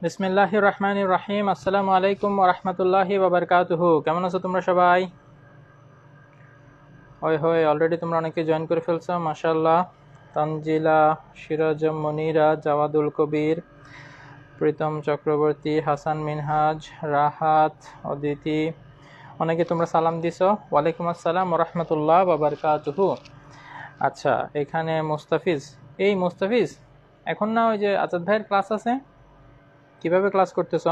বিসমিল্লাহির রহমানির রহিম। আসসালামু আলাইকুম ওয়া রাহমাতুল্লাহি ওয়া বারাকাতুহু। কেমন আছো তোমরা সবাই? হয় অলরেডি তোমরা অনেকে জয়েন করে ফেলছো, মাশাআল্লাহ। তানজিলা, সিরাজ, মনিরা, জাওয়াদুল কবির, প্রীতম চক্রবর্তী, হাসান মিনহাজ, রাহাত, অদিতি, অনেকে তোমরা সালাম দিছো। ওয়ালাইকুম আসসালাম ওয়া রাহমাতুল্লাহি ওয়া বারাকাতুহু। আচ্ছা, এখানে মুস্তাফিজ। এই মুস্তাফিজ, এখন না ওই যে আজাদ ভাইয়ের ক্লাস আছে, কিভাবে ক্লাস করতেছো?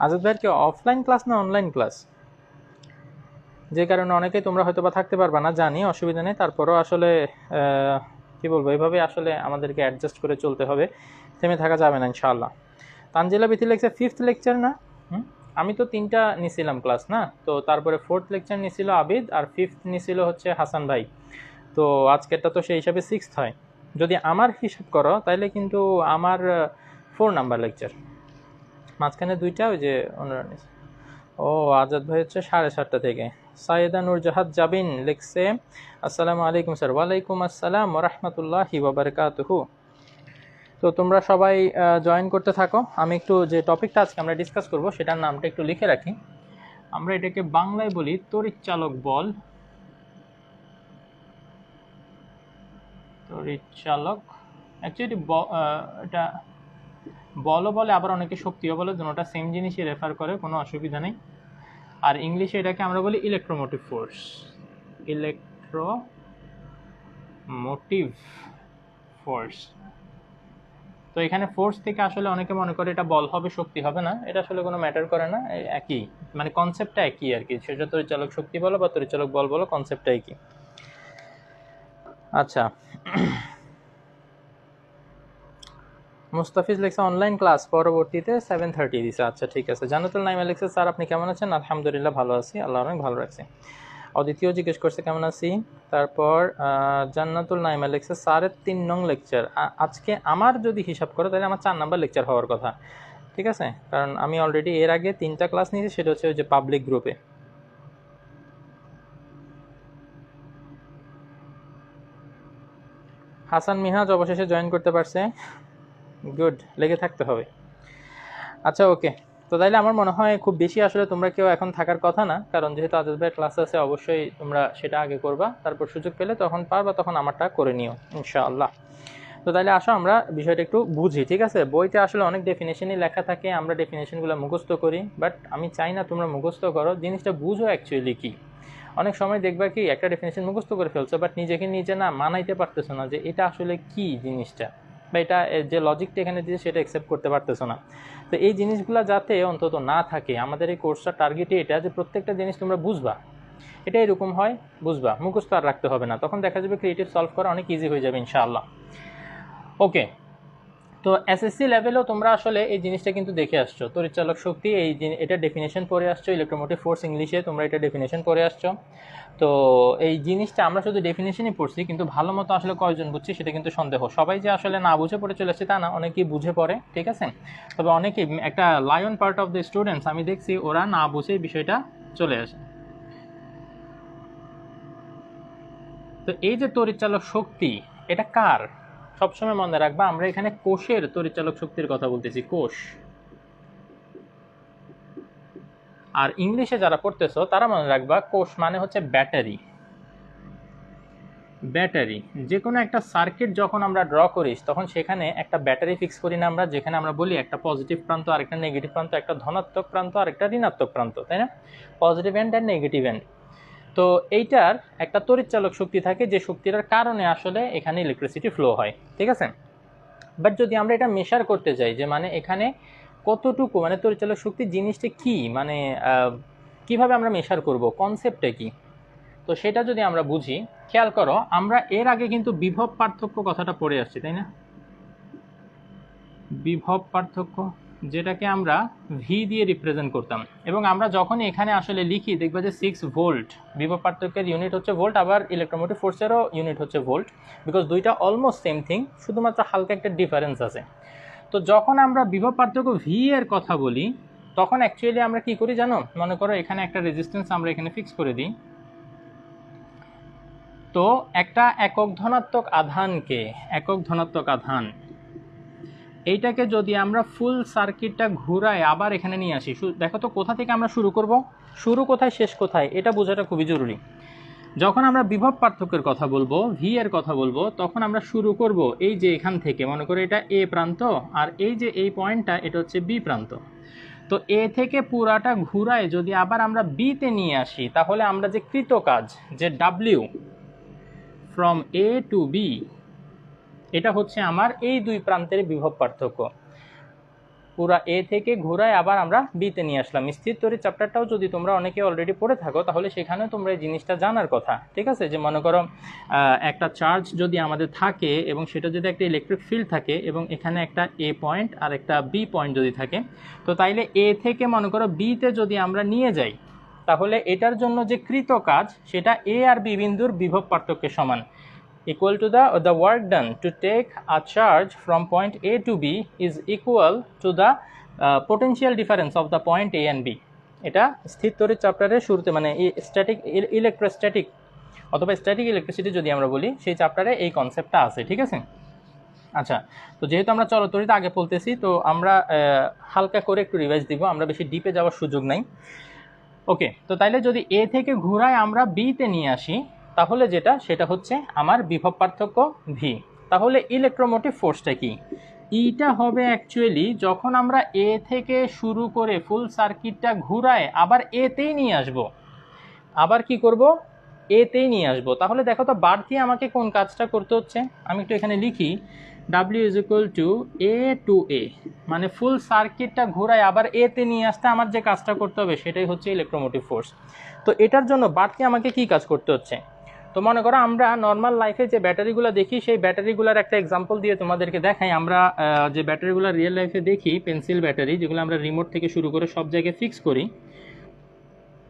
আজাদ ভাইয়ের কি অফলাইন ক্লাস না অনলাইন ক্লাস? যে কারণে অনেকেই তোমরা হয়তো বা থাকতে পারবা না, জানি, অসুবিধা নেই। তারপরেও আসলে কি বলবো, এভাবে আসলে আমাদেরকে অ্যাডজাস্ট করে চলতে হবে, থেমে থাকা যাবে না ইনশাআল্লাহ। Tanzila Bithi lecture 5th lecture না? আমি তো 3টা নিছিলাম ক্লাস না, তো তারপরে 4th লেকচার নিছিল আবিদ, আর 5th নিছিল হচ্ছে হাসান ভাই। তো আজকেরটা তো সেই হিসাবে 6th হয়। যদি আমার হিসাব করো তাহলে কিন্তু আমার 4 নাম্বার লেকচার, মাঝখানে 2টা ওই যে অন্যরা নিছে। ও, আজাদ ভাই হচ্ছে 7:30 থেকে। সাইয়েদা নূরজাহাদ জাবিন লিখছে, আসসালামু আলাইকুম স্যার। ওয়ালাইকুম আসসালাম ওয়া রাহমাতুল্লাহি ওয়া বারাকাতুহু। তো তোমরা সবাই জয়েন করতে থাকো। আমি একটু যে টপিকটা আজকে আমরা ডিসকাস করব সেটার নামটা একটু লিখে রাখি। আমরা এটাকে বাংলায় বলি তড়িৎচালক বল। তড়িৎচালক অ্যাকচুয়ালি এটা বলও বলে, আবার অনেকে শক্তিও বলে, দুটোটা সেম জিনিসই রেফার করে, কোনো অসুবিধা নেই। আর ইংলিশে এটাকে আমরা বলি ইলেকট্রোমোটিভ ফোর্স। Electromotive force. তো এখানে ফোর্স থেকে আসলে অনেকে মনে করে এটা বল হবে, শক্তি হবে না। এটা আসলে কোনো ম্যাটার করে না, একই, মানে কনসেপ্টটা একই আর কি। সেটা তড়িৎচালক শক্তি বলো বা তড়িৎচালক বল বলো, কনসেপ্টটা একই। আচ্ছা, মুস্তাফিজ লেখছে অনলাইন ক্লাস পরবর্তীতে 7:30 দিছে। আচ্ছা ঠিক আছে। জান্নাতুল নাইমা লেখছে, স্যার আপনি কেমন আছেন? আলহামদুলিল্লাহ ভালো আছি, আল্লাহ অনেক ভালো রাখছে। অদ্বিতীয় জিজ্ঞেস করছে কেমন আছি। তারপর জান্নাতুল নাইমা লেখছে, স্যারের 3 নং লেকচার আজকে। আমার যদি হিসাব করো তাহলে আমার 4 নাম্বার লেকচার হওয়ার কথা, ঠিক আছে? কারণ আমি অলরেডি এর আগে 3টা ক্লাস নিয়েছি, সেটা হচ্ছে ওই যে পাবলিক গ্রুপে। হাসান মিহাজ অবশেষে জয়েন করতে পারছে, গুড, লেগে থাকতে হবে। আচ্ছা ওকে, তো তাইলে আমার মনে হয় খুব বেশি আসলে তোমরা কেউ এখন থাকার কথা না, কারণ যেহেতু আজাদ ভাইয়ের ক্লাস আছে, অবশ্যই তোমরা সেটা আগে করবা, তারপর সুযোগ পেলে তখন পারবা, তখন আমারটা করে নিও ইনশাআল্লাহ। তো তাহলে আসো আমরা বিষয়টা একটু বুঝি, ঠিক আছে? বইতে আসলে অনেক ডেফিনেশনই লেখা থাকে, আমরা ডেফিনেশনগুলো মুখস্থ করি, বাট আমি চাই না তোমরা মুখস্থ করো, জিনিসটা বুঝো অ্যাকচুয়ালি কি। অনেক সময় দেখবা কি একটা ডেফিনেশন মুখস্থ করে ফেলছো, বাট নিজেকে নিজে না মানাইতে পারতেছো না যে এটা আসলে কি জিনিসটা, বা এটা যে লজিকটা এখানে দিয়ে সেটা অ্যাকসেপ্ট করতে পারতেছো না। তো এই জিনিসগুলো যাতে অন্তত না থাকে, আমাদের এই কোর্সটা টার্গেটে এটা যে প্রত্যেকটা জিনিস তোমরা বুঝবা, এটা এরকম হয়, বুঝবা, মুখস্থ আর রাখতে হবে না, তখন দেখা যাবে ক্রিয়েটিভ সলভ করা অনেক ইজি হয়ে যাবে ইনশাআল্লাহ। ওকে, তো এসএসসি লেভেলেও তোমরা আসলে এই জিনিসটা কিন্তু দেখে আসছো, তড়িৎচালক শক্তি, এটা ডেফিনেশন পড়ে আসছো, ইলেকট্রোমোটিভ ফোর্স ইংলিশে তোমরা এটা ডেফিনেশন পড়ে আসছো। তো এই জিনিসটা আমরা শুধু ডেফিনেশনই পড়ছি, কিন্তু ভালো মতো আসলে কয়জন বুঝছি সেটা কিন্তু সন্দেহ। সবাই যে আসলে না বুঝে পড়ে চলেছে তা না, অনেকেই বুঝে পড়ে, ঠিক আছে? তবে অনেকেই, একটা lion part of the students আমি দেখছি, ওরা না বুঝে বিষয়টা চলে আসে। তো এই যে তড়িৎচালক শক্তি, এটা কার? সবসময় মনে রাখবা, আমরা এখানে কোষের তড়িৎচালক শক্তির কথা বলতেছি, কোষ। আর ইংলিশে যারা পড়তেছো তারা মনে রাখবা, কোষ মানে হচ্ছে ব্যাটারি। ব্যাটারি, যে কোনো একটা সার্কিট যখন আমরা ড্র করি তখন সেখানে একটা ব্যাটারি ফিক্স করি না আমরা, যেখানে আমরা বলি একটা পজিটিভ প্রান্ত, আরেকটা নেগেটিভ প্রান্ত, একটা ধনাত্মক প্রান্ত আর একটা ঋণাত্মক প্রান্ত, তাই না? পজিটিভ এন্ড আর নেগেটিভ এন্ড। তো এইটার একটা তড়িৎচালক শক্তি থাকে, যে শক্তিটার কারণে আসলে এখানে ইলেকট্রিসিটি ফ্লো হয়, ঠিক আছে? বাট যদি আমরা এটা মেশার করতে যাই, যে মানে এখানে কতটুকু, মানে তড়িৎচালক শক্তি জিনিসটা কি, মানে কিভাবে আমরা মেশার করব, কনসেপ্টটা কি, তো সেটা যদি আমরা বুঝি, খেয়াল করো, আমরা এর আগে কিন্তু বিভব পার্থক্য কথাটা পড়ে আসছি, তাই না? বিভব পার্থক্য, যেটাকে আমরা ভি দিয়ে রিপ্রেজেন্ট করতাম, এবং আমরা যখনই এখানে আসলে লিখি দেখবা যে 6 ভোল্ট। বিভব পার্থক্যের ইউনিট হচ্ছে ভোল্ট, আবার ইলেকট্রোমোটিভ ফোর্সেরও ইউনিট হচ্ছে ভোল্ট, বিকজ দুইটা অলমোস্ট সেম থিং, শুধুমাত্র হালকা একটা ডিফারেন্স আছে। তো যখন আমরা বিভব পার্থক্য ভি এর কথা বলি, তখন অ্যাকচুয়ালি আমরা কি করি জানো? মনে করো এখানে একটা রেজিস্ট্যান্স আমরা এখানে ফিক্স করে দিই। তো একটা একক ধনাত্মক আধানকে, একক ধনাত্মক আধান এইটাকে যদি আমরা ফুল সার্কিটটা ঘুরাই আবার এখানে নিয়ে আসি, দেখো তো কোথা থেকে আমরা শুরু করব, শুরু কোথায় শেষ কোথায়, এটা বোঝাটা খুবই জরুরি। যখন আমরা বিভব পার্থক্যের কথা বলবো, ভি এর কথা বলবো, তখন আমরা শুরু করব এই যে এখান থেকে, মনে করো এটা এ প্রান্ত, আর এই যে এই পয়েন্টটা এটা হচ্ছে বি প্রান্ত। তো এ থেকে পুরাটা ঘুরায় যদি আবার আমরা বিতে নিয়ে আসি, তাহলে আমরা যে কৃত কাজ, যে W from A to B, এটা হচ্ছে আমার এই দুই প্রান্তের বিভব পার্থক্য। পুরা এ থেকে ঘুরায় আবার আমরা বিতে নিয়ে আসলাম। স্থির তড়িৎ চ্যাপ্টারটাও যদি তোমরা অনেকে অলরেডি পড়ে থাকো, তাহলে সেখানেও তোমরা এই জিনিসটা জানার কথা, ঠিক আছে? যে মনে করো একটা চার্জ যদি আমাদের থাকে এবং সেটা যদি একটা ইলেকট্রিক ফিল্ড থাকে এবং এখানে একটা এ পয়েন্ট আর একটা বি পয়েন্ট যদি থাকে, তো তাইলে এ থেকে মনে করো বিতে যদি আমরা নিয়ে যাই, তাহলে এটার জন্য যে কৃত কাজ সেটা এ আর বি বিন্দুর বিভব পার্থক্যের সমান, equal to the work done to take a charge from point A to B is equal to the potential difference of the point A and B. এটা স্থির তড়িৎ চ্যাপ্টারের শুরুতে, মানে স্ট্যাটিক ইলেকট্রোস্ট্যাটিক অথবা স্ট্যাটিক ইলেকট্রিসিটি যদি আমরা বলি, সেই চ্যাপ্টারে এই কনসেপ্টটা আছে, ঠিক আছে? আচ্ছা, তো যেহেতু আমরা চলতড়িৎ আগে বলতেছি, তো আমরা হালকা করে একটু রিভাইজ দিব, আমরা বেশি ডিপে যাওয়ার সুযোগ নাই। ওকে, তো তাইলে যদি এ থেকে ঘুরায় আমরা বিতে নিয়ে আসি, তাহলে সেটা হচ্ছে আমার বিভব পার্থক্য ভি। তাহলে ইলেকট্রোমোটিভ ফোর্সটা কি? ইটা হবে অ্যাকচুয়ালি যখন আমরা এ থেকে শুরু করে ফুল সার্কিটটা ঘুরায় আবার এতেই নিয়ে আসব, আবার কি করব, এতেই নিয়ে আসব। তাহলে দেখো তো বাড়তি আমাকে কোন কাজটা করতে হচ্ছে, আমি একটু এখানে লিখি, W is equal to A to A, মানে ফুল সার্কিটটা ঘুরায় আবার এতে নিয়ে আসতে আমার যে কাজটা করতে হবে সেটাই হচ্ছে ইলেকট্রোমোটিভ ফোর্স। তো এটার জন্য বাড়তি আমাকে কি কাজ করতে হচ্ছে? তো মনে করো আমরা নর্মাল লাইফে যে ব্যাটারিগুলো দেখি, সেই ব্যাটারিগুলোর একটা এক্সাম্পল দিয়ে তোমাদেরকে দেখাই। আমরা যে ব্যাটারিগুলো রিয়েল লাইফে দেখি, পেন্সিল ব্যাটারি, যেগুলো আমরা রিমোট থেকে শুরু করে সব জায়গায় ফিক্স করি,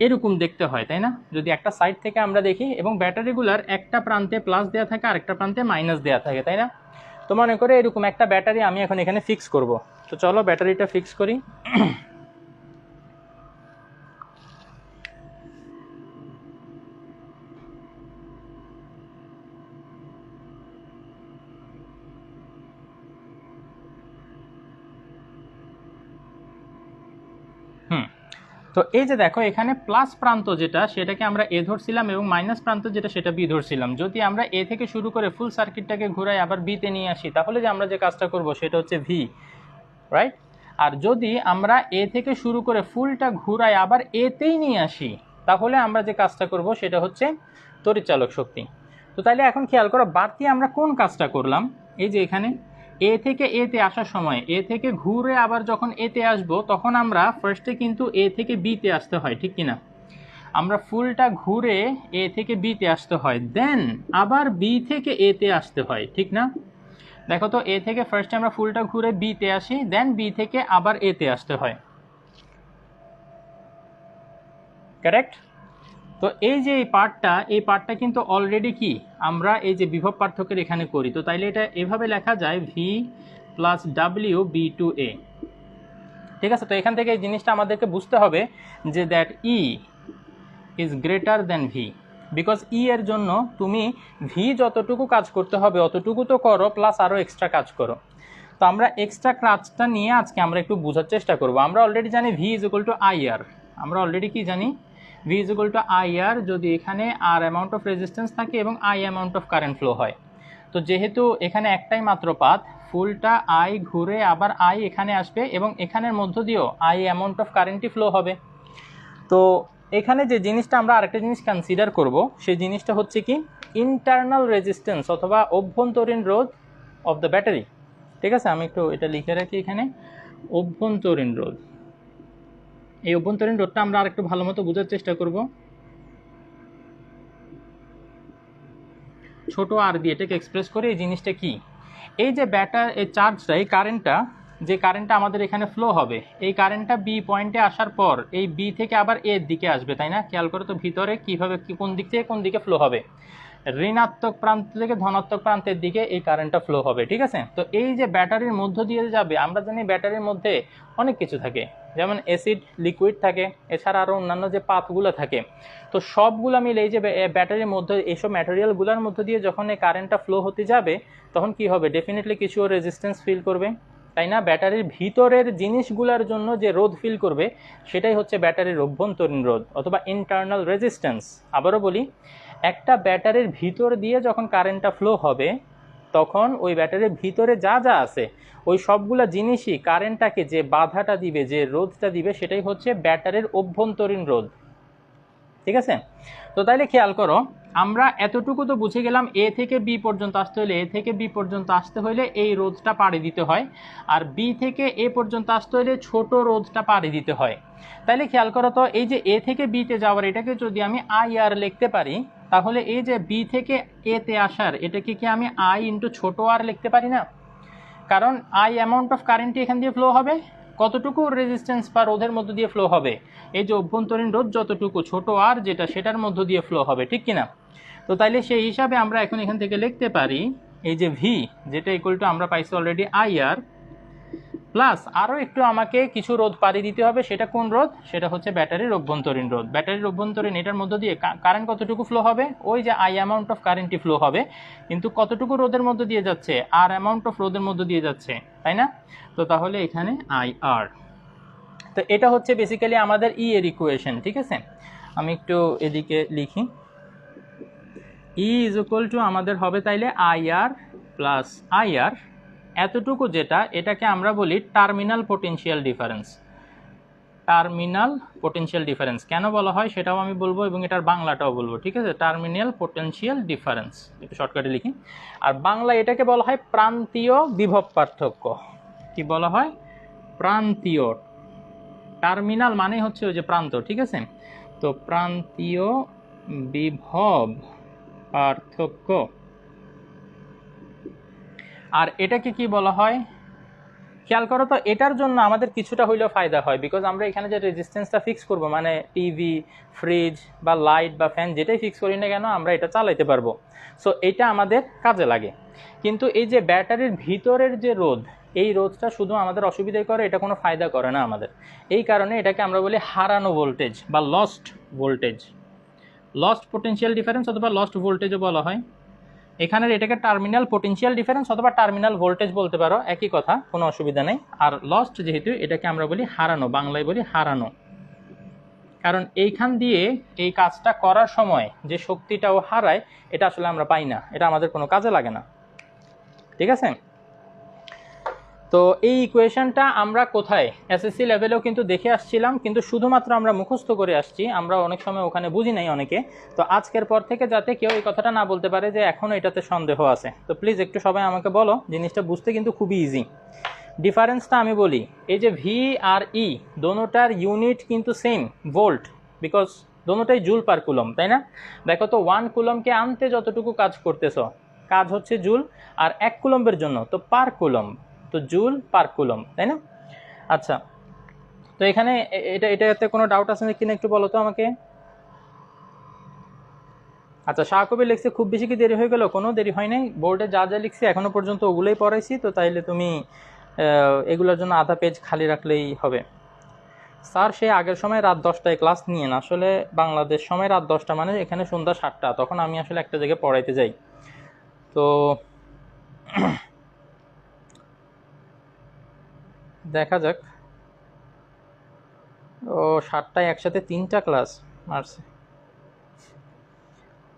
এরকম দেখতে হয়, তাই না? যদি একটা সাইড থেকে আমরা দেখি, এবং ব্যাটারিগুলোর একটা প্রান্তে প্লাস দেওয়া থাকে আর একটা প্রান্তে মাইনাস দেওয়া থাকে, তাই না? তো মনে করে এরকম একটা ব্যাটারি আমি এখন এখানে ফিক্স করব। তো চলো ব্যাটারিটা ফিক্স করি। তো এই যে দেখো এখানে প্লাস প্রান্ত যেটা, সেটাকে আমরা এ ধরছিলাম, এবং মাইনাস প্রান্ত যেটা সেটা বি ধরছিলাম। যদি আমরা এ থেকে শুরু করে ফুল সার্কিটটাকে ঘুরাই আবার বিতে নিয়ে আসি, তাহলে যে আমরা যে কাজটা করব সেটা হচ্ছে ভি, রাইট? আর যদি আমরা এ থেকে শুরু করে ফুলটা ঘুরাই আবার এতেই নিয়ে আসি, তাহলে আমরা যে কাজটা করব সেটা হচ্ছে তড়িৎচালক শক্তি। তো তাইলে এখন খেয়াল করো বাড়তি আমরা কোন কাজটা করলাম। এই যে এখানে এ থেকে এতে আসার সময়, এ থেকে ঘুরে আবার যখন এতে আসব, তখন আমরা ফার্স্টে কিন্তু এ থেকে বিতে আসতে হয়, ঠিক কিনা? আমরা ফুলটা ঘুরে এ থেকে বিতে আসতে হয়, দেন আবার বি থেকে এতে আসতে হয়, ঠিক না? দেখো তো, এ থেকে ফার্স্টে আমরা ফুলটা ঘুরে বিতে আসি, দেন বি থেকে আবার এতে আসতে হয়, কারেক্ট? তো এই যে এই পার্টটা কিন্তু অলরেডি কি আমরা এই যে বিভব পার্থক্যের এখানে করি। তো তাইলে এটা এভাবে লেখা যায়, V plus W B to A, ঠিক আছে? তো এখান থেকে এই জিনিসটা আমাদেরকে বুঝতে হবে যে that E is greater than V, because E এর জন্য তুমি ভি যতটুকু কাজ করতে হবে অতটুকু তো করো, প্লাস আরও এক্সট্রা কাজ করো। তো আমরা এক্সট্রা কাজটা নিয়ে আজকে আমরা একটু বোঝার চেষ্টা করব। আমরা অলরেডি জানি V is equal to I R, আমরা অলরেডি কি জানি, V is equal to I R, যদি এখানে আর অ্যামাউন্ট অফ রেজিস্ট্যান্স থাকে এবং I amount of current flow হয়। তো যেহেতু এখানে একটাই মাত্র পাথ, ফুলটা আই ঘুরে আবার আই এখানে আসবে, এবং এখানের মধ্য দিয়েও আই অ্যামাউন্ট অফ কারেন্টই ফ্লো হবে। তো এখানে যে জিনিসটা আমরা আরেকটা জিনিস কনসিডার করব, সেই জিনিসটা হচ্ছে কি ইন্টারনাল রেজিস্ট্যান্স অথবা অভ্যন্তরীণ রোধ অফ দ্য ব্যাটারি, ঠিক আছে? আমি একটু এটা লিখে রাখি এখানে, অভ্যন্তরীণ রোধ। এই অভ্যন্তরীণ রোধটা আমরা আরেকটু ভালো মতো বোঝার চেষ্টা করব। ছোট আর দিয়ে এটাকে এক্সপ্রেস করে এই জিনিসটা কি, এই যে এই চার্জটা, এই কারেন্টটা, যে কারেন্টটা আমাদের এখানে ফ্লো হবে, এই কারেন্টটা বি পয়েন্টে আসার পর এই বি থেকে আবার এর দিকে আসবে, তাই না? খেয়াল করো তো ভিতরে কিভাবে কোন দিক থেকে কোন দিকে ফ্লো হবে, ঋণাত্মক প্রান্ত থেকে ধনাত্মক প্রান্তের দিকে এই কারেন্টটা ফ্লো হবে, ঠিক আছে? তো এই যে ব্যাটারির মধ্য দিয়ে যাবে, আমরা জানি ব্যাটারির মধ্যে অনেক কিছু থাকে, যেমন অ্যাসিড, লিকুইড থাকে, এছাড়া আরও অন্যান্য যে পাথগুলো থাকে। তো সবগুলো মিলে এই যে ব্যাটারির মধ্যে এইসব ম্যাটেরিয়ালগুলোর মধ্য দিয়ে যখন এই কারেন্টটা ফ্লো হতে যাবে, তখন কি হবে, ডেফিনেটলি কিছু রেজিস্ট্যান্স ফিল করবে, তাই না? ব্যাটারির ভিতরের জিনিসগুলোর জন্য যে রোধ ফিল করবে সেটাই হচ্ছে ব্যাটারির অভ্যন্তরীণ রোধ অথবা ইন্টারনাল রেজিস্ট্যান্স। আবারও বলি, একটা ব্যাটারির ভিতর দিয়ে যখন কারেন্টটা ফ্লো হবে তখন ওই ব্যাটারির ভিতরে যা যা আছে ওই সবগুলা জিনিসই কারেন্টটাকে যে বাধাটা দিবে, যে রোধটা দিবে, সেটাই হচ্ছে ব্যাটারির অভ্যন্তরীণ রোধ। ঠিক আছে? তো তাইলে খেয়াল করো, আমরা এতটুকু তো বুঝে গেলাম এ থেকে বি পর্যন্ত আসতে হলে, এ থেকে বি পর্যন্ত আসতে হলে এই রোধটা পাড়ি দিতে হয়, আর বি থেকে এ পর্যন্ত আসতে হলে ছোট রোধটা পাড়ি দিতে হয়। তাইলে খেয়াল করো তো, এই যে এ থেকে বিতে যাওয়ার এটাকে যদি আমি আই আর লিখতে পারি, তাহলে এই যে বি থেকে এ তে আসার এটাকে কি আমি আই ইন্টু ছোট আর লিখতে পারি না? কারণ আই অ্যামাউন্ট অফ কারেন্ট এখান দিয়ে ফ্লো হবে, কতটুকু রেজিস্ট্যান্স বা রোধের মধ্য দিয়ে ফ্লো হবে, এই যে অভ্যন্তরীণ রোধ যতটুকু, ছোট আর যেটা, সেটার মধ্য দিয়ে ফ্লো হবে, ঠিক কিনা? তো তাইলে সেই হিসাবে আমরা এখন এখান থেকে লিখতে পারি এই যে ভি, যেটা ইকুয়াল টু আমরা পাইছি অলরেডি আই আর, প্লাস আরও একটু আমাকে কিছু রোধ পাড়ি দিতে হবে। সেটা কোন রোধ? সেটা হচ্ছে ব্যাটারির অভ্যন্তরীণ রোধ। ব্যাটারির অভ্যন্তরীণ এটার মধ্য দিয়ে কারেন্ট কতটুকু ফ্লো হবে? ওই যে আই অ্যামাউন্ট অফ কারেন্টই ফ্লো হবে, কিন্তু কতটুকু রোধের মধ্য দিয়ে যাচ্ছে? আর অ্যামাউন্ট অফ রোধের মধ্য দিয়ে যাচ্ছে, তাই না? তো তাহলে এখানে আই আর। তো এটা হচ্ছে বেসিক্যালি আমাদের ই এর ইকুয়েশন। ঠিক আছে, আমি একটু এদিকে লিখি। ই ইজ ইকুয়াল টু আমাদের হবে তাইলে আই আর প্লাস আই আর, এতটুকু যেটা, এটাকে আমরা বলি terminal potential difference. Terminal potential difference কেন বলা হয় সেটাও আমি বলবো, এবং এটার বাংলাটাও বলবো। ঠিক আছে, টার্মিনাল পোটেনশিয়াল ডিফারেন্স, একটু শর্টকাটে লিখি। আর বাংলা এটাকে বলা হয় প্রান্তীয় বিভব পার্থক্য। কি বলা হয়? প্রান্তীয়। টার্মিনাল মানে হচ্ছে ওই যে প্রান্ত। ঠিক আছে, তো প্রান্তীয় বিভব পার্থক্য। আর এটাকে কি বলা হয়? খেয়াল করো তো, এটার জন্য আমাদের কিছুটা হইলেও ফায়দা হয়, বিকজ আমরা এখানে যে রেজিস্ট্যান্সটা ফিক্স করব, মানে টিভি, ফ্রিজ বা লাইট বা ফ্যান যেটাই ফিক্স করি না কেন, আমরা এটা চালাইতে পারবো। সো এটা আমাদের কাজে লাগে। কিন্তু এই যে ব্যাটারির ভিতরের যে রোধ, এই রোধটা শুধু আমাদের অসুবিধাই করে, এটা কোনো ফায়দা করে না আমাদের। এই কারণে এটাকে আমরা বলি হারানো ভোল্টেজ বা lost voltage, lost potential difference অথবা লস্ট ভোল্টেজও বলা হয়। এখানের এটাকে টার্মিনাল পোটেনশিয়াল ডিফারেন্স অথবা টার্মিনাল ভোল্টেজ বলতে পারো, একই কথা, কোনো অসুবিধা নেই। আর লস্ট যেহেতু, এটাকে আমরা বলি হারানো, বাংলায় বলি হারানো। কারণ এইখান দিয়ে এই কাজটা করার সময় যে শক্তিটাও হারায়, এটা আসলে আমরা পাই না, এটা আমাদের কোনো কাজে লাগে না। ঠিক আছে, তো এই ইকুয়েশনটা আমরা কোথায় এসএসসি লেভেলেও কিন্তু দেখে আসছিলাম, কিন্তু শুধুমাত্র আমরা মুখস্থ করে আসছি, আমরা অনেক সময় ওখানে বুঝি নাই অনেকে। তো আজকের পর থেকে যাতে কেউ এই কথাটা না বলতে পারে যে এখনও এটাতে সন্দেহ আছে, তো প্লিজ একটু সবাই আমাকে বলো, জিনিসটা বুঝতে কিন্তু খুবই ইজি। ডিফারেন্সটা আমি বলি, এই যে ভি আর ই দোনোটার ইউনিট কিন্তু সেম, ভোল্ট, বিকজ দোনোটাই জুল পার কুলম, তাই না? দেখো তো, 1 কুলমকে আনতে যতটুকু কাজ করতেছ, কাজ হচ্ছে জুল, আর 1 কুলম্বের জন্য তো পার কুলম, তো জুল পার কুলম, তাই না? আচ্ছা, তো এখানে এটাতে কোনো ডাউট আছে কিনা একটু বলো তো আমাকে। আচ্ছা, শাহকবি লিখছে খুব বেশি কি দেরি হয়ে গেল? কোনো দেরি হয় নাই, বোর্ডে যা যা লিখছি এখনো পর্যন্ত ওগুলোই পড়াইছি, তো তাইলে তুমি এগুলোর জন্য আধা পেজ খালি রাখলেই হবে। স্যার সে আগের সময় রাত 10টায় ক্লাস নিয়ে না, আসলে বাংলাদেশ সময় রাত 10টা মানে এখানে সন্ধ্যা 7টা, তখন আমি আসলে একটা জায়গায় পড়াইতে যাই। তো দেখা যাক। ও 7টায় একসাথে 3টা ক্লাস মারছে।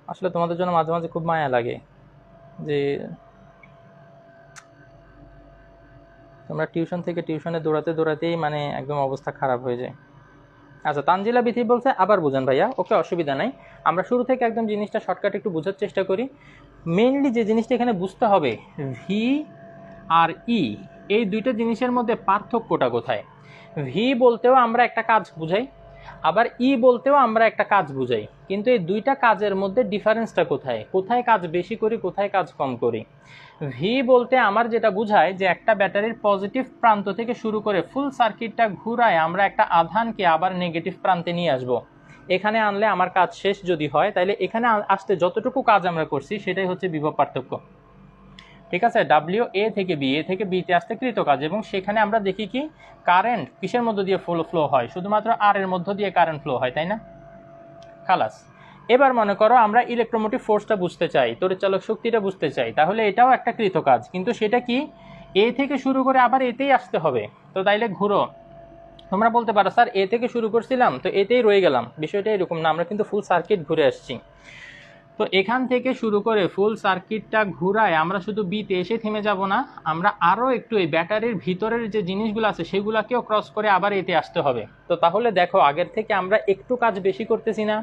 আসলে তোমাদের জন্য মাঝে মাঝে খুব মায়া লাগে যে তোমরা টিউশন থেকে টিউশনে দৌড়াতে দৌড়াতেই মানে একদম অবস্থা খারাপ হয়ে যায়। আচ্ছা, তানজিলা বিথি বলছে আবার বুঝান ভাইয়া। ওকে, অসুবিধা নাই, আমরা শুরু থেকে একদম জিনিসটা শর্টকাট একটু বোঝার চেষ্টা করি। মেইনলি যে জিনিসটা এখানে বুঝতে হবে, ভি আর ই, এই দুইটা জিনিসের মধ্যে পার্থক্যটা কোথায়? ভি বলতেও আমরা একটা কাজ বুঝাই, আবার ই বলতেও আমরা একটা কাজ বুঝাই, কিন্তু এই দুইটা কাজের মধ্যে ডিফারেন্সটা কোথায়? কোথায় কাজ বেশি করি, কোথায় কাজ কম করি? ভি বলতে আমার যেটা বুঝায় যে একটা ব্যাটারির পজিটিভ প্রান্ত থেকে শুরু করে ফুল সার্কিটটা ঘুরায় আমরা একটা আধানকে আবার নেগেটিভ প্রান্তে নিয়ে আসব, এখানে আনলে আমার কাজ শেষ যদি হয়, তাহলে এখানে আসতে যতটুকু কাজ আমরা করছি সেটাই হচ্ছে বিভব পার্থক্য। ঠিক আছে, ডাব্লিউ এ থেকে বিতে আসতে কৃত কাজ, এবং সেখানে আমরা দেখি কি কারেন্ট কিসের মধ্য দিয়ে ফ্লো হয়? শুধুমাত্র আর এর মধ্য দিয়ে কারেন্ট ফ্লো হয়, তাই না? খালাস। এবার মনে করো আমরা ইলেকট্রোমোটিভ ফোর্সটা বুঝতে চাই, তড়িৎচালক শক্তিটা বুঝতে চাই, তাহলে এটাও একটা কৃত কাজ, কিন্তু সেটা কি? এ থেকে শুরু করে আবার এতেই আসতে হবে। তো তাইলে ঘুরো, তোমরা বলতে পারো স্যার এ থেকে শুরু করছিলাম তো এতেই রয়ে গেলাম, বিষয়টা এরকম না, আমরা কিন্তু ফুল সার্কিট ঘুরে আসছি। তো এখান থেকে শুরু করে ফুল সার্কিটটা ঘুরায় আমরা শুধু বিতে এসে থেমে যাব না, আমরা আরও একটু এই ব্যাটারির ভিতরের যে জিনিসগুলো আছে সেগুলোকেও ক্রস করে আবার এতে আসতে হবে। তো তাহলে দেখো আগের থেকে আমরা একটু কাজ বেশি করতেছি না।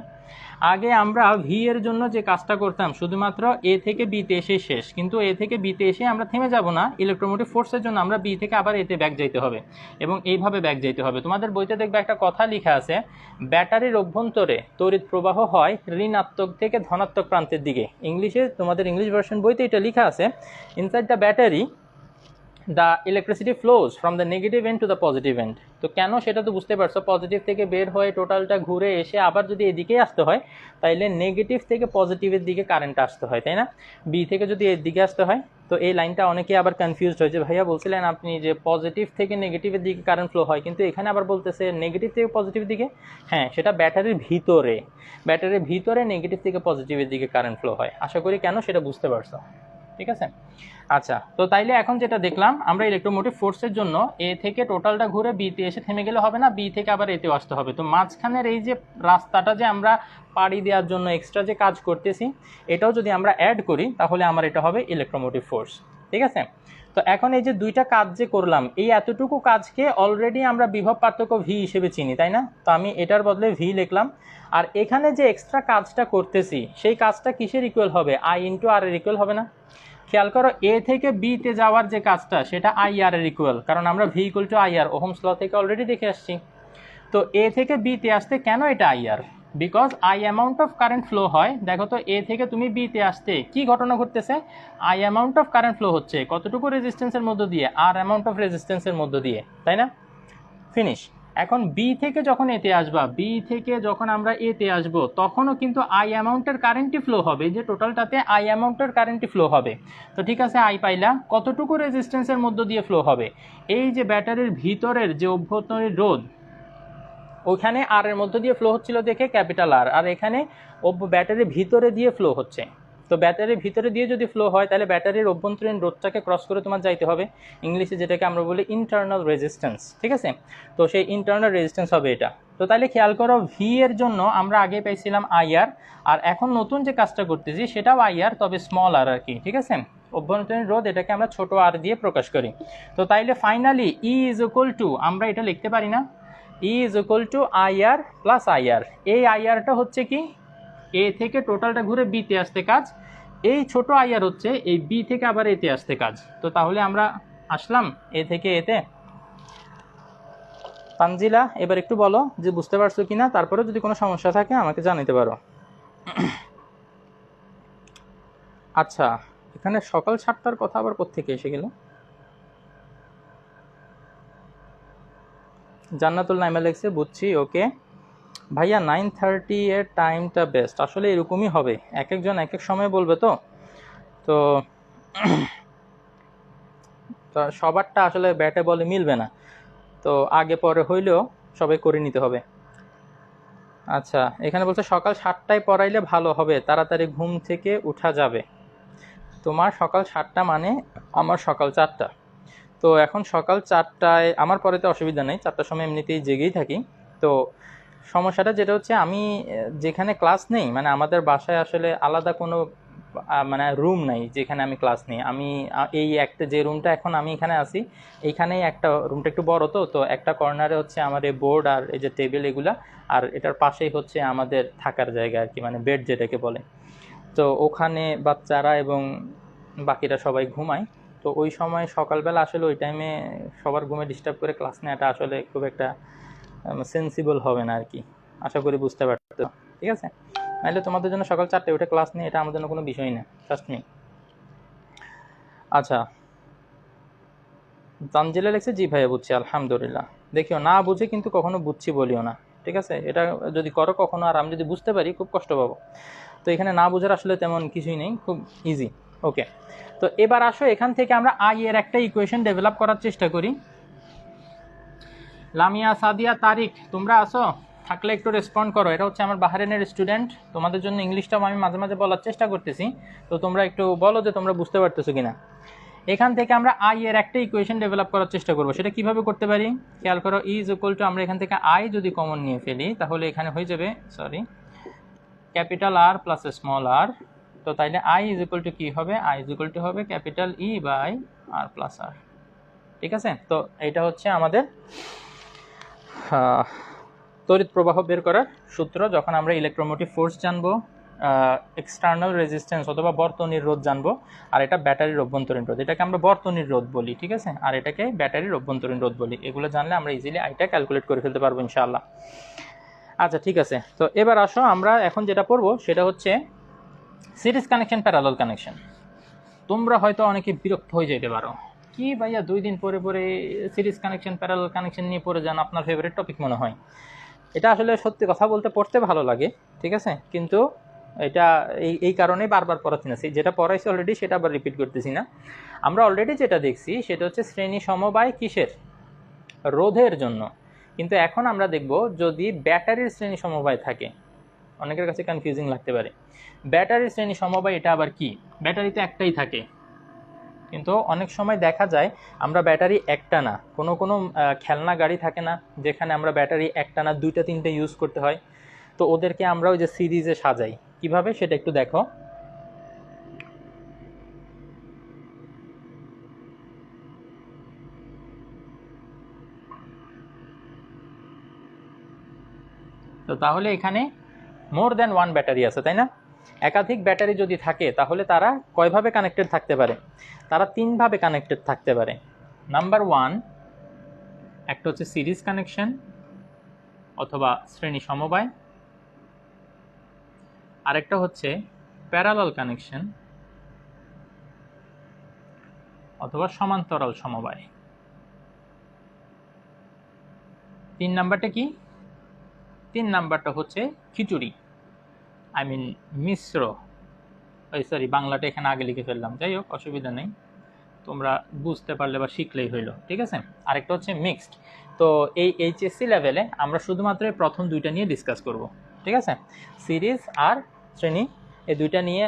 আগে আমরা ভি এর জন্য যে কাজটা করতাম শুধুমাত্র এ থেকে বিতে এসে শেষ, কিন্তু এ থেকে বিতে এসে আমরা থেমে যাব না, ইলেকট্রোমোটিভ ফোর্সের জন্য আমরা বি থেকে আবার এতে ব্যাক যাইতে হবে এবং এইভাবে ব্যাক যাইতে হবে। তোমাদের বইতে দেখবে একটা কথা লেখা আছে, ব্যাটারির অভ্যন্তরে তড়িৎ প্রবাহ হয় ঋণাত্মক থেকে ধনাত্মক প্রান্তের দিকে। ইংলিশে তোমাদের ইংলিশ ভার্সন বইতে এটা লেখা আছে, inside the battery the electricity flows from the negative end to the positive end. তো কেন সেটা তো বুঝতে পারছো, পজিটিভ থেকে বের হয়ে টোটালটা ঘুরে এসে আবার যদি এদিকেই আসতে হয় তাইলে নেগেটিভ থেকে পজিটিভের দিকে কারেন্ট আসতে হয়, তাই না? বি থেকে যদি এর দিকে আসতে হয়, তো এই লাইনটা অনেকে আবার কনফিউজড হয়েছে, ভাইয়া বলছিলেন আপনি যে পজিটিভ থেকে নেগেটিভের দিকে কারেন্ট ফ্লো হয়, কিন্তু এখানে আবার বলতেছে নেগেটিভ থেকে পজিটিভের দিকে। হ্যাঁ, সেটা ব্যাটারির ভিতরে নেগেটিভ থেকে পজিটিভের দিকে কারেন্ট ফ্লো হয়। আশা করি কেন সেটা বুঝতে পারছো, ঠিক আছে? আচ্ছা, তো তাইলে এখন যেটা দেখলাম আমরা ইলেকট্রোমোটিভ ফোর্সের জন্য এ থেকে টোটালটা ঘুরে বিতে এসে থেমে গেলে হবে না, বি থেকে আবার এতেও আসতে হবে। তো মাঝখানের এই যে রাস্তাটা যে আমরা পাড়ি দেওয়ার জন্য এক্সট্রা যে কাজ করতেছি এটাও যদি আমরা অ্যাড করি তাহলে আমার এটা হবে ইলেকট্রোমোটিভ ফোর্স, ঠিক আছে? তো এখন এই যে দুইটা কাজ যে করলাম এই এতটুকু কাজকে অলরেডি আমরা বিভব পার্থক্য ভি হিসেবে চিনি, তাই না? তো আমি এটার বদলে ভি লিখলাম, আর এখানে যে এক্সট্রা কাজটা করতেছি সেই কাজটা কিসের ইকুয়াল হবে? আই ইন্টু আর এর ইকুয়াল হবে না? খেয়াল করো, এ থেকে বিতে যাওয়ার যে কাজটা সেটা আই আর এর ইকুয়াল, কারণ আমরা V equal to I R Ohm's law থেকে অলরেডি দেখে আসছি। তো এ থেকে বিতে আসতে কেন এটা I R? Because I amount of current flow হয়। দেখো তো এ থেকে তুমি বিতে আসতে কি ঘটনা ঘটতেছে? I amount of current flow হচ্ছে কতটুকু রেজিস্ট্যান্সের মধ্য দিয়ে? আর অ্যামাউন্ট অফ রেজিস্ট্যান্সের মধ্য দিয়ে, তাই না? ফিনিশ। এখন বি থেকে যখন এতে আসবা, বি থেকে যখন আমরা এতে আসব তখনও কিন্তু আই অ্যামাউন্টের কারেন্টই ফ্লো হবে, যে টোটালটাতে আই অ্যামাউন্টের কারেন্টই ফ্লো হবে। তো ঠিক আছে, আই পাইলা, কতটুকু রেজিস্ট্যান্সের মধ্য দিয়ে ফ্লো হবে? এই যে ব্যাটারির ভিতরের যে অভ্যন্তরীণ রোধ ওইখানে আর এর মধ্য দিয়ে ফ্লো হচ্ছিল দেখে ক্যাপিটাল আর, আর এখানে ব্যাটারির ভিতরে দিয়ে ফ্লো হচ্ছে। তো ব্যাটারির ভিতরে দিয়ে যদি ফ্লো হয় তাহলে ব্যাটারির অভ্যন্তরীণ রোধটাকে ক্রস করে তোমার যাইতে হবে, ইংলিশে যেটাকে আমরা বলি ইন্টারনাল রেজিস্ট্যান্স, ঠিক আছে? তো সেই ইন্টারনাল রেজিস্ট্যান্স হবে এটা। তো তাহলে খেয়াল করো, ভি এর জন্য আমরা আগে পাইছিলাম আইআর, আর এখন নতুন যে কাজটা করতেছি সেটাও আইআর, তবে স্মল আর কি, ঠিক আছে? অভ্যন্তরীণ রোধ এটাকে আমরা ছোট আর দিয়ে প্রকাশ করি। তো তাইলে finally E is equal to, আমরা এটা লিখতে পারি না, E is equal to IR plus IR. এই আইআরটা হচ্ছে কি, এ থেকে টোটালটা ঘুরে বিতে আসতে কাজ, এই ছোট আইআর হচ্ছে এই বি থেকে আবার এতে আসতে কাজ। তো তাহলে আমরা আসলাম এ থেকে এতে। তানজিলা, এবার একটু বলো যে বুঝতে পারছো কিনা, তারপরে যদি কোনো সমস্যা থাকে আমাকে জানাতে পারো। আচ্ছা, এখানে সকাল 7টার কথা আবার কোত্থেকে এসে গেল? জান্নাতুল নাইমা লেখছে, বুঝছি, ওকে ভাইয়া 9:30 এর টাইমটা বেস্ট। আসলে এরকমই হবে, এক একজন এক এক সময় বলবে, তো তো সবারটা আসলে ব্যাটে বলে মিলবে না, তো আগে পরে হইলেও সবাই করে নিতে হবে। আচ্ছা, এখানে বলছে সকাল 7টায় পড়াইলে ভালো হবে, তাড়াতাড়ি ঘুম থেকে উঠা যাবে। তোমার সকাল 7টা মানে আমার সকাল 4টা। তো এখন সকাল 4টায় আমার পরেতে অসুবিধা নেই, 4টার সময় এমনিতেই জেগেই থাকি। তো সমস্যাটা যেটা হচ্ছে, আমি যেখানে ক্লাস নেই, মানে আমাদের বাসায় আসলে আলাদা কোনো মানে রুম নাই যেখানে আমি ক্লাস নিই। আমি এই একটা যে রুমটা এখন আমি এখানে আছি, এইখানেই একটা রুমটা একটু বড়, তো একটা কর্নারে হচ্ছে আমার এই বোর্ড আর এই যে টেবিল এগুলা, আর এটার পাশেই হচ্ছে আমাদের থাকার জায়গা আর কি, মানে বেড যেটাকে বলে। তো ওখানে বাচ্চারা এবং বাকিরা সবাই ঘুমায়। তো ওই সময় সকালবেলা আসলে ওই টাইমে সবার ঘুমে ডিস্টার্ব করে ক্লাস নেওয়াটা আসলে খুব একটা সেন্সিবল হবে না আর কি, আশা করি বুঝতে পারতো, ঠিক আছে? নাহলে তোমাদের জন্য সকাল 4টায় উঠে ক্লাস নিয়ে এটা আমার জন্য কোনো বিষয় না, ট্রাস্ট মি। আচ্ছা, তানজিলা লেখছে, জি ভাইয়া বুঝছি, আলহামদুলিল্লাহ। দেখিও, না বুঝে কিন্তু কখনো বুঝছি বলিও না, ঠিক আছে? এটা যদি করো কখনো আর আমি যদি বুঝতে পারি খুব কষ্ট পাবো। তো এখানে না বুঝার আসলে তেমন কিছুই নেই, খুব ইজি। ওকে, তো এবার আসো এখান থেকে আমরা আই এর একটা ইকুয়েশন ডেভেলপ করার চেষ্টা করি। লামিয়া, সাদিয়া, তারিক, তোমরা আসো? থাকলে একটু রেসপন্ড করো। এটা হচ্ছে আমার বাহরাইনের স্টুডেন্ট, তোমাদের জন্য ইংলিশটাও আমি মাঝে মাঝে বলার চেষ্টা করতেছি, তো তোমরা একটু বলো যে তোমরা বুঝতে পারতেছো কিনা। এখান থেকে আমরা আই এর একটা ইকুয়েশন ডেভেলপ করার চেষ্টা করব। সেটা কিভাবে করতে পারি, খেয়াল করো, ইজ ইকুয়াল টু, আমরা এখান থেকে আই যদি কমন নিয়ে ফেলি তাহলে এখানে হয়ে যাবে capital R plus small R. তো তাইলে আই ইজ ইকুয়াল টু কি হবে, আই ইজ ইকুয়াল টু হবে capital E by R plus R. ঠিক আছে, তো এইটা হচ্ছে আমাদের তড়িৎ প্রবাহ বের করার সূত্র। যখন আমরা ইলেকট্রোমোটিভ ফোর্স জানবো, এক্সটার্নাল রেজিস্ট্যান্স অথবা বর্তনীর রোধ জানবো, আর এটা ব্যাটারির অভ্যন্তরীণ রোধ, এটাকে আমরা বর্তনীর রোধ বলি, ঠিক আছে, আর এটাকে ব্যাটারির অভ্যন্তরীণ রোধ বলি। এগুলো জানলে আমরা ইজিলি আইটা ক্যালকুলেট করে ফেলতে পারবো ইনশাআল্লাহ। আচ্ছা ঠিক আছে, তো এবার আসো আমরা এখন যেটা পড়বো সেটা হচ্ছে সিরিজ কানেকশন, প্যারালাল কানেকশন। তোমরা হয়তো অনেকে বিরক্ত হয়ে যেতে পারো, কি ভাইয়া 2 দিন পরে পরে সিরিজ কানেকশন প্যারালাল কানেকশন নিয়ে পড়ে যান, আপনার ফেভারিট টপিক মনে হয়। এটা আসলে সত্যি কথা বলতে পড়তে ভালো লাগে, ঠিক আছে, কিন্তু এটা এই কারণেই বারবার পড়াচ্ছি না, যেটা পড়াইছি অলরেডি সেটা আবার রিপিট করতেছি না। আমরা অলরেডি যেটা দেখছি সেটা হচ্ছে শ্রেণী সমবায় কিসের, রোধের জন্য। কিন্তু এখন আমরা দেখব যদি ব্যাটারির শ্রেণী সমবায় থাকে, অনেকের কাছে কনফিউজিং লাগতে পারে, ব্যাটারির শ্রেণী সমবায় এটা আবার কি। ব্যাটারিতে একটাই থাকে, কিন্তু অনেক সময় দেখা যায় আমরা ব্যাটারি একটা না, কোনো কোনো খেলনা গাড়ি থাকে না যেখানে আমরা ব্যাটারি একটা না 2টা 3টে ইউজ করতে হয়, তো ওদেরকে আমরা ওই যে সিরিজে সাজাই, কিভাবে সেটা একটু দেখো। তো তাহলে এখানে মোর দ্যান ওয়ান ব্যাটারি আছে, তাই না? একাধিক ব্যাটারি যদি থাকে তাহলে তারা কয়ভাবে কানেক্টেড থাকতে পারে, তারা 3ভাবে কানেক্টেড থাকতে পারে। নাম্বার 1, একটা হচ্ছে সিরিজ কানেকশন অথবা শ্রেণী সমবায়, আরেকটা হচ্ছে প্যারালাল কানেকশন অথবা সমান্তরাল সমবায়। 3 নাম্বারটা কি? 3 নাম্বারটা হচ্ছে খিচুড়ি, আই মিন মিশ্র, বাংলাটা এখানে আগে লিখে ফেললাম, যাই হোক অসুবিধা নেই, তোমরা বুঝতে পারলে বা শিখলেই হইলো, ঠিক আছে। আরেকটা হচ্ছে মিক্সড। তো এই এইচএসসি লেভেলে আমরা শুধুমাত্র প্রথম 2টা নিয়ে ডিসকাস করব, ঠিক আছে, সিরিজ আর শ্রেণী, এই 2টা নিয়ে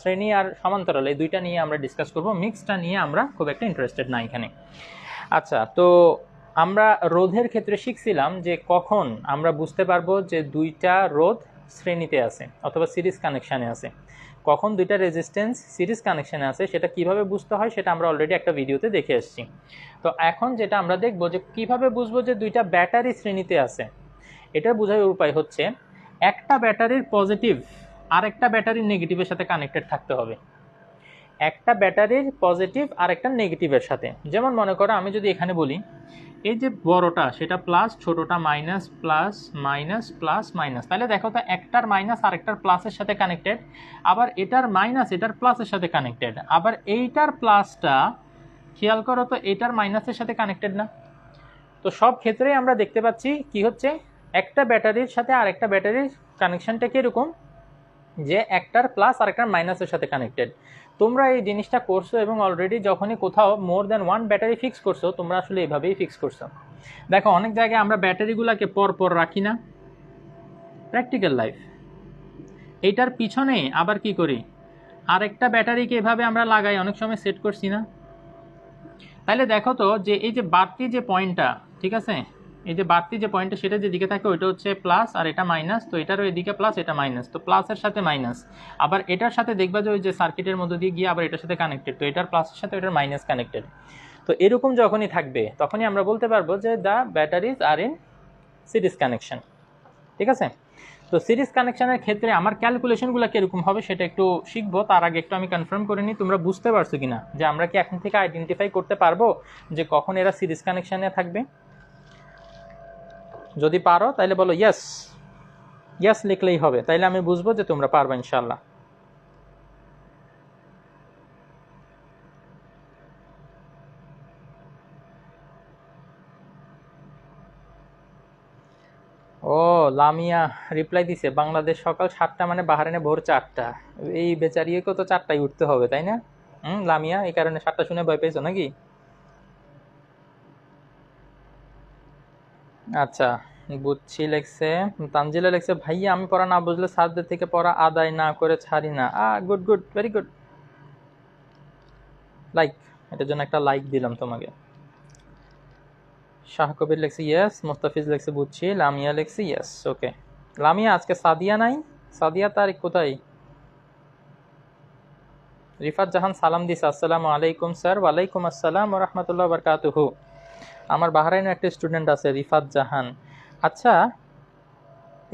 শ্রেণী আর সমান্তরাল এই 2টা নিয়ে আমরা ডিসকাস করব, মিক্সডটা নিয়ে আমরা খুব একটা ইন্টারেস্টেড না এখানে। আচ্ছা, তো আমরা রোধের ক্ষেত্রে শিখছিলাম যে কখন আমরা বুঝতে পারবো যে 2টা রোধ শ্রেণীতে আছে অথবা সিরিজ কানেকশানে আছে, কখন 2টা রেজিস্ট্যান্স সিরিজ কানেকশানে আছে সেটা কিভাবে বুঝতে হয় সেটা আমরা অলরেডি একটা ভিডিওতে দেখে এসেছি। তো এখন যেটা আমরা দেখব যে কিভাবে বুঝবো যে 2টা ব্যাটারি শ্রেণীতে আছে, এটা বোঝার উপায় হচ্ছে একটা ব্যাটারির পজিটিভ আর একটা ব্যাটারির নেগেটিভের সাথে কানেক্টেড থাকতে হবে, একটা ব্যাটারির পজিটিভ আর একটা নেগেটিভের সাথে। যেমন মনে করো আমি যদি এখানে বলি এই যে বড়টা সেটা প্লাস, ছোটটা minus, plus minus plus minus, তাহলে দেখো তো একটার মাইনাস আর একটার প্লাসের সাথে কানেক্টেড, আবার এটার মাইনাস এটার প্লাসের সাথে কানেক্টেড, আবার এইটার প্লাসটা খেয়াল করো তো এটার মাইনাসের সাথে কানেক্টেড না। তো সব ক্ষেত্রেই আমরা দেখতে পাচ্ছি কি হচ্ছে, একটা ব্যাটারির সাথে আর একটা ব্যাটারির কানেকশনটা কীরকম, যে একটার প্লাস আর একটার মাইনাসের সাথে কানেক্টেড। তোমরা এই জিনিসটা করছো এবং অলরেডি যখনই কোথাও more than one battery fix করছো তোমরা আসলে এইভাবেই ফিক্স করছো। দেখো অনেক জায়গায় আমরা ব্যাটারিগুলোকে পর রাখি না, প্র্যাকটিক্যাল লাইফ, এইটার পিছনে আবার কি করি, আরেকটা ব্যাটারিকে এভাবে আমরা লাগাই, অনেক সময় সেট করছি না। তাহলে দেখো তো যে এই যে বাড়তি যে পয়েন্টটা, ঠিক আছে, এই যে বাড়তি যে পয়েন্টটা সেটা যেদিকে থাকে ওইটা হচ্ছে প্লাস আর এটা মাইনাস, তো এটারও এদিকে প্লাস এটা মাইনাস, তো প্লাসের সাথে মাইনাস, আবার এটার সাথে দেখবা যে ওই যে সার্কিটের মধ্যে দিয়ে গিয়ে আবার এটার সাথে কানেক্টেড, তো এটার প্লাসের সাথে এটার মাইনাস কানেক্টেড। তো এরকম যখনই থাকবে তখনই আমরা বলতে পারবো যে the batteries are in series connection, ঠিক আছে। তো সিরিজ কানেকশনের ক্ষেত্রে আমার ক্যালকুলেশনগুলো কীরকম হবে সেটা একটু শিখবো, তার আগে একটু আমি কনফার্ম করে নিই তোমরা বুঝতে পারছো কিনা, যে আমরা কি এখন থেকে আইডেন্টিফাই করতে পারবো যে কখন এরা সিরিজ কানেকশনে থাকবে। যদি পারো তাহলে বলো ইয়েস, ইয়েস লিখলেই হবে, তাইলে আমি বুঝবো যে তোমরা পারবে ইনশাল্লাহ। ও লামিয়া রিপ্লাই দিছে, বাংলাদেশ সকাল 7টা মানে বাহারাইনে ভোর 4টা, এই বেচারিকে তো 4টায় উঠতে হবে তাই না? লামিয়া এই কারণে 7টা শুনে ভয় পেয়েছো নাকি? আচ্ছা বুঝছি। লেখছে তানজিলা, লেখছে ভাইয়া আমি পড়া না বুঝলে স্যারদের থেকে পড়া আদায় না করে ছাড়ি না। Good good, very good. Like, এটার জন্য একটা লাইক দিলাম তোমাকে। শাহ কবির লেখছে ইয়েস, মুস্তাফিজ লেখছে বুঝছি, লামিয়া লেখছে ইয়েস। ওকে, লামিয়া আজকে সাদিয়া নাই, সাদিয়া তারিখ কোথায়? রিফাত জাহান সালাম দিছে, আসসালামু আলাইকুম স্যার। ওয়ালাইকুম আসসালাম ওয়া রাহমাতুল্লাহি ওয়া বারাকাতুহু। আমার বাহরাইনের একটা স্টুডেন্ট আছে রিফাত জাহান। আচ্ছা,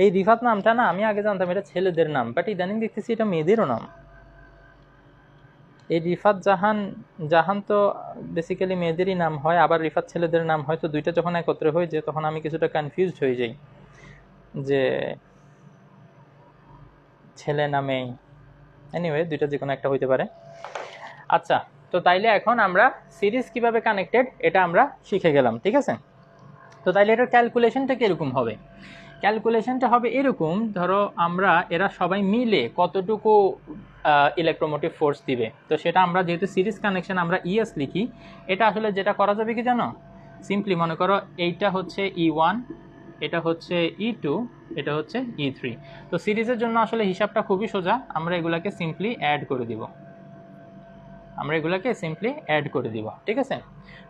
এই রিফাত নামটা না আমি আগে জানতাম এটা ছেলেদের নাম, বাট ইদানিং দেখতেছি এটা মেয়েদেরও নাম। এই রিফাত জাহান, জাহান তো বেসিক্যালি মেয়েদেরই নাম হয়, আবার রিফাত ছেলেদের নাম হয়। তো দুইটা যখন একত্রে হয়ে যায় তখন আমি কিছুটা কনফিউজড হয়ে যাই যে ছেলে না মেয়ে। এনিওয়ে, দুইটা যে কোনো একটা হইতে পারে। আচ্ছা, তো তাইলে এখন আমরা সিরিজ কিভাবে কানেক্টেড এটা আমরা শিখে গেলাম, ঠিক আছে? তো তাইলে এটার ক্যালকুলেশনটা কিরকম হবে? ক্যালকুলেশনটা হবে এরকম, ধরো আমরা এরা সবাই মিলে কতটুকু ইলেকট্রোমোটিভ ফোর্স দিবে। তো সেটা আমরা যেহেতু সিরিজ কানেকশন আমরা ইএস লিখি, এটা আসলে যেটা করা যাবে কি জানো, সিম্পলি মনে করো এইটা হচ্ছে E1, এটা হচ্ছে E2, এটা হচ্ছে E3। তো সিরিজের জন্য আসলে হিসাবটা খুবই সোজা, আমরা এগুলাকে সিম্পলি অ্যাড করে দিব, ঠিক আছে?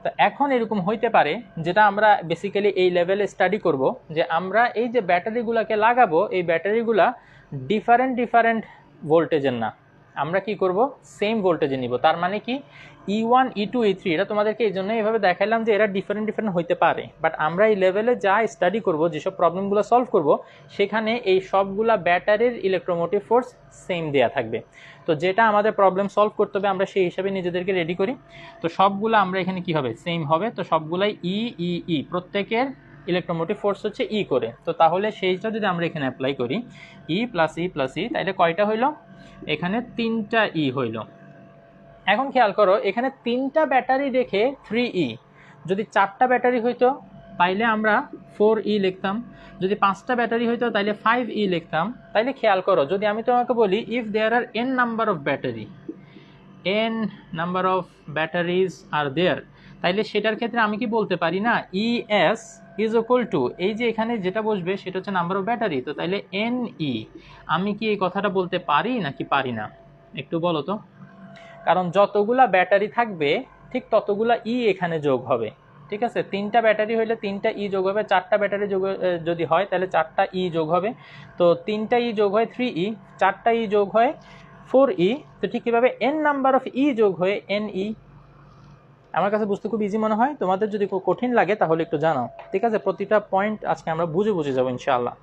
তো এখন এরকম হইতে পারে, যেটা আমরা বেসিক্যালি এই লেভেলে স্টাডি করব, যে আমরা এই যে ব্যাটারিগুলোকে লাগাবো, এই ব্যাটারিগুলা ডিফারেন্ট ভোল্টেজের না, আমরা কি করব, সেম ভোল্টেজে নিব। তার মানে কি E1, E2, E3 এটা তোমাদেরকে এই জন্য এইভাবে দেখাইলাম যে এরা ডিফারেন্ট হইতে পারে, বাট আমরা এই লেভেলে যা স্টাডি করব, যেসব প্রবলেমগুলো সলভ করব, সেখানে এই সবগুলা ব্যাটারির ইলেকট্রোমোটিভ ফোর্স সেম দেয়া থাকবে। তো যেটা আমাদের প্রবলেম সলভ করতে হবে আমরা সেই হিসাবে নিজেদেরকে রেডি করি। তো সবগুলো আমরা এখানে কি হবে, সেম হবে। তো সবগুলাই ই, প্রত্যেকের ইলেকট্রোমোটিভ ফোর্স হচ্ছে ই করে। তো তাহলে সেইটা যদি আমরা এখানে অ্যাপ্লাই করি, ই প্লাস ই, তাহলে কয়টা হইল, এখানে 3টা ই হইল। এখন খেয়াল করো, এখানে 3টা ব্যাটারি রেখে 3E, যদি 4টা ব্যাটারি হইতো তাইলে আমরা 4E লিখতাম, যদি 5টা ব্যাটারি হইতো তাইলে 5E লিখতাম। তাইলে খেয়াল করো, যদি আমি তোমাকে বলি if there are n number of batteries are there, তাইলে সেটার ক্ষেত্রে আমি কি বলতে পারি না, ES ইজ ইকুয়াল টু, এই যে এখানে যেটা বসবে সেটা হচ্ছে নাম্বার অফ ব্যাটারি, তো তাইলে NE। আমি কি এই কথাটা বলতে পারি নাকি পারি না, একটু বলো তো? কারণ যতগুলা ব্যাটারি থাকবে ঠিক ততগুলা ই এখানে যোগ হবে, ঠিক আছে? 3টা ব্যাটারি হইলে 3টা ই যোগ হবে, 4টা ব্যাটারি যোগ যদি হয় তাহলে 4টা ই যোগ হবে। তো 3টা ই যোগ হয় 3E, 4টা ই যোগ হয় 4E। তো ঠিক কীভাবে n নাম্বার অফ ই যোগ হয়ে NE। আমার কাছে বুঝতে খুব ইজি মনে হয়, তোমাদের যদি খুব কঠিন লাগে তাহলে একটু জানাও, ঠিক আছে? প্রতিটা পয়েন্ট আজকে আমরা বুঝে যাবো ইনশাআল্লাহ।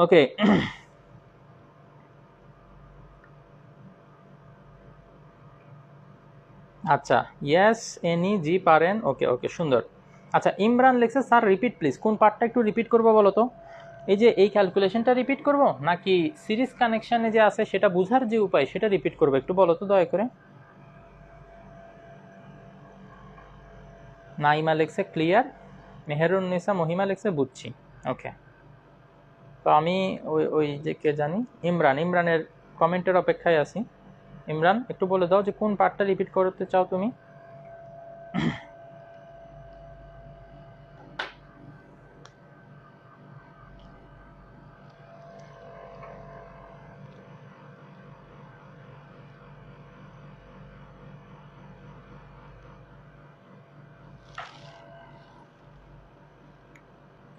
ওকে, আচ্ছা, ইয়েস এনি জি পারেন, ওকে সুন্দর। আচ্ছা, ইমরান লেখছে স্যার রিপিট প্লিজ। কোন পার্টটা একটু রিপিট করবো বলো তো? এই যে এই ক্যালকুলেশনটা রিপিট করব, নাকি সিরিজ কানেকশানে যে আছে সেটা বোঝার যে উপায় সেটা রিপিট করবো, একটু বলো তো দয়া করে। নাইমা লেখছে ক্লিয়ার, মেহেরুন্নিসা মহিমা লেখছে বুঝছি। ওকে, তো আমি ওই যে কে জানি, ইমরানের কমেন্টের অপেক্ষায় আছি। ইমরান একটু বলে দাও যে কোন পার্টটা রিপিট করতে চাও তুমি।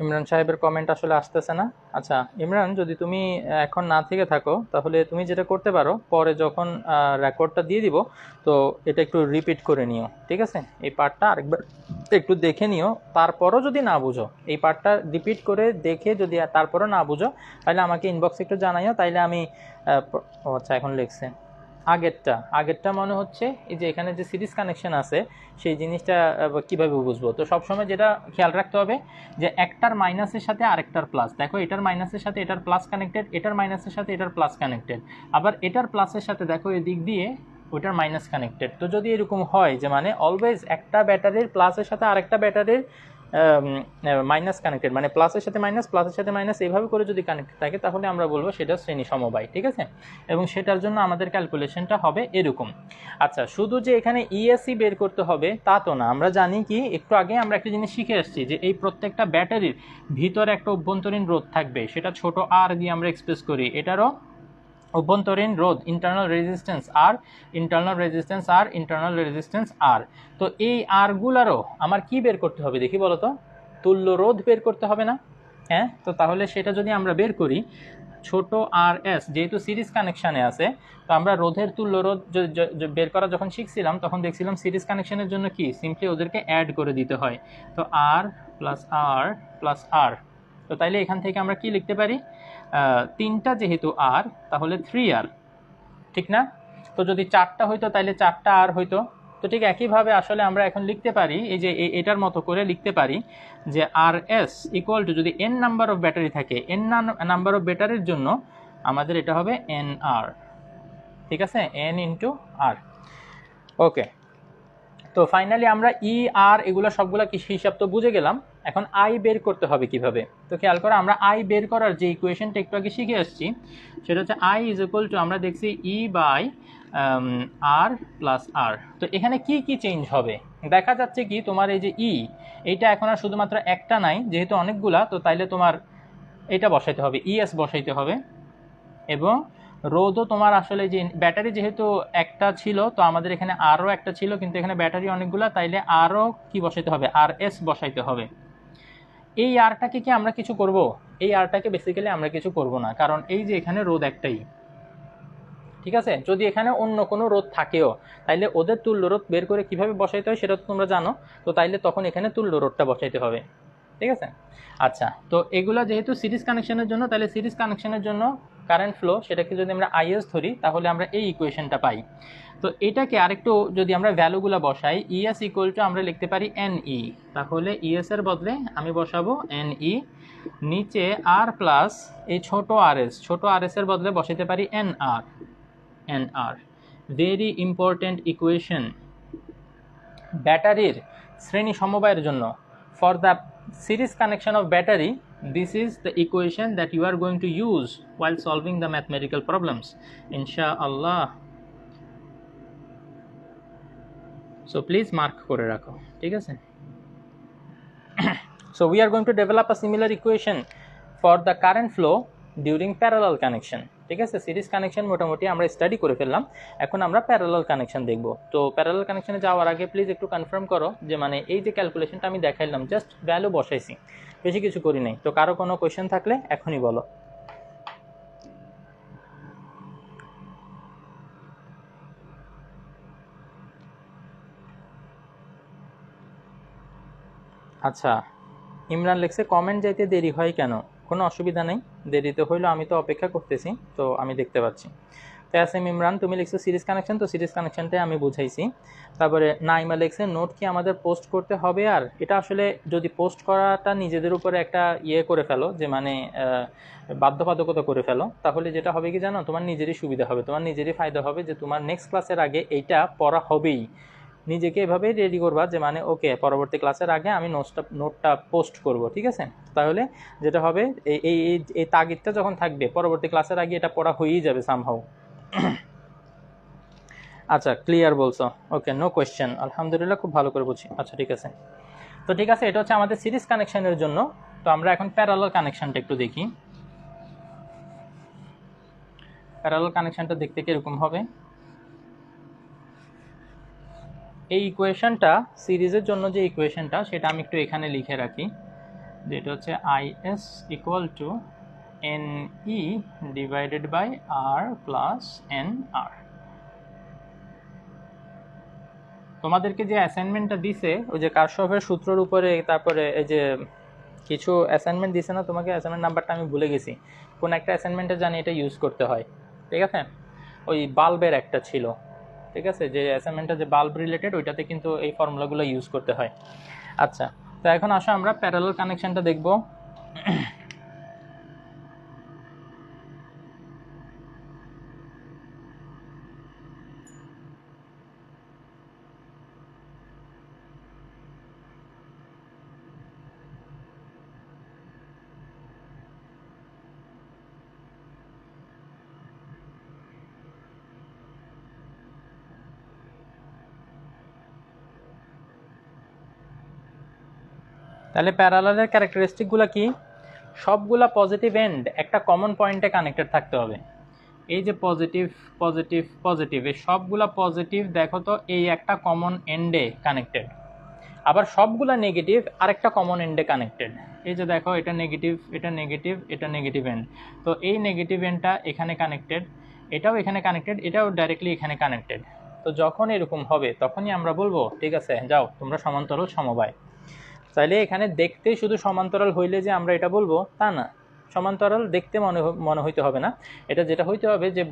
ইমরান সাহেবের কমেন্ট আসলে আসতেছে না। আচ্ছা ইমরান, যদি তুমি এখন না থেকে থাকো তাহলে তুমি যেটা করতে পারো, পরে যখন রেকর্ডটা দিয়ে দিব তো এটা একটু রিপিট করে নিও, ঠিক আছে? এই পার্টটা আরেকবার একটু দেখে নিও, তারপরও যদি না বুঝো, এই পার্টটা রিপিট করে দেখে যদি তারপরও না বুঝো তাহলে আমাকে ইনবক্সে একটু জানাইও, তাইলে আমি আচ্ছা এখন লিখছে আগেরটা মনে হচ্ছে এই যে এখানে যে সিরিজ কানেকশন আছে সেই জিনিসটা কিভাবে বুঝবো। তো সবসময় যেটা খেয়াল রাখতে হবে যে একটার মাইনাসের সাথে আরেকটার প্লাস, দেখো এটার মাইনাসের সাথে এটার প্লাস কানেক্টেড, এটার মাইনাসের সাথে এটার প্লাস কানেক্টেড, আবার এটার প্লাসের সাথে দেখো এদিক দিয়ে ওইটার মাইনাস কানেক্টেড। তো যদি এরকম হয় যে মানে অলওয়েজ একটা ব্যাটারির প্লাসের সাথে আরেকটা ব্যাটারির মাইনাস কানেক্টেড, মানে প্লাসের সাথে মাইনাস, প্লাসের সাথে মাইনাস, এইভাবে করে যদি কানেক্টেড থাকে তাহলে আমরা বলবো সেটা শ্রেণী সমবায়, ঠিক আছে? এবং সেটার জন্য আমাদের ক্যালকুলেশনটা হবে এরকম। আচ্ছা, শুধু যে এখানে ইএসসি বের করতে হবে তা তো না, আমরা জানি কি একটু আগে আমরা একটা জিনিস শিখে আসছি যে এই প্রত্যেকটা ব্যাটারির ভিতরে একটা অভ্যন্তরীণ রোধ থাকবে, সেটা ছোট আর দিয়ে আমরা এক্সপ্রেস করি, এটারও অভ্যন্তরীণ রোধ ইন্টারনাল রেজিস্ট্যান্স আর। তো এই আরগুলারও আমার কি বের করতে হবে দেখি বলো তো, তুল্য রোধ বের করতে হবে না? হ্যাঁ, তো তাহলে সেটা যদি আমরা বের করি, ছোট আর এস যেহেতু সিরিজ কানেকশানে আছে, তো আমরা রোধের তুল্য রোধ বের করা যখন শিখছিলাম তখন দেখছিলাম সিরিজ কানেকশনের জন্য কি সিম্পলি ওদেরকে অ্যাড করে দিতে হয়। তো আর প্লাস আর প্লাস আর, তো তাইলে এখান থেকে আমরা কি লিখতে পারি, তিনটা যেহেতু আর তাহলে 3R, ঠিক না? তো যদি 4টা হইতো তাহলে 4টা আর হইতো। তো ঠিক একইভাবে আসলে আমরা এখন লিখতে পারি, এই যে এটার মতো করে লিখতে পারি যে আর এস ইকুয়াল টু, যদি এন নাম্বার অফ ব্যাটারি থাকে, এন নাম্বার অফ ব্যাটারির জন্য আমাদের এটা হবে এন আর, ঠিক আছে, এন ইন্টু আর। ওকে, তো ফাইনালি আমরা ই আর এগুলো সবগুলো কিছু হিসাব তো বুঝে গেলাম। এখন আই বের করতে হবে কিভাবে, তো খেয়াল করো, আমরা আই বের করার যে ইকুয়েশনটা একটু আগে শিখে আসছি সেটা হচ্ছে আই ইজ ইকুয়াল টু, আমরা দেখছি ই বাই আর প্লাস আর। তো এখানে কি কি চেঞ্জ হবে দেখা যাচ্ছে কি, তোমার এই যে ই, এইটা এখন আর শুধুমাত্র একটা নাই, যেহেতু অনেকগুলা, তো তাইলে তোমার এটা বসাইতে হবে, ইএস বসাইতে হবে। এবং রোদও তোমার আসলে যে ব্যাটারি যেহেতু একটা ছিল, তো আমাদের এখানে আরও একটা ছিল, কিন্তু এখানে ব্যাটারি অনেকগুলো, তাইলে আরও কি বসাইতে হবে, আর এস বসাইতে হবে। এই আরটাকে কি আমরা কিছু করব? এই আরটাকে বেসিক্যালি আমরা কিছু করব না, কারণ এই যে এখানে রোদ একটাই, ঠিক আছে। যদি এখানে অন্য কোনো রোদ থাকেও তাইলে ওদের তুল্য রোধ বের করে কিভাবে বসাইতে হয় সেটা তো তোমরা জানো, তো তাইলে তখন এখানে তুল্য রোধটা বসাইতে হবে, ঠিক আছে। আচ্ছা, তো এগুলো যেহেতু সিরিজ কানেকশনের জন্য, তাহলে সিরিজ কানেকশনের জন্য কারেন্ট ফ্লো সেটাকে যদি আমরা আইএস ধরি তাহলে আমরা এই ইকুয়েশনটা পাই। তো এটাকে আরেকটু যদি আমরা ভ্যালুগুলো বসাই, ইএস ইকুয়াল টু আমরা লিখতে পারি এনই, তাহলে ইএস এর বদলে আমি বসাবো এনই, নিচে আর প্লাস এই ছোট আর এস এর বদলে বসাইতে পারি এনআর। ভেরি ইম্পর্টেন্ট ইকুয়েশন ব্যাটারির শ্রেণী সমবায়ের জন্য। For the series connection of battery, this is the equation that you are going to use while solving the mathematical problems, inshallah. So please mark করে রাখো, ঠিক আছে। So we are going to develop a similar equation for the current flow during parallel connection, ঠিক আছে। Series connection মোটামুটি আমরা study করে ফেললাম, এখন আমরা প্যারালাল কানেকশন দেখব। তো প্যারালাল কানেকশনে যাওয়ার আগে প্লিজ একটু কনফার্ম করো যে মানে এই যে ক্যালকুলেশনটা আমি দেখাইলাম জাস্ট ভ্যালু বসাইছি, বেশি কিছু করি নাই। তো কারো কোনো কোয়েশ্চেন থাকলে এখনই বলো। আচ্ছা, ইমরান লিখছে কমেন্ট যাইতে দেরি হয় কেন? কোনো অসুবিধা নেই, দেরিতে হইলো আমি তো অপেক্ষা করতেছি, তো আমি দেখতে পাচ্ছি। তো আসেম ইমরান তুমি লিখছো সিরিজ কানেকশন, তো সিরিজ কানেকশনটাই আমি বুঝাইছি। তারপরে নাইমা লিখছে নোট কি আমাদের পোস্ট করতে হবে? আর এটা আসলে যদি পোস্ট করাটা নিজেদের উপরে একটা ইয়ে করে ফেলো, যে মানে বাধ্যবাধকতা করে ফেলো, তাহলে যেটা হবে কি জানো, তোমার নিজেরই সুবিধা হবে, তোমার নিজেরই ফায়দা হবে, যে তোমার নেক্সট ক্লাসের আগে এইটা পড়া হবেই। নিজেকে এভাবেই রেডি করবা যে মানে ওকে পরবর্তী ক্লাসের আগে আমি নোটটা পোস্ট করব, ঠিক আছে। তাহলে যেটা হবে এই এই তাগিদটা যখন থাকবে পরবর্তী ক্লাসের আগে এটা পড়া হয়েই যাবে সামহাউ। আচ্ছা, ক্লিয়ার বলছো, ওকে, নো কোয়েশ্চেন, আলহামদুলিল্লাহ, খুব ভালো করে বুঝি। আচ্ছা ঠিক আছে, তো ঠিক আছে, এটা হচ্ছে আমাদের সিরিজ কানেকশনের জন্য। তো আমরা এখন প্যারালাল কানেকশনটা একটু দেখি। প্যারালাল কানেকশনটা দেখতে কিরকম হবে, এই ইকুয়েশনটা সিরিজের জন্য যে ইকুয়েশনটা সেটা আমি একটু এখানে লিখে রাখি, যেটা হচ্ছে I is equal to N E divided by R plus N R. তোমাদেরকে যে অ্যাসাইনমেন্টটা দিছে ওই যে কারশফের সূত্রের উপরে, তারপরে এই যে কিছু অ্যাসাইনমেন্ট দিছে না তোমাকে, অ্যাসাইনমেন্ট নাম্বারটা আমি ভুলে গেছি, কোন একটা অ্যাসাইনমেন্টে জানি এটা ইউজ করতে হয়, ঠিক আছে। ওই বাল্বের একটা ছিল, ঠিক আছে, যে অ্যাসাইনমেন্টটা যে বাল্ব রিলেটেড ওইটাতে কিন্তু এই ফর্মুলাগুলো ইউজ করতে হয়। আচ্ছা, তো এখন আসো আমরা প্যারালাল কানেকশনটা দেখব। তাহলে প্যারালালের ক্যারেক্টারিস্টিকগুলো কি, সবগুলা পজিটিভ এন্ড একটা কমন পয়েন্টে কানেক্টেড থাকতে হবে। এই যে পজিটিভ পজিটিভ পজিটিভ, এই সবগুলা পজিটিভ দেখো তো এই একটা কমন এন্ডে কানেক্টেড, আবার সবগুলা নেগেটিভ আরেকটা কমন এন্ডে কানেক্টেড। এই যে দেখো এটা নেগেটিভ, এটা নেগেটিভ, এটা নেগেটিভ এন্ড, তো এই নেগেটিভ এন্ডটা এখানে কানেক্টেড, এটাও এখানে কানেক্টেড, এটাও ডাইরেক্টলি এখানে কানেক্টেড। তো যখন এরকম হবে তখনই আমরা বলবো ঠিক আছে যাও তোমরা সমান্তরাল সমবায়। তাইলে এখানে দেখতে শুধু সমান্তরাল হইলে যে আমরা এটা বলবো তা না, সমান্তরাল দেখতে মনে হইতে হবে না, এটা যেটা হইতে হবে যে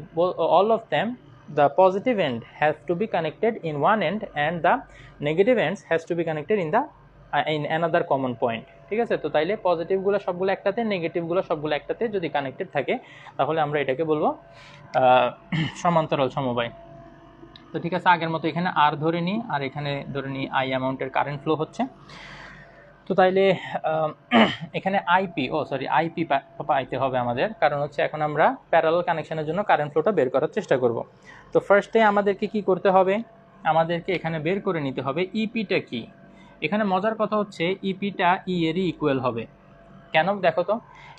all of them the positive end has to be connected in one end and the negative ends has to be connected in another common point। ঠিক আছে, তো তাইলে পজিটিভগুলো সবগুলো একটাতে, নেগেটিভগুলো সবগুলো একটাতে যদি কানেক্টেড থাকে তাহলে আমরা এটাকে বলবো সমান্তরাল সমবায়। তো ঠিক আছে, আগের মতো এখানে আর ধরে নিই, আর এখানে ধরে নিই আই অ্যামাউন্টের কারেন্ট ফ্লো হচ্ছে। তো তাইলে এখানে আইপি পাইতে হবে আমাদের, কারণ হচ্ছে এখন আমরা প্যারালাল কানেকশনের জন্য কারেন্ট ফ্লোটা বের করার চেষ্টা করব। তো ফার্স্টে আমাদেরকে কি করতে হবে, আমাদেরকে এখানে বের করে নিতে হবে ইপিটা কি। এখানে মজার কথা হচ্ছে ইপিটা ই এরই ইকুয়াল হবে। কেন দেখো তো,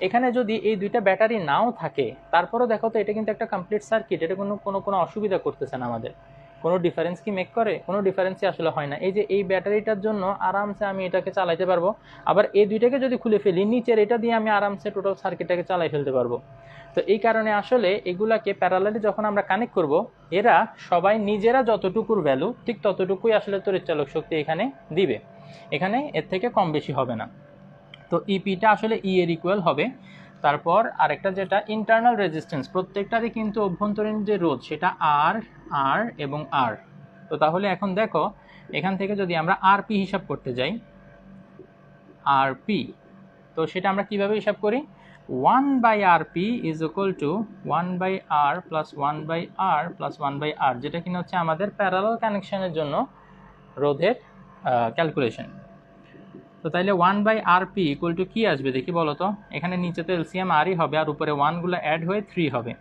এখানে যদি এই দুইটা ব্যাটারি নাও থাকে তারপরেও দেখো তো এটা কিন্তু একটা কমপ্লিট সার্কিট, এটা কোনো অসুবিধা করতেছে না আমাদের। কোনো ডিফারেন্স কি মেক করে? কোনো ডিফারেন্সই আসলে হয় না। এই যে এই ব্যাটারিটার জন্য আরামসে আমি এটাকে চালাইতে পারবো, আবার এই দুইটাকে যদি খুলে ফেলি নিচের এটা দিয়ে আমি আরামসে টোটাল সার্কিটটাকে চালাই ফেলতে পারবো। তো এই কারণে আসলে এগুলাকে প্যারালালি যখন আমরা কানেক্ট করব, এরা সবাই নিজেরা যতটুকুর ভ্যালু ঠিক ততটুকুই আসলে তড়িৎচালক শক্তি এখানে দিবে, এখানে এর থেকে কম বেশি হবে না। তো ইপিটা আসলে ই এর ইকুয়াল হবে। তারপর আরেকটা যেটা ইন্টারনাল রেজিস্ট্যান্স, প্রত্যেকটারই কিন্তু অভ্যন্তরীণ যে রোধ সেটা আর আর এবং আর। তো তাহলে এখন দেখো এখান থেকে যদি আমরা আরপি হিসাব করতে যাই, আরপি, তো সেটা আমরা কিভাবে হিসাব করি, 1/rp is equal two 1/r plus 1/r plus 1/r, যেটা কিনা হচ্ছে আমাদের প্যারালাল কানেকশনের জন্য রোধের ক্যালকুলেশন। তো তাইলে 1/rp ইকুয়াল টু কি আসবে দেখি বলো তো, এখানে নিচে তো এলসিএম আরই হবে আর উপরে 1গুলো অ্যাড হয়ে 3 হবে।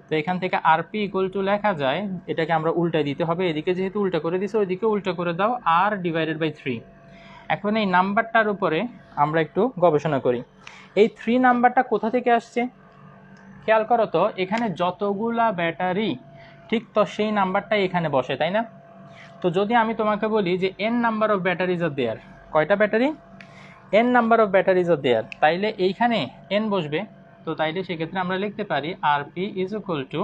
তো এখান থেকে আরপি ইকুয়াল টু লেখা যায়, এটাকে আমরা উল্টায় দিতে হবে, এদিকে যেহেতু উল্টা করে দিছে ওইদিকে উল্টা করে দাও, আর ডিভাইডেড বাই 3। এখন এই নাম্বারটার উপরে আমরা একটু গবেষণা করি, এই 3 নাম্বারটা কোথা থেকে আসছে খেয়াল করো তো, এখানে যতগুলা ব্যাটারি ঠিক তো সেই নাম্বারটাই এখানে বসে, তাই না? তো যদি আমি তোমাকে বলি যে n number of batteries are there, কয়টা battery, n number of batteries are there, তাইলে এইখানে n বসবে। তো তাইলে সেক্ষেত্রে আমরা লিখতে পারি RP is equal to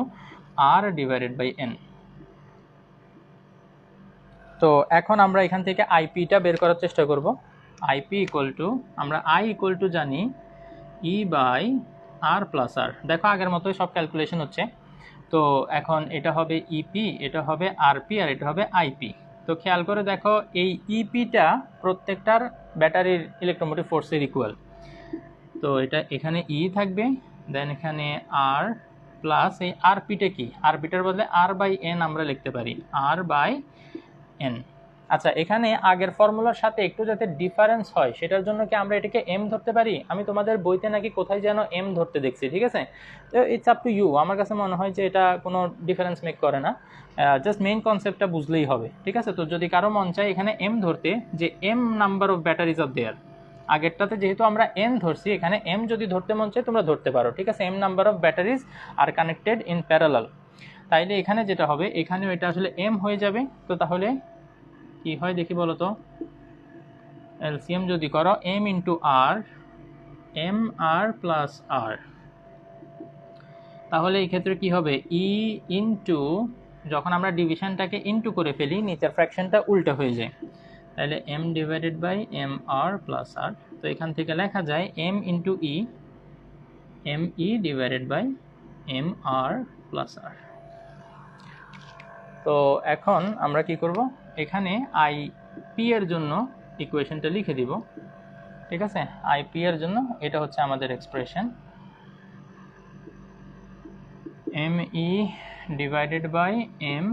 R divided by n। তো এখন আমরা এখান থেকে আইপিটা বের করার চেষ্টা করব। আইপি ইকুয়াল টু, আমরা আই ইকুয়াল টু জানি ই বাই আর প্লাস আর, দেখো আগের মতোই সব ক্যালকুলেশন হচ্ছে। তো এখন এটা হবে ইপি, এটা হবে আরপি, আর এটা হবে আইপি। তো খেয়াল করে দেখো এই ইপিটা প্রত্যেকটার ব্যাটারির ইলেকট্রোমোটিভ ফোর্সের ইকুয়াল। তো এটা এখানে ই থাকবে, দেন এখানে আর প্লাস এই আরপিটা কি, আরপিটার বদলে আর বাই এন আমরা লিখতে পারি, আর বাই এন। আচ্ছা, এখানে আগের ফর্মুলার সাথে একটু যাতে ডিফারেন্স হয় সেটার জন্য কি আমরা এটাকে এম ধরতে পারি? আমি তোমাদের বইতে নাকি কোথায় যেন এম ধরতে দেখছি, ঠিক আছে? তো ইটস আপ টু ইউ, আমার কাছে মনে হয় যে এটা কোনো ডিফারেন্স মেক করে না, জাস্ট মেইন কনসেপ্টটা বুঝলেই হবে, ঠিক আছে? তো যদি কারো মন চায় এখানে এম ধরতে, যে M number of batteries of there, আগেরটাতে যেহেতু আমরা এন ধরছি এখানে এম যদি ধরতে মন চায় তোমরা ধরতে পারো, ঠিক আছে? M number of batteries are connected in parallel. তাইলে এখানে যেটা হবে, এখানেও এটা আসলে এম হয়ে যাবে। তো তাহলে কি হয় দেখি বলো তো, এলসিএম যদি করো এম ইন্টু আর, এম আর প্লাস আর, তাহলে এই ক্ষেত্রে কি হবে, ই ইন্টু, যখন আমরা ডিভিশনটাকে ইন্টু করে ফেলি নিচের ফ্র্যাকশনটা উল্টা হয়ে যায়, তাহলে M divided by M R plus R. তো এখান থেকে লেখা যায় M into E, M E divided by M R plus R. তো এখন আমরা কি করব, এখানে আই পি এর জন্য ইকুয়েশনটা লিখে দিব, ঠিক আছে? আইপি এর জন্য এটা হচ্ছে আমাদের expression, M E divided by M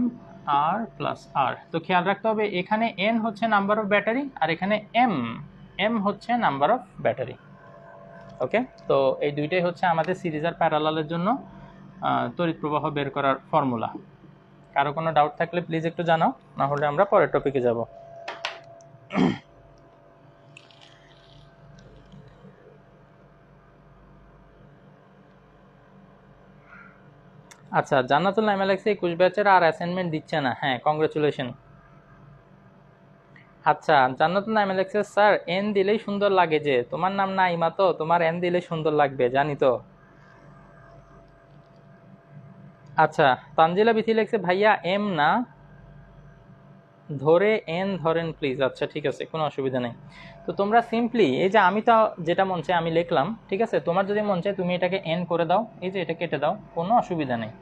R plus R. তো খেয়াল রাখতে হবে এখানে এন হচ্ছে নাম্বার অফ ব্যাটারি আর এখানে এম হচ্ছে নাম্বার অফ ব্যাটারি। ওকে, তো এই দুইটাই হচ্ছে আমাদের সিরিজ আর প্যারালালের জন্য তড়িৎ প্রবাহ বের করার ফর্মুলা। কারো কোনো ডাউট থাকলে প্লিজ একটু জানাও, না হলে আমরা পরের টপিকে যাব। আচ্ছা, জান্নাতুল নাইমা লেখছে 21 ব্যাচের আর অ্যাসাইনমেন্ট দিচ্ছে না। হ্যাঁ, কংগ্রেচুলেশন। আচ্ছা, জান্নাতুল নাইমা লেখছে স্যার এন দিলেই সুন্দর লাগে, যে তোমার নাম নাইমা তো তোমার এন দিলেই সুন্দর লাগবে, জানি তো। আচ্ছা, তানজিলা বিথি লেখছে ভাইয়া এম না ধরে এন ধরেন প্লিজ। আচ্ছা ঠিক আছে, কোনো অসুবিধা নেই। তো তোমরা সিম্পলি এই যে আমি তো যেটা মন চায় আমি লিখলাম, ঠিক আছে। তোমার যদি মন চায় তুমি এটাকে এন করে দাও, এই যে এটা কেটে দাও, কোনো অসুবিধা নেই,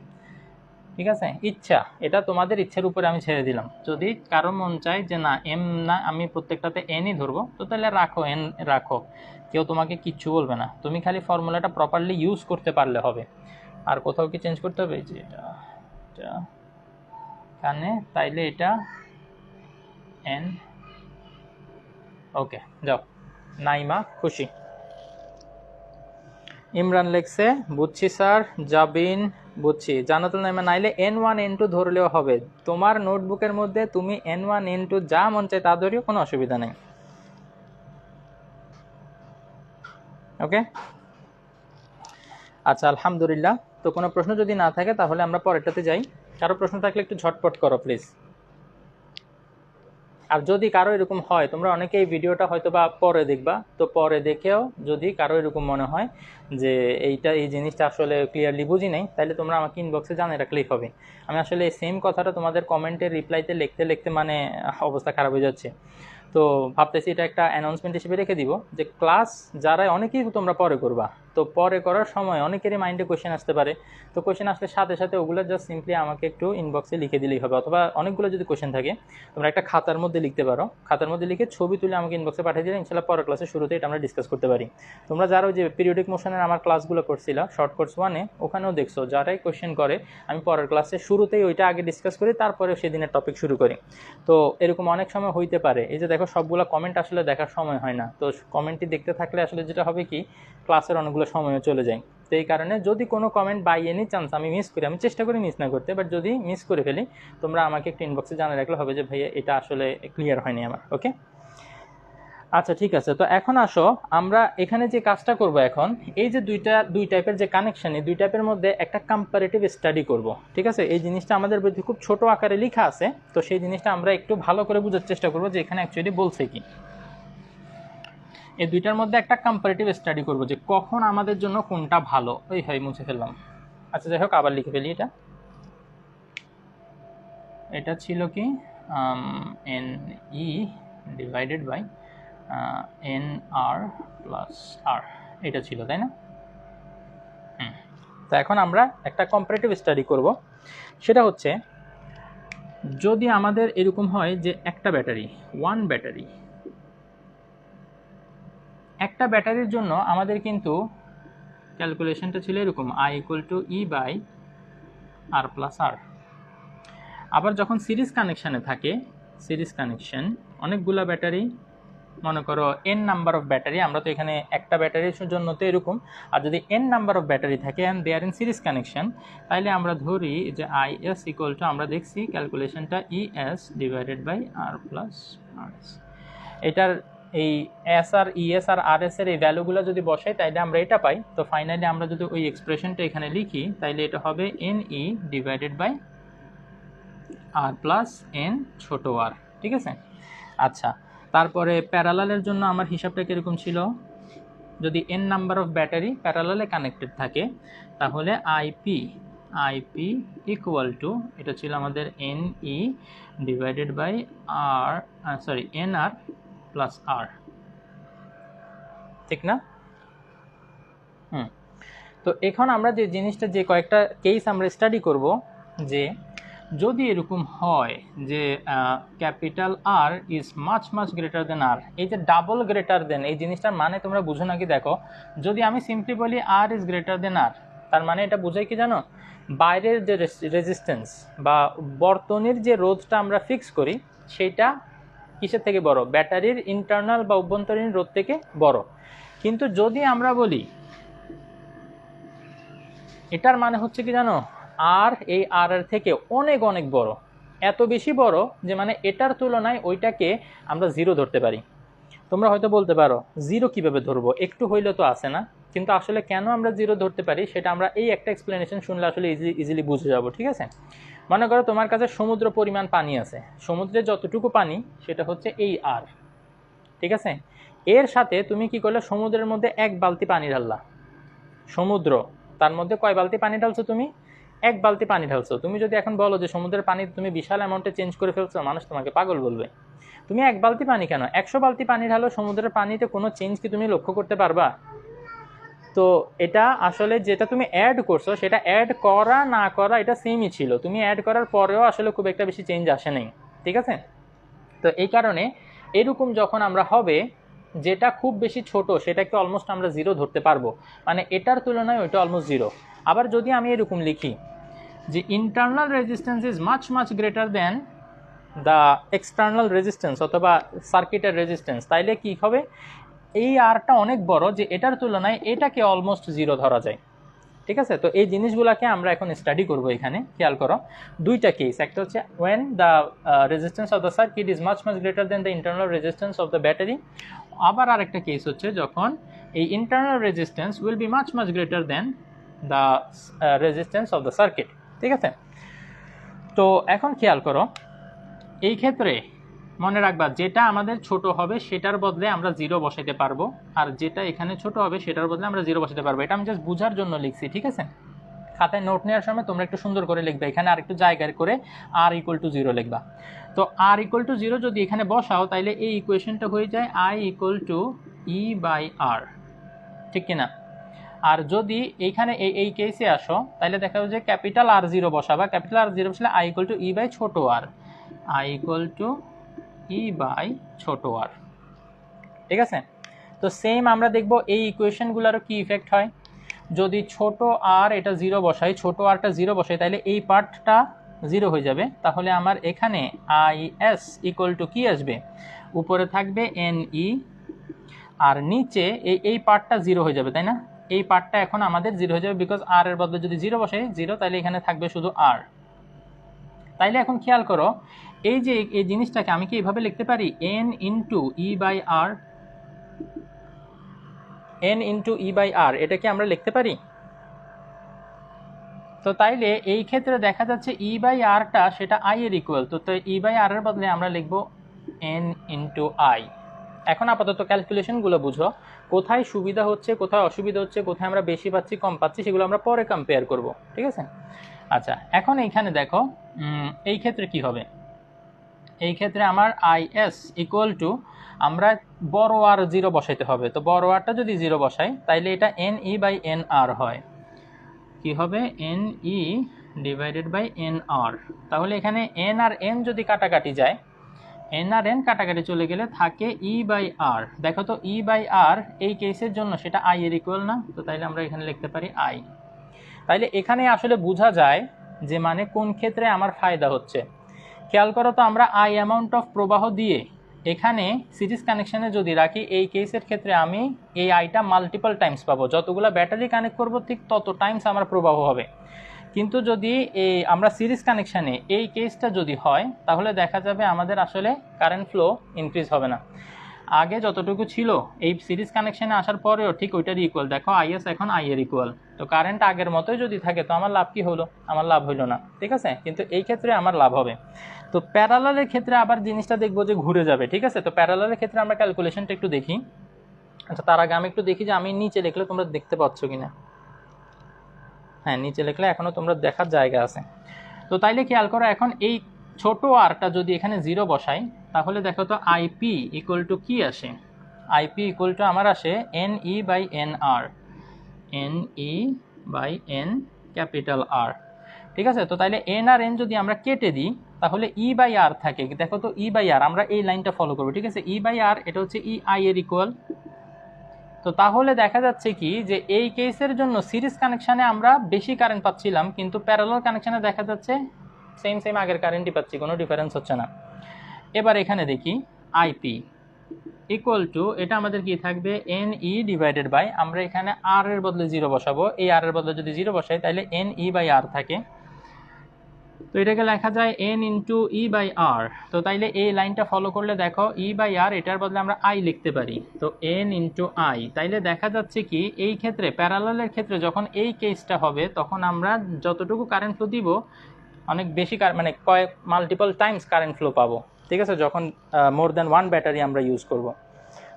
ঠিক আছে। ইচ্ছা, এটা তোমাদের ইচ্ছার উপরে আমি ছেড়ে দিলাম। যদি কারো মন চায় যে না এম না আমি প্রত্যেকটাতে এনই ধরবো, তো তাহলে রাখো, এন রাখো, কেউ তোমাকে কিচ্ছু বলবে না। তুমি খালি ফর্মুলাটা প্রপারলি ইউজ করতে পারলে হবে। আর কোথাও কি চেঞ্জ করতে হবে? যে এটা এটা কানে, তাইলে এটা এন। ওকে, যাও। নাইমা খুশি। ইমরান লেখছে বুঝছি স্যার। জাবিন বুঝছি। জান্নাতুল নাইমা নাইলে N1 N2 ধরলেও হবে, তোমার নোটবুকের মধ্যে তুমি N1 N2 যা মন চায় তা ধরিও, কোনো অসুবিধা নেই। ওকে, আচ্ছা আলহামদুলিল্লাহ। তো কোনো প্রশ্ন যদি না থাকে তাহলে আমরা পরেরটাতে যাই। কারো প্রশ্ন থাকলে একটু ঝটপট করো প্লিজ। আর যদি কারো এরকম হয়, তোমরা অনেকে এই ভিডিওটা হয়তো বা পরে দেখবা, তো পরে দেখেও যদি কারো এরকম মনে হয় যে এই জিনিসটা আসলে ক্লিয়ারলি বুঝি নাই, তাহলে তোমরা আমাকে ইনবক্সে জানিয়ে রাখলেই হবে। আমি আসলে এই সেম কথাটা তোমাদের কমেন্টের রিপ্লাইতে লিখতে লিখতে মানে অবস্থা খারাপ হয়ে যাচ্ছে। তো ভাবতেছি এটা একটা অ্যানাউন্সমেন্ট হিসেবে রেখে দিব যে ক্লাস যারা অনেকেই তোমরা পরে করবা, তো পরে করার সময় অনেকেরই মাইন্ডে কোয়েশ্চেন আসতে পারে। তো কোয়েশ্চেন আসলে সাথে সাথে ওগুলো জাস্ট সিম্পলি আমাকে একটু ইনবক্সে লিখে দিলেই হবে, অথবা অনেকগুলো যদি কোয়েশ্চেন থাকে তোমরা একটা খাতার মধ্যে লিখতে পারো, খাতার মধ্যে লিখে ছবি তুলে আমাকে ইনবক্সে পাঠিয়ে দিলে ইনশাল্লাহ পরের ক্লাসের শুরুতে এটা আমরা ডিসকাস করতে পারি। তোমরা যারা ওই যে পিরিয়ডিক মোশনের আমার ক্লাসগুলো করছিল শর্ট কোর্স 1-এ, ওখানেও দেখছো যারাই কোয়েশ্চেন করে আমি পরের ক্লাসের শুরুতেই ওইটা আগে ডিসকাস করি, তারপরে সেদিনের টপিক শুরু করি। তো এরকম অনেক সময় হইতে পারে, এই যে দেখো সবগুলো কমেন্ট আসলে দেখার সময় হয় না, তো কমেন্টটি দেখতে থাকলে আসলে যেটা হবে কি ক্লাসের অনেকগুলো সময়ও চলে যায়। তো এই কারণে যদি কোনো কমেন্ট বাই এনি চান্স আমি মিস করি, আমি চেষ্টা করি মিস না করতে, বাট যদি মিস করে ফেলি তোমরা আমাকে একটু ইনবক্সে জানিয়ে রাখলে হবে যে ভাইয়া এটা আসলে ক্লিয়ার হয়নি আমার। ওকে, আচ্ছা ঠিক আছে। তো এখন আসো আমরা এখানে যে কাজটা করব, এখন এই যে দুই টাইপের যে কানেকশন, এই দুই টাইপের মধ্যে একটা কম্পারেটিভ স্টাডি করব, ঠিক আছে। এই জিনিসটা আমাদের বইতে খুব ছোট আকারে লেখা আছে, তো সেই জিনিসটা আমরা একটু ভালো করে বোঝার চেষ্টা করব যে এখানে অ্যাকচুয়ালি বলছে কি। এই দুইটার মধ্যে একটা কম্পারেটিভ স্টাডি করব যে কখন আমাদের জন্য কোনটা ভালো। ওই হয় মুছে ফেললাম। আচ্ছা যাই হোক, আবার লিখে ফেলি। এটা ছিল কি N E divided by N R plus R, এটা ছিল তাই না? তো এখন আমরা একটা কম্পারেটিভ স্টাডি করব। সেটা হচ্ছে যদি আমাদের এরকম হয় যে একটা ব্যাটারির জন্য আমাদের কিন্তু ক্যালকুলেশনটা ছিল এরকম I = E by R plus R. আবার যখন সিরিজ কানেকশানে থাকে, সিরিজ কানেকশন অনেকগুলো ব্যাটারি, মনে করো n নাম্বার অফ ব্যাটারি, আমরা তো এখানে একটা ব্যাটারির জন্য তো এরকম, আর যদি n নাম্বার অফ ব্যাটারি থাকে and they are in series connection, তাইলে আমরা ধরি যে IS = আমরা দেখছি ক্যালকুলেশনটা ES divided by R plus RS। এটার এই এস আর ইএস আর আরএস এর এই ভ্যালুগুলো যদি বসাই তাইলে আমরা এটা পাই। তো ফাইনালি আমরা যদি ওই এক্সপ্রেশনটা এখানে লিখি তাইলে এটা হবে NE divided by R plus N ছোট আর, ঠিক আছে। আচ্ছা, তারপরে প্যারালালের জন্য আমার হিসাবটা কীরকম ছিল, যদি n নাম্বার অফ ব্যাটারি প্যারালালে কানেক্টেড থাকে তাহলে আইপি ইকুয়াল টু, এটা ছিল আমাদের NE divided by R NR plus R, ঠিক না? তো এখন আমরা যে জিনিসটা, যে কয়েকটা কেস আমরা স্টাডি করব, যে যদি এরকম হয় যে capital R is much greater than R, এই যে ডাবল গ্রেটার দেন এই জিনিসটার মানে তোমরা বুঝো নাকি? দেখো, যদি আমি সিম্পলি বলি আর ইজ গ্রেটার দেন আর, তার মানে এটা বোঝায় কি জানো, বাইরের যে রেজিস্ট্যান্স বা বর্তনীর যে রোধটা আমরা ফিক্স করি সেটা কিসের থেকে বড়, ব্যাটারির ইন্টারনাল বা অভ্যন্তরীণ রোধ থেকে বড়। কিন্তু যদি আমরা বলি এটার মানে হচ্ছে কি জানো, আর এই আর এর থেকে অনেক বড়, এত বেশি বড় যে মানে এটার তুলনায় ওইটাকে আমরা জিরো ধরতে পারি। তোমরা হয়তো বলতে পারো জিরো কিভাবে ধরবো, একটু হইলে তো আসে না। কিন্তু আসলে কেন আমরা জিরো ধরতে পারি সেটা আমরা এই একটা এক্সপ্লেনেশন শুনলে আসলে ইজিলি বুঝে যাব। ঠিক আছে, মনে করো তোমার কাছে সমুদ্র পরিমাণ পানি আছে, সমুদ্রে যতটুকু পানি সেটা হচ্ছে এই আর। ঠিক আছে, এর সাথে তুমি কি করলে, সমুদ্রের মধ্যে 1 বালতি পানি ঢাললা। সমুদ্র, তার মধ্যে কয় বালতি পানি ঢালছো তুমি? 1 বালতি পানি ঢালছো। তুমি যদি এখন বলো যে সমুদ্রের পানি তুমি বিশাল অ্যামাউন্টে চেঞ্জ করে ফেলছো, মানুষ তোমাকে পাগল বলবে। তুমি 1 বালতি পানি কেন, 100 বালতি পানি ঢালো, সমুদ্রের পানিতে কোনো চেঞ্জ কি তুমি লক্ষ্য করতে পারবা? তো এটা আসলে যেটা তুমি অ্যাড করছো, সেটা অ্যাড করা না করা এটা সেমই ছিল, তুমি অ্যাড করার পরেও আসলে খুব একটা বেশি চেঞ্জ আসে নাই। ঠিক আছে, তো এই কারণে এরকম যখন আমরা হবে যেটা খুব বেশি ছোট সেটাকে অলমোস্ট আমরা জিরো ধরতে পারবো, মানে এটার তুলনায় ওইটা অলমোস্ট জিরো। আবার যদি আমি এরকম লিখি যে internal resistance is much much greater then the external resistance অথবা সার্কিটের রেজিস্ট্যান্স, তাইলে কি হবে, এই আরটা অনেক বড় যে এটার তুলনায় এটাকে অলমোস্ট জিরো ধরা যায়। ঠিক আছে, তো এই জিনিসগুলোকে আমরা এখন স্টাডি করব। এখানে খেয়াল করো দুইটা কেস, একটা হচ্ছে when the resistance of the circuit is much much greater than the internal resistance of the battery, আবার আরেকটা কেস হচ্ছে যখন এই internal resistance will be much much greater than the resistance of the circuit। ঠিক আছে, তো এখন খেয়াল করো এই ক্ষেত্রে মনে রাখবা যেটা আমাদের ছোট হবে সেটার বদলে আমরা জিরো বসাইতে পারবো, আর যেটা এখানে ছোট হবে সেটার বদলে আমরা জিরো বসাতে পারবো। এটা আমি জাস্ট বোঝার জন্য লিখছি। ঠিক আছে, খাতায় নোট নেওয়ার সময় তোমরা একটু সুন্দর করে লিখবে, এখানে আর একটু জায়গায় করে আর ইকুয়াল টু জিরো লিখবা। তো আর ইকুয়াল টু জিরো যদি এখানে বসাও তাইলে এই ইকুয়েশনটা হয়ে যায় I equal to E by R, ঠিক কিনা? আর যদি এইখানে এই কেসে আসো তাহলে দেখা যাবে যে ক্যাপিটাল আর জিরো বসাবা, ক্যাপিটাল আর জিরো বসলে I equal to E by ছোট R, I equal to E by ছোট আর। ঠিক আছে, তো সেম আমরা দেখব এই ইকুয়েশনগুলোরও কি ইফেক্ট হয়। যদি ছোট আর এটা জিরো বসাই, ছোট আরটা জিরো বসাই, তাহলে এই পার্টটা জিরো হয়ে যাবে। তাহলে আমার এখানে আই এস ইকুয়াল টু কি আসবে, উপরে থাকবে এন ই, আর নিচে এই পার্টটা জিরো হয়ে যাবে, তাই না? এই পার্টটা এখন আমাদের জিরো হয়ে যাবে, বিকজ আর এর বদলে যদি জিরো বসাই জিরো, তাহলে এখানে থাকবে শুধু আর। তাইলে এখন খেয়াল করো এই যে এই জিনিসটাকে আমি কি এইভাবে লিখতে পারি, N into E by R, N into E by R, এটা কি আমরা লিখতে পারি? তো তাইলে এই ক্ষেত্রে দেখা যাচ্ছে ই বাই আরটা সেটা আই এর ইকুয়াল, তো ই বাই আর এর বদলে আমরা লিখবো এন ইন্টু আই। এখন আপাতত ক্যালকুলেশনগুলো বুঝো, কোথায় সুবিধা হচ্ছে কোথায় অসুবিধা হচ্ছে, কোথায় আমরা বেশি পাচ্ছি কম পাচ্ছি, সেগুলো আমরা পরে কম্পেয়ার করব। ঠিক আছে, আচ্ছা এখন এইখানে দেখো এই ক্ষেত্রে কি হবে, এই ক্ষেত্রে আমার আই এস ইকুয়াল টু, আমরা বড় আর জিরো বসাইতে হবে, তো বড় আরটা যদি জিরো বসাই তাইলে এটা N E by N R হয়, কি হবে N E divided by N R. তাহলে এখানে এন আর এন যদি কাটাকাটি যায়, এন আর এন কাটাকাটি চলে গেলে থাকে ই বাই আর। দেখো তো ই বাই আর এই কেসের জন্য সেটা আই এর ইকুয়াল না, তো তাইলে আমরা এখানে লিখতে পারি আই। তাইলে এখানে আসলে বোঝা যায় যে মানে কোন ক্ষেত্রে আমার ফায়দা হচ্ছে। খেয়াল করো তো আমরা আই অ্যামাউন্ট অফ প্রবাহ দিয়ে এখানে সিরিজ কানেকশানে যদি রাখি, এই কেসের ক্ষেত্রে আমি এই আইটা মাল্টিপল টাইমস পাবো, যতগুলো ব্যাটারি কানেক্ট করব ঠিক তত টাইমস আমার প্রবাহ হবে। কিন্তু যদি এই আমরা সিরিজ কানেকশানে এই কেসটা যদি হয় তাহলে দেখা যাবে আমাদের আসলে কারেন্ট ফ্লো ইনক্রিজ হবে না, আগে যতটুকু ছিল এই সিরিজ কানেকশানে আসার পরেও ঠিক ওইটারই ইকুয়াল। দেখো আইএস এখন আই এর ইকুয়াল, তো কারেন্ট আগের মতোই যদি থাকে তো আমার লাভ কি হলো, আমার লাভ হইলো না। ঠিক আছে, কিন্তু এই ক্ষেত্রে আমার লাভ হবে। তো প্যারালালের ক্ষেত্রে আবার জিনিসটা দেখবো যে ঘুরে যাবে। ঠিক আছে, তো প্যারালালের ক্ষেত্রে আমরা ক্যালকুলেশনটা একটু দেখি। আচ্ছা তার আগে আমি একটু দেখি যে আমি নিচে লিখলে তোমরা দেখতে পাচ্ছ কিনা। হ্যাঁ, নিচে লিখলে এখনো তোমরা দেখার জায়গা আছে। তো তাইলে খেয়াল করো এখন এই ছোট আরটা যদি এখানে জিরো বসাই তাহলে দেখো তো আইপি ইকুয়াল টু কি আসে, আইপি ইকুয়াল টু আমার আসে N E by N R, N E by N capital R. ঠিক আছে, তো তাইলে এন আর এন যদি আমরা কেটে দিই তাহলে ই বাই আর থাকে, দেখো তো ই বাই আর, আমরা এই লাইনটা ফলো করবো। ঠিক আছে, ই বাই আর এটা হচ্ছে ই আই এর ইকুয়াল। তো তাহলে দেখা যাচ্ছে কি যে এই কেসের জন্য সিরিজ কানেকশানে আমরা বেশি কারেন্ট পাচ্ছিলাম, কিন্তু প্যারালাল কানেকশানে দেখা যাচ্ছে সেম আগের কারেন্টই পাচ্ছি, কোনো ডিফারেন্স হচ্ছে না। এবার এখানে দেখি আইপি ইকুয়াল টু, এটা আমাদের কি থাকবে এন ই ডিভাইডেড বাই, আমরা এখানে আর এর বদলে জিরো বসাবো, এই আর এর বদলে যদি জিরো বসাই তাহলে এন ই বাই আর থাকে, তো এটাকে লেখা যায় n ইন্টু ই বাই আর। তো তাইলে এই লাইনটা ফলো করলে দেখো ই বাই আর এটার বদলে আমরা আই লিখতে পারি, তো n ইন্টু আই। তাইলে দেখা যাচ্ছে কি এই ক্ষেত্রে প্যারালালের ক্ষেত্রে যখন এই কেসটা হবে তখন আমরা যতটুকু কারেন্ট ফ্লো দিব অনেক বেশি মানে কয়েক মাল্টিপল টাইমস কারেন্ট ফ্লো পাবো, ঠিক আছে, যখন মোর দ্যান ওয়ান ব্যাটারি আমরা ইউজ করব।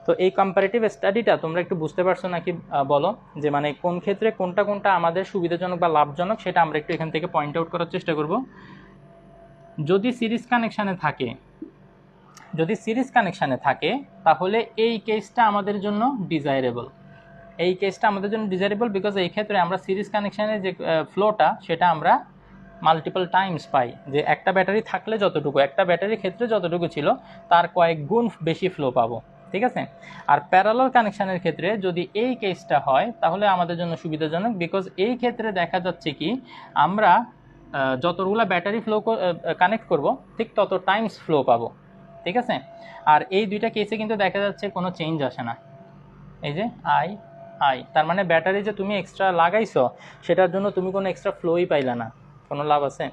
তো এই কম্পারেটিভ স্টাডিটা তোমরা একটু বুঝতে পারছো নাকি বলো, যে মানে কোন ক্ষেত্রে কোনটা কোনটা আমাদের সুবিধাজনক বা লাভজনক সেটা আমরা একটু এখান থেকে পয়েন্ট আউট করার চেষ্টা করব। যদি সিরিজ কানেকশানে থাকে তাহলে এই কেসটা আমাদের জন্য ডিজায়ারেবল, বিকজ এই ক্ষেত্রে আমরা সিরিজ কানেকশানের যে ফ্লোটা সেটা আমরা মাল্টিপল টাইমস পাই, যে একটা ব্যাটারি থাকলে যতটুকু, একটা ব্যাটারির ক্ষেত্রে যতটুকু ছিল তার কয়েক গুণ বেশি ফ্লো পাবো, ঠিক আছে। আর প্যারালাল কানেকশানের ক্ষেত্রে যদি এই কেসটা হয় তাহলে আমাদের জন্য সুবিধাজনক, বিকজ এই ক্ষেত্রে দেখা যাচ্ছে কি আমরা যতগুলো ব্যাটারি ফ্লো কানেক্ট করব ঠিক তত টাইমস ফ্লো পাবো, ঠিক আছে। আর এই দুইটা কেসে কিন্তু দেখা যাচ্ছে কোনো চেঞ্জ আসে না, এই যে আই, তার মানে ব্যাটারি যে তুমি এক্সট্রা লাগাইছো সেটার জন্য তুমি কোনো এক্সট্রা ফ্লোই পাইলা না, কোনো লাভ আছে?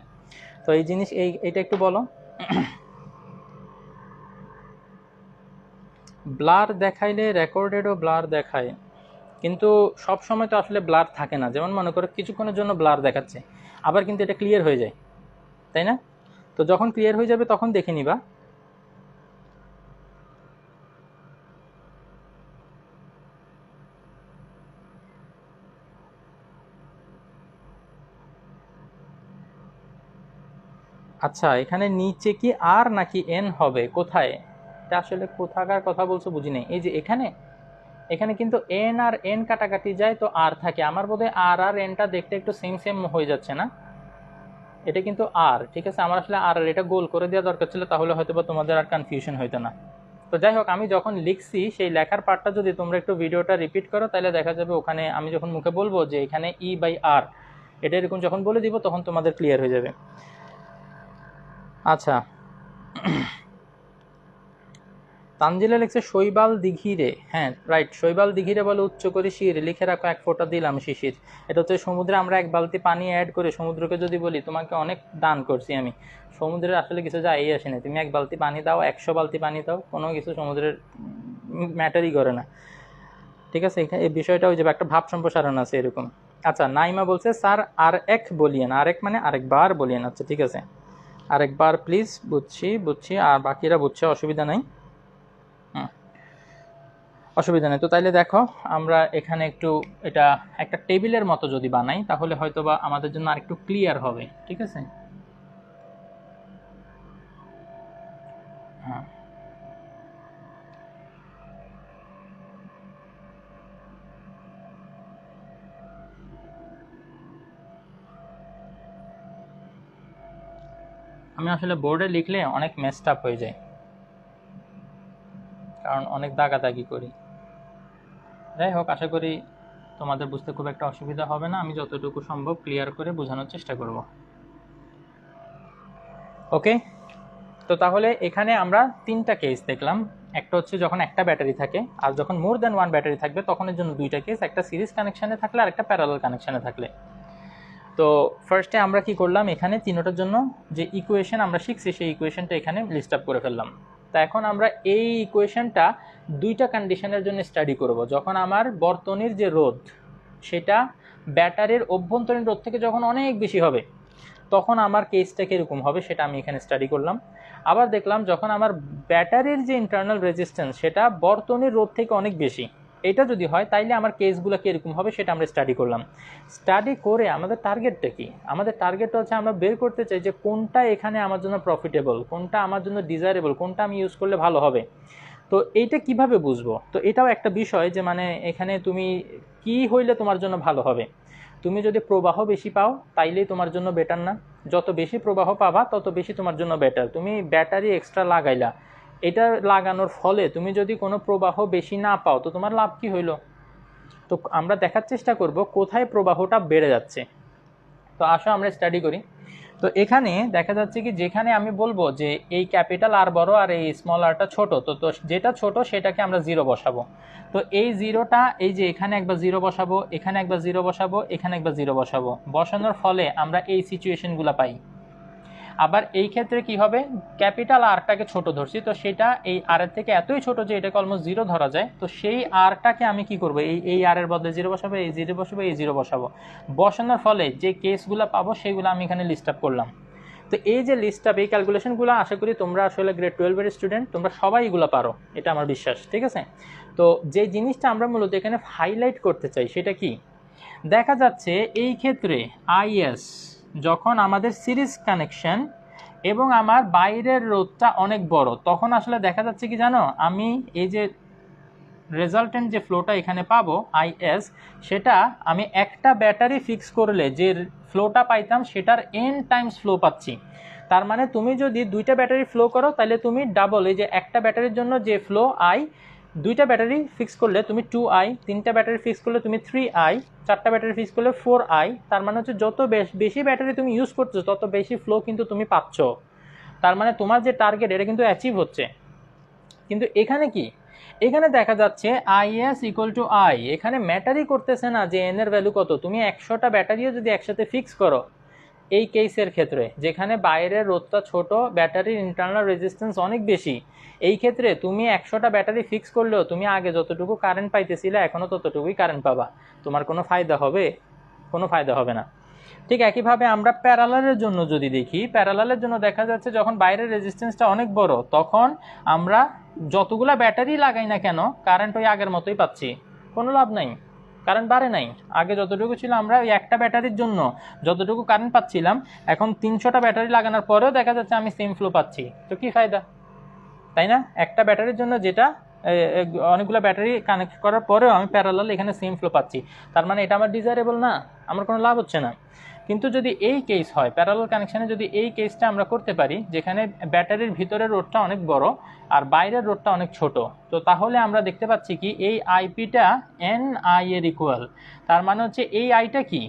তো এই জিনিস এইটা একটু বলো। ব্লার দেখাইলে রেকর্ডেডও ব্লার দেখায়, কিন্তু সব সময় তো আসলে ব্লার থাকে না। যেমন মনে করো কিছুক্ষণের জন্য ব্লার দেখাচ্ছে, আবার কিন্তু এটা ক্লিয়ার হয়ে যায়, তাই না? তো যখন ক্লিয়ার হয়ে যাবে তখন দেখে নিবা। আচ্ছা, এখানে নিচে কি আর নাকি এন হবে? কোথায়? এটা আসলে কোথাকার কথা বলছো বুঝি নাই। এই যে এখানে কিন্তু এন আর এন কাটাকাটি যায় তো আর থাকে। আমার বোধহয় আর এনটা দেখতে একটু সেম হয়ে যাচ্ছে না? এটা কিন্তু আর, ঠিক আছে। আমার আসলে আর এটা গোল করে দেওয়া দরকার ছিল, তাহলে হয়তো বা তোমাদের আর কনফিউশন হইতো না। তো যাই হোক, আমি যখন লিখছি সেই লেখার পার্টটা যদি তোমরা একটু ভিডিওটা রিপিট করো তাহলে দেখা যাবে ওখানে আমি যখন মুখে বলবো যে এখানে ই বাই আর, এটা এরকম যখন বলে দিব তখন তোমাদের ক্লিয়ার হয়ে যাবে। আচ্ছা, তানজিলা লিখছে শৈবাল দিঘিরে। হ্যাঁ রাইট, শৈবাল দিঘিরে বলে উচ্চ করে শির, লিখে রাখো এক ফোঁটা দিলাম শিশির। এটা হচ্ছে সমুদ্রে আমরা এক বালতি পানি অ্যাড করে সমুদ্রকে যদি বলি তোমাকে অনেক দান করছি আমি, সমুদ্রের আসলে কিছু যাই আসে না, তুমি এক বালতি পানি দাও 100 বালতি পানি দাও, কোনো কিছু সমুদ্রের ম্যাটারই করে না, ঠিক আছে। এই বিষয়টা ওই যে একটা ভাব সম্প্রসারণ আছে এরকম। আচ্ছা, নাইমা বলছে স্যার আর এক বলিয়েন, আর এক মানে আরেকবার বলিয়েন। আচ্ছা ঠিক আছে, আরেকবার প্লিজ। বুঝছি, আর বাকিরা বুঝছে, অসুবিধা নাই, অসুবিধা নেই। তো তাইলে দেখো আমরা এখানে একটু এটা একটা টেবিলের মতো যদি বানাই তাহলে হয়তো বা আমাদের জন্য আরেকটু ক্লিয়ার হবে, ঠিক আছে। হ্যাঁ, আমি আসলে বোর্ডে লিখলে অনেক মেসড আপ হয়ে যায়, কারণ অনেক দাগাদাগি করি। যাই হোক, আশা করি তোমাদের বুঝতে খুব একটা অসুবিধা হবে না, আমি যতটুকু সম্ভব ক্লিয়ার করে বোঝানোর চেষ্টা করব। ওকে, তো তাহলে এখানে আমরা তিনটা কেস দেখলাম। একটা হচ্ছে যখন একটা ব্যাটারি থাকে, আর যখন মোর দ্যান ওয়ান ব্যাটারি থাকবে তখন এর জন্য দুইটা কেস, একটা সিরিজ কানেকশানে থাকলে আর একটা প্যারালাল কানেকশানে থাকলে। তো ফার্স্টে আমরা কি করলাম, এখানে তিনটার জন্য যে ইকুয়েশন আমরা শিখছি সেই ইকুয়েশনটা এখানে লিস্ট আপ করে ফেললাম। তা এখন আমরা এই ইকুয়েশনটা দুইটা কন্ডিশনের জন্য স্টাডি করব। যখন আমার বর্তনীর যে রোধ সেটা ব্যাটারির অভ্যন্তরীণ রোধ থেকে যখন অনেক বেশি হবে তখন আমার কেসটা কীরকম হবে সেটা আমি এখানে স্টাডি করলাম। আবার দেখলাম যখন আমার ব্যাটারির যে ইন্টারনাল রেজিস্ট্যান্স সেটা বর্তনীর রোধ থেকে অনেক বেশি, এটা যদি হয় তাইলে আমার কেসগুলো কীরকম হবে সেটা আমরা স্টাডি করলাম। স্টাডি করে আমাদের টার্গেটটা কি? আমাদের টার্গেটটা হচ্ছে আমরা বের করতে চাই যে কোনটা এখানে আমার জন্য প্রফিটেবল, কোনটা আমার জন্য ডিজায়ারেবল, কোনটা আমি ইউজ করলে ভালো হবে। তো এইটা কিভাবে বুঝবো? তো এটাও একটা বিষয় যে মানে এখানে তুমি কি হইলে তোমার জন্য ভালো হবে। তুমি যদি প্রবাহ বেশি পাও তাইলেই তোমার জন্য বেটার না? যত বেশি প্রবাহ পাবা তত বেশি তোমার জন্য বেটার। তুমি ব্যাটারি এক্সট্রা লাগাইলা, এটা লাগানোর ফলে তুমি যদি কোনো প্রবাহ বেশি না পাও তো তোমার লাভ কি হইলো? তো আমরা দেখার চেষ্টা করব কোথায় প্রবাহটা বেড়ে যাচ্ছে। তো আসো আমরা স্টাডি করি। তো এখানে দেখা যাচ্ছে কি যেখানে আমি বলবো যে এই ক্যাপিটাল আর বড় আর এই স্মল আরটা ছোট, তো যেটা ছোট সেটাকে আমরা জিরো বসাবো। তো এই জিরোটা এই যে এখানে একবার জিরো বসাবো, এখানে একবার জিরো বসাবো, এখানে একবার জিরো বসাবো, বসানোর ফলে আমরা এই সিচুয়েশনগুলো পাই। আবার এই ক্ষেত্রে কি হবে, ক্যাপিটাল আরটাকে ছোট ধরছি, তো সেটা এই আর এর থেকে এতই ছোট যে এটাকে অলমোস্ট জিরো ধরা যায়। তো সেই আরটাকে আমি কি করব, এই আর এর বদলে জিরো বসাবো, এই জিরো বসাবো, এই জিরো বসাবো। বসানোর ফলে যে কেসগুলো পাবো সেগুলো আমি এখানে লিস্ট আপ করলাম। তো এই যে লিস্ট আপ, এই ক্যালকুলেশনগুলো আশা করি তোমরা আসলে গ্রেড 12-এর স্টুডেন্ট, তোমরা সবাই এগুলো পারো, এটা আমার বিশ্বাস, ঠিক আছে। তো যে জিনিসটা আমরা মূলত এখানে হাইলাইট করতে চাই সেটা কি, দেখা যাচ্ছে এই ক্ষেত্রে আইএস যখন আমাদের সিরিজ কানেকশন এবং আমার বাইরের রোধটা অনেক বড়, তখন আসলে দেখা যাচ্ছে কি জানো, আমি এই যে রেজাল্টেন্ট যে ফ্লোটা এখানে পাবো আইএস, সেটা আমি একটা ব্যাটারি ফিক্স করলে যে ফ্লোটা পাইতাম সেটার এন টাইমস ফ্লো পাচ্ছি। তার মানে তুমি যদি দুইটা ব্যাটারি ফ্লো করো তাহলে তুমি ডাবল, এই যে একটা ব্যাটারির জন্য যে ফ্লো আই, দুইটা ব্যাটারি ফিক্স করলে তুমি 2i, তিনটা ব্যাটারি ফিক্স করলে তুমি 3i, চারটা ব্যাটারি ফিক্স করলে 4i। তার মানে হচ্ছে যত বেশি ব্যাটারি তুমি ইউজ করছো তত বেশি ফ্লো কিন্তু তুমি পাচ্ছ। তার মানে তোমার যে টার্গেট এটা কিন্তু অ্যাচিভ হচ্ছে। কিন্তু এখানে কি, এখানে দেখা যাচ্ছে আইএস ইকুয়াল টু আই, এখানে ম্যাটারই করতেছে না যে এন এর ভ্যালু কত। তুমি 100টা ব্যাটারিও যদি একসাথে ফিক্স করো এই কেসের ক্ষেত্রে, যেখানে বাইরের রোধটা ছোট, ব্যাটারির ইন্টারনাল রেজিস্ট্যান্স অনেক বেশি, এই ক্ষেত্রে তুমি 100টা ব্যাটারি ফিক্স করলেও তুমি আগে যতটুকু কারেন্ট পাইতেছিলে এখনও ততটুকুই কারেন্ট পাবা। তোমার কোনো ফায়দা হবে? কোনো ফায়দা হবে না। ঠিক একইভাবে আমরা প্যারালালের জন্য যদি দেখি, প্যারালালের জন্য দেখা যাচ্ছে যখন বাইরের রেজিস্ট্যান্সটা অনেক বড়, তখন আমরা যতগুলা ব্যাটারি লাগাই না কেন কারেন্ট ওই আগের মতোই পাচ্ছি, কোনো লাভ নাই, কারেন্ট বাড়ে নাই। আগে যতটুকু ছিল আমরা ওই একটা ব্যাটারির জন্য যতটুকু কারেন্ট পাচ্ছিলাম, এখন 300টা ব্যাটারি লাগানোর পরেও দেখা যাচ্ছে আমি সেম ফ্লো পাচ্ছি। তো কি ফায়দা, তাই না? একটা ব্যাটারির জন্য যেটা অনেকগুলো ব্যাটারি কানেক্ট করার পরেও আমি প্যারালাল এখানে সেম ফ্লো পাচ্ছি, তার মানে এটা আমার ডিজায়ারেবল না, আমার কোনো লাভ হচ্ছে না। কিন্তু যদি এই কেস হয়, প্যারালাল কানেকশানে যদি এই কেসটা আমরা করতে পারি যেখানে ব্যাটারির ভিতরের রোডটা অনেক বড় আর বাইরের রোডটা অনেক ছোট, তো তাহলে আমরা দেখতে পাচ্ছি কি এই আইপিটা এন আই এর ইকুয়াল। তার মানে হচ্ছে এই আইটা কি,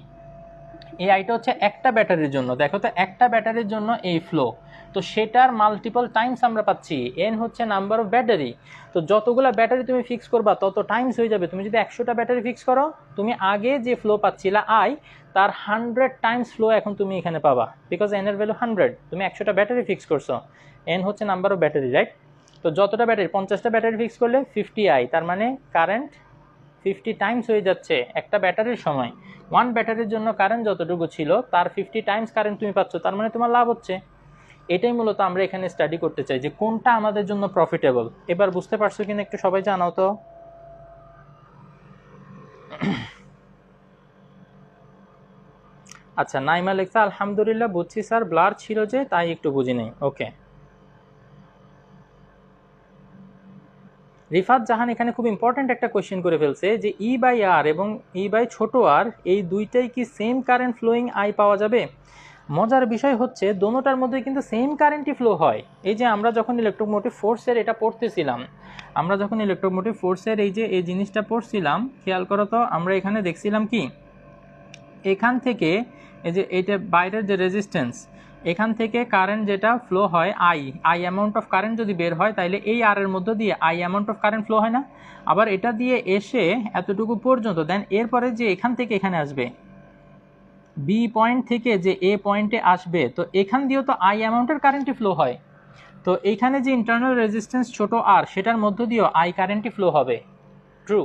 এই আইটা হচ্ছে একটা ব্যাটারির জন্য, দেখো তো একটা ব্যাটারির জন্য এই ফ্লো, তো সেটার মাল্টিপল টাইমস আমরা পাচ্ছি। এন হচ্ছে নাম্বার অফ ব্যাটারি, তো যতগুলো ব্যাটারি তুমি ফিক্স করবা তত টাইমস হয়ে যাবে। তুমি যদি 100টা ব্যাটারি ফিক্স করো, তুমি আগে যে ফ্লো পাচ্ছিলা আই, তার 100 টাইমস ফ্লো এখন তুমি এখানে পাবা, বিকজ এন এর ভ্যালু 100, তুমি 100টা ব্যাটারি ফিক্স করছো, এন হচ্ছে নাম্বার অফ ব্যাটারি, রাইট? তো যতটা ব্যাটারি, 50টা ব্যাটারি ফিক্স করলে 50i, তার মানে কারেন্ট 50 টাইমস হয়ে যাচ্ছে একটা ব্যাটারির সময়। ওয়ান ব্যাটারির জন্য কারেন্ট যতটুকু ছিল তার 50 টাইমস কারেন্ট তুমি পাচ্ছ, তার মানে তোমার লাভ হচ্ছে। এটাই মূলত আমরা এখানে স্টাডি করতে চাই যে কোনটা আমাদের জন্য প্রফিটেবল। এবার বুঝতে পারছো কিনা একটু সবাই জানাও তো। আচ্ছা, নাইমা লেখা আলহামদুলিল্লাহ বুঝছি স্যার, ব্লার ছিল যে তাই একটু বুঝি নেই। ওকে, রিফাত জাহান এখানে খুব ইম্পর্ট্যান্ট একটা কোয়েশ্চেন করে ফেলছে যে ই বাই আর এবং ই বাই ছোট আর এই দুইটাই কি সেম কারেন্ট ফ্লোয়িং আই পাওয়া যাবে? মজার বিষয় হচ্ছে দোনোটার মধ্যে কিন্তু সেম কারেন্টই ফ্লো হয়। এই যে আমরা যখন ইলেকট্রোমোটিভ ফোর্সের এটা পড়তেছিলাম, আমরা যখন ইলেকট্রোমোটিভ ফোর্সের এই যে এই জিনিসটা পড়ছিলাম, খেয়াল করো তো, আমরা এখানে দেখছিলাম কি এখান থেকে এই যে এইটা বাইরের যে রেজিস্ট্যান্স, এখান থেকে কারেন্ট যেটা ফ্লো হয় আই অ্যামাউন্ট অফ কারেন্ট যদি বের হয় তাহলে এই আর এর মধ্যে দিয়ে I amount of current flow হয় না? আবার এটা দিয়ে এসে এতটুকু পর্যন্ত, দেন এরপরে যে এখান থেকে এখানে আসবে, বি পয়েন্ট থেকে যে এ পয়েন্টে আসবে, তো এখান দিয়েও তো আই অ্যামাউন্টের কারেন্টই ফ্লো হয়। তো এইখানে যে ইন্টারনাল রেজিস্ট্যান্স ছোট আর, সেটার মধ্য দিয়েও আই কারেন্টই ফ্লো হবে। ট্রু,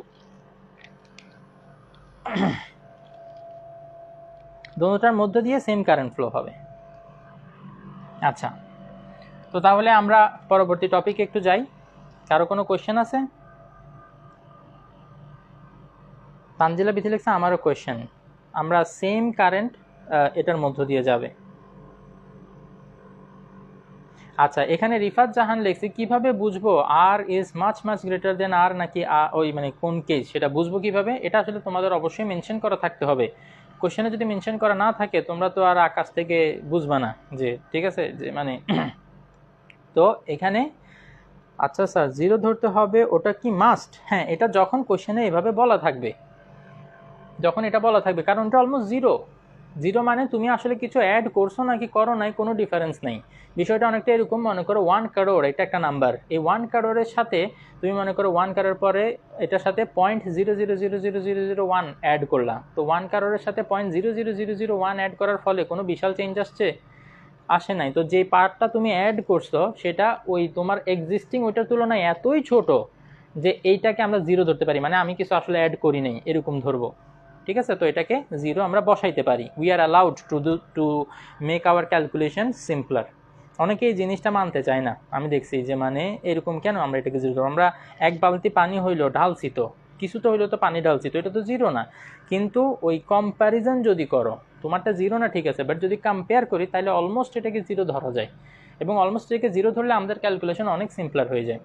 দুটোটার মধ্য দিয়ে সেম কারেন্ট ফ্লো হবে। আচ্ছা, তো তাহলে আমরা পরবর্তী টপিকে একটু যাই। কারো কোনো কোয়েশ্চেন আছে? তানজিলা বিথি লেখছে আমারও কোয়েশ্চেন, আমরা সেম কারেন্ট এটার মধ্য দিয়ে যাবে। আচ্ছা, এখানে রিফাত জাহান লেখছে কিভাবে বুঝবো R is much much greater than R, নাকি ওই মানে কোন কেস সেটা বুঝবো কিভাবে? এটা আসলে তোমাদের অবশ্যই মেনশন করা থাকতে হবে। কোশ্চেনে যদি মেনশন করা না থাকে তোমরা তো আর আকাশ থেকে বুঝবা না যে, ঠিক আছে, যে মানে তো এখানে আচ্ছা স্যার জিরো ধরতে হবে, ওটা কি মাস্ট? হ্যাঁ, এটা যখন কোশ্চেনে এভাবে বলা থাকবে, যখন এটা বলা থাকবে, কারণ এটা অলমোস্ট জিরো। জিরো মানে তুমি আসলে কিছু অ্যাড করছো নাকি করো নাই কোনো ডিফারেন্স নেই। বিষয়টা অনেকটা এরকম, মনে করো 1 কারোর, এটা একটা নাম্বার, এই 1 কারোরের সাথে তুমি মনে করো 1 কারোর পরে এটার সাথে 0.0000001 অ্যাড করলা, তো 1 কারোরের সাথে 0.00001 অ্যাড করার ফলে কোনো বিশাল চেঞ্জ আসছে? আসে নাই, তো যে পার্টটা তুমি অ্যাড করছো সেটা ওই তোমার এক্সিস্টিং ওইটার তুলনায় এতই ছোট যে এইটাকে আমরা জিরো ধরতে পারি, মানে আমি কিছু আসলে অ্যাড করি নাই এরকম ধরবো। ঠিক আছে, তো এটাকে জিরো আমরা বসাইতে পারি। We are allowed to make our calculation simpler. অনেকে এই জিনিসটা মানতে চায় না, আমি দেখছি যে মানে এরকম কেন আমরা এটাকে জিরো ধরবো, আমরা এক বালতি পানি হইলো ঢালছি, তো কিছু তো হইলো তো পানি ঢালছি, তো এটা তো জিরো না। কিন্তু ওই কম্প্যারিজন যদি করো, তোমারটা জিরো না ঠিক আছে, বাট যদি কম্পেয়ার করি তাহলে অলমোস্ট এটাকে জিরো ধরা যায়, এবং অলমোস্ট এটাকে জিরো ধরলে আমাদের ক্যালকুলেশন অনেক সিম্পলার হয়ে যায়।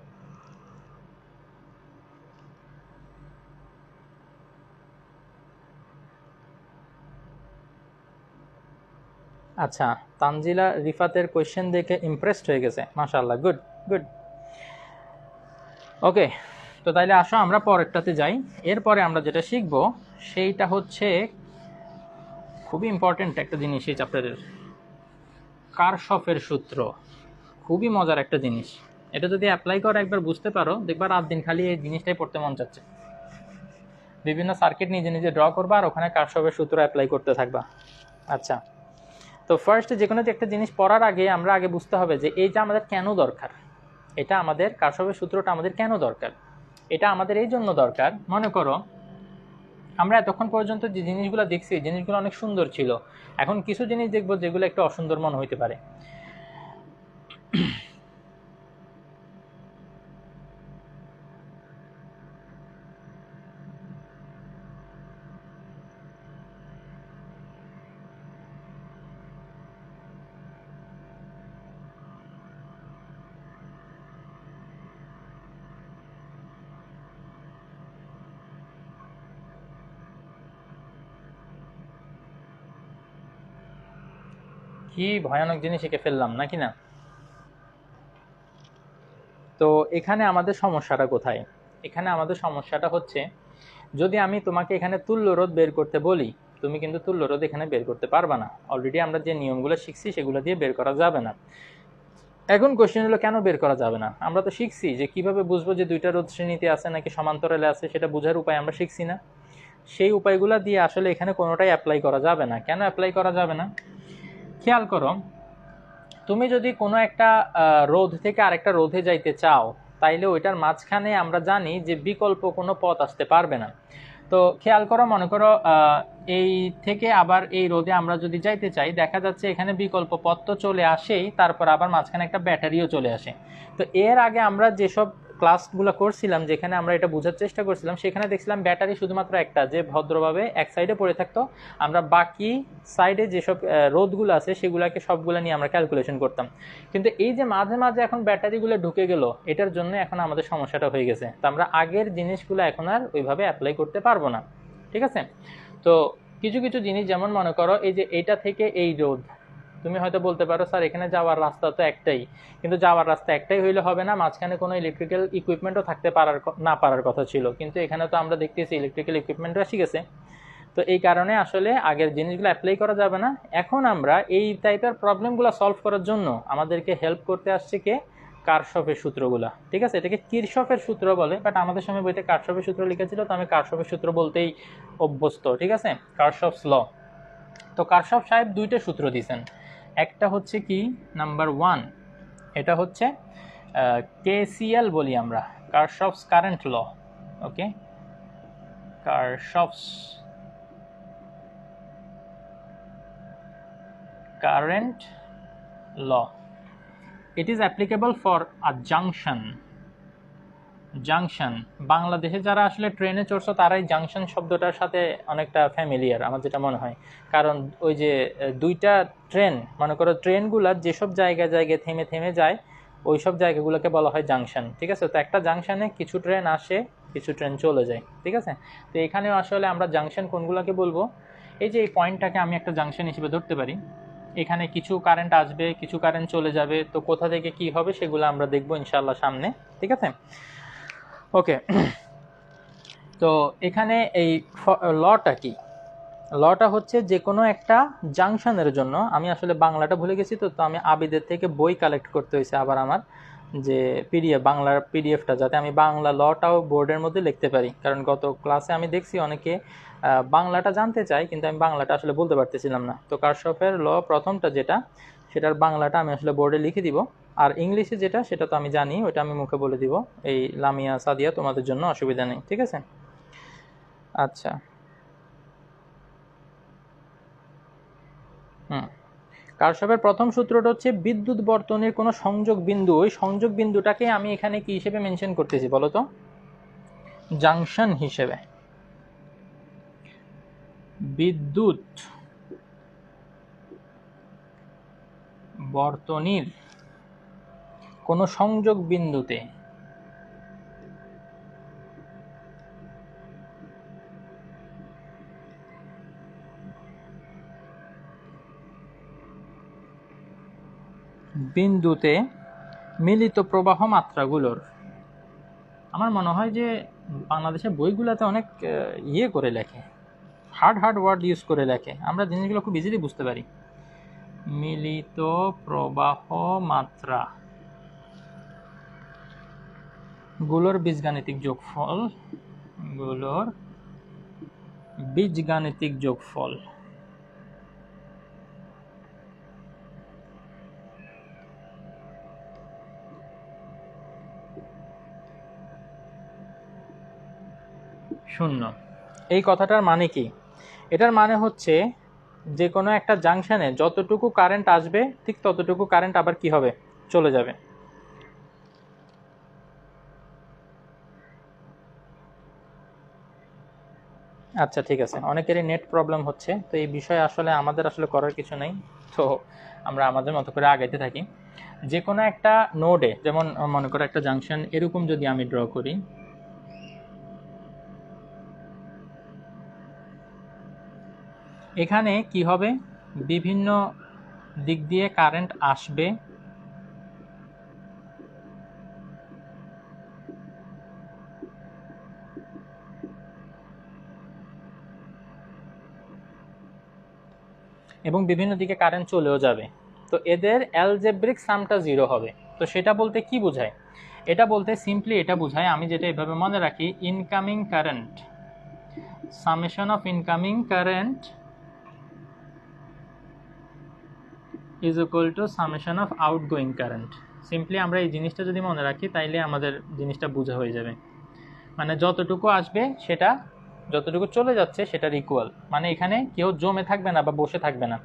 আচ্ছা, তানজিলা রিফাতের কোয়েশ্চেন দেখে ইমপ্রেসড হয়ে গেছে, মাশাআল্লাহ, গুড গুড। ওকে, তো তাইলে আসো আমরা পরেরটাতে যাই। এরপরে আমরা যেটা শিখবো সেইটা হচ্ছে খুবই ইম্পর্টেন্ট একটা জিনিস এই চ্যাপ্টারের, কারশফের সূত্র। খুবই মজার একটা জিনিস, এটা যদি অ্যাপ্লাই করে একবার বুঝতে পারো, দেখবা রাত দিন খালি এই জিনিসটাই পড়তে মন চাচ্ছে। বিভিন্ন সার্কিট নিজে নিজে ড্র করবা আর ওখানে কারশফের সূত্র অ্যাপ্লাই করতে থাকবা। আচ্ছা, তো ফার্স্ট যে কোনো একটা জিনিস পড়ার আগে আমরা আগে বুঝতে হবে যে এইটা আমাদের কেন দরকার, এটা আমাদের কারশফের সূত্রটা আমাদের কেন দরকার। এটা আমাদের এই জন্য দরকার, মনে করো আমরা এতক্ষণ পর্যন্ত যে জিনিসগুলো দেখছি এই জিনিসগুলো অনেক সুন্দর ছিল, এখন কিছু জিনিস দেখবো যেগুলো একটু অসুন্দর মনে হইতে পারে। কি ভয়ানক জিনিস এঁকে ফেললাম নাকি না। তো এখানে আমাদের সমস্যাটা কোথায়, এখানে আমাদের সমস্যাটা হচ্ছে যদি আমি তোমাকে এখানে তুল্য রোধ বের করতে বলি, তুমি কিন্তু তুল্য রোধ এখানে বের করতে পারবা না। অলরেডি আমরা যে নিয়মগুলো শিখছি সেগুলো দিয়ে বের করা যাবে না। এখন কোশ্চেন হলো কেন বের করা যাবে না। আমরা তো শিখছি যে কিভাবে বুঝবো যে দুইটা রোধ শ্রেণীতে আছে নাকি সমান্তরালে আছে, সেটা বোঝার উপায় আমরা শিখছি না। সেই উপায়গুলো দিয়ে আসলে এখানে কোনোটাই অ্যাপ্লাই করা যাবে না। কেন অ্যাপ্লাই করা যাবে না, খেয়াল করো, তুমি যদি কোনো একটা রোধ থেকে আরেকটা রোধে যাইতে চাও, তাইলে ওইটার মাঝখানে আমরা জানি যে বিকল্প কোনো পথ আসতে পারবে না। তো খেয়াল করো, মনে করো এই থেকে আবার এই রোধে আমরা যদি যাইতে চাই, দেখা যাচ্ছে এখানে বিকল্প পথ তো চলে আসেই, তারপর আবার মাঝখানে একটা ব্যাটারিও চলে আসে। তো এর আগে আমরা যেসব ক্লাসগুলো করছিলাম, যেখানে আমরা এটা বোঝার চেষ্টা করছিলাম, সেখানে দেখছিলাম ব্যাটারি শুধুমাত্র একটা, যে ভদ্রভাবে এক সাইডে পড়ে থাকতো, আমরা বাকি সাইডে যেসব রোধগুলো আছে সেগুলোকে সবগুলো নিয়ে আমরা ক্যালকুলেশন করতাম। কিন্তু এই যে মাঝে মাঝে এখন ব্যাটারিগুলো ঢুকে গেল, এটার জন্য এখন আমাদের সমস্যাটা হয়ে গেছে। তো আমরা আগের জিনিসগুলো এখন আর ওইভাবে অ্যাপ্লাই করতে পারবো না। ঠিক আছে, তো কিছু কিছু জিনিস, যেমন মনে করো এই যে এইটা থেকে এই রোধ, তুমি হয়তো বলতে পারো স্যার এখানে যাওয়ার রাস্তা তো একটাই, কিন্তু যাওয়ার রাস্তা একটাই হইলে হবে না, মাঝখানে কোনো ইলেকট্রিক্যাল ইকুইপমেন্টও থাকতে না পারার কথা ছিল, কিন্তু এখানে তো আমরা দেখতেছি ইলেকট্রিক্যাল ইকুইপমেন্টও এসে গেছে। তো এই কারণে আসলে আগের জিনিসগুলো অ্যাপ্লাই করা যাবে না। এখন আমরা এই টাইপের প্রবলেমগুলো সলভ করার জন্য আমাদেরকে হেল্প করতে আসছে কে, কারশফের সূত্রগুলা। ঠিক আছে, এটাকে কিরশফের সূত্র বলে, বাট আমাদের সময় বইতে কারশফের সূত্র লিখেছিল, তো আমি কারশফের সূত্র বলতেই অভ্যস্ত। ঠিক আছে, কারশফস ল। তো কারশফ সাহেব দুইটা সূত্র দিয়েছেন, একটা হচ্ছে কি নাম্বার 1, এটা হচ্ছে কেসিএল বলি আমরা, Kirchhoff's current law. Okay, Kirchhoff's current law. It is applicable for a junction. Junction, বাংলাদেশে যারা আসলে ট্রেনে চড়ছো তারাই জাংশন শব্দটার সাথে অনেকটা ফ্যামিলিয়ার, আমার যেটা মনে হয়। কারণ ওই যে দুইটা ট্রেন, মনে করো ট্রেনগুলা যেসব জায়গায় জায়গায় থেমে থেমে যায়, ওই সব জায়গাগুলোকে বলা হয় জাংশন। ঠিক আছে, তো একটা জাংশনে কিছু ট্রেন আসে, কিছু ট্রেন চলে যায়। ঠিক আছে, তো এখানেও আসলে আমরা জাংশন কোনগুলোকে বলবো, এই যে এই পয়েন্টটাকে আমি একটা জাংশন হিসেবে ধরতে পারি। এখানে কিছু কারেন্ট আসবে, কিছু কারেন্ট চলে যাবে, তো কোথা থেকে কি হবে সেগুলো আমরা দেখবো ইনশাআল্লাহ সামনে। ঠিক আছে, ওকে। তো এখানে এই লটা কি, লটা হচ্ছে যে কোনো একটা জাংশনের জন্য, আমি আসলে বাংলাটা ভুলে গেছি, তো আমি আবিদের থেকে বই কালেক্ট করতে হয়েছে আবার আমার যে পিডিএফ, বাংলার পিডিএফটা, যাতে আমি বাংলা লটাও বোর্ডের মধ্যে লিখতে পারি। কারণ গত ক্লাসে আমি দেখছি অনেকে বাংলাটা জানতে চাই, কিন্তু আমি বাংলাটা আসলে বলতে পারতেছিলাম না। তো কারশফের ল প্রথমটা যেটা, সেটার বাংলাটা আমি আসলে বোর্ডে লিখে দিব, আর ইংলিশে যেটা সেটা তো আমি জানি, ওইটা আমি মুখে বলে দিব। এই লামিয়া সাদিয়া তোমাদের জন্য অসুবিধা নেই, ঠিক আছে? আচ্ছা, কারশফের প্রথম সূত্রটা হচ্ছে বিদ্যুৎ বর্তনীর কোনো সংযোগ বিন্দু, ওই সংযোগ বিন্দুটাকে আমি এখানে কি হিসেবে মেনশন করতেছি বলো তো? জাংশন হিসেবে। বিদ্যুৎ বর্তনীর কোনো সংযোগ বিন্দুতে মিলিত প্রবাহ মাত্রাগুলোর, আমার মনে হয় যে বাংলাদেশের বইগুলোতে অনেক ইয়ে করে লেখে, হার্ড ওয়ার্ড ইউজ করে লেখে, আমরা জিনিসগুলো খুব ইজিলি বুঝতে পারি। মিলিত প্রবাহ মাত্রা গুলোর বীজগাণিতিক যোগফল। শূন্য। এই কথাটার মানে কি? এটার মানে হচ্ছে যে কোনো একটা জাংশনে যতটুকু কারেন্ট আসবে ঠিক ততটুকু কারেন্ট আবার কি হবে, চলে যাবে। আচ্ছা ঠিক আছে, অনেকেরই নেট প্রবলেম হচ্ছে, তো এই বিষয়ে আসলে আমাদের আসলে করার কিছু নেই, তো আমরা আমাদের মতো করে আগাইতে থাকি। যে কোনো একটা নোডে, যেমন মনে করো একটা জাংশন এরকম যদি আমি ড্র করি, এখানে কি হবে, বিভিন্ন দিক দিয়ে কারেন্ট আসবে এবং বিভিন্ন দিকে কারেন্ট চলেও যাবে, তো এদের অ্যালজেব্রিক সামটা 0 হবে। তো সেটা বলতে কি বোঝায়? এটা বলতে সিম্পলি এটা বোঝায়, আমি যেটা এভাবে মনে রাখি, incoming current, summation of incoming current is equal to summation of outgoing current. Simply আমরা এই জিনিসটা যদি মনে রাখি তাইলে আমাদের জিনিসটা বোঝা হয়ে যাবে। মানে যতটুকু আসবে সেটা যতটুকু চলে যাচ্ছে সেটার ইকুয়াল, মানে এখানে কেউ জমে থাকবে না বা বসে থাকবে না।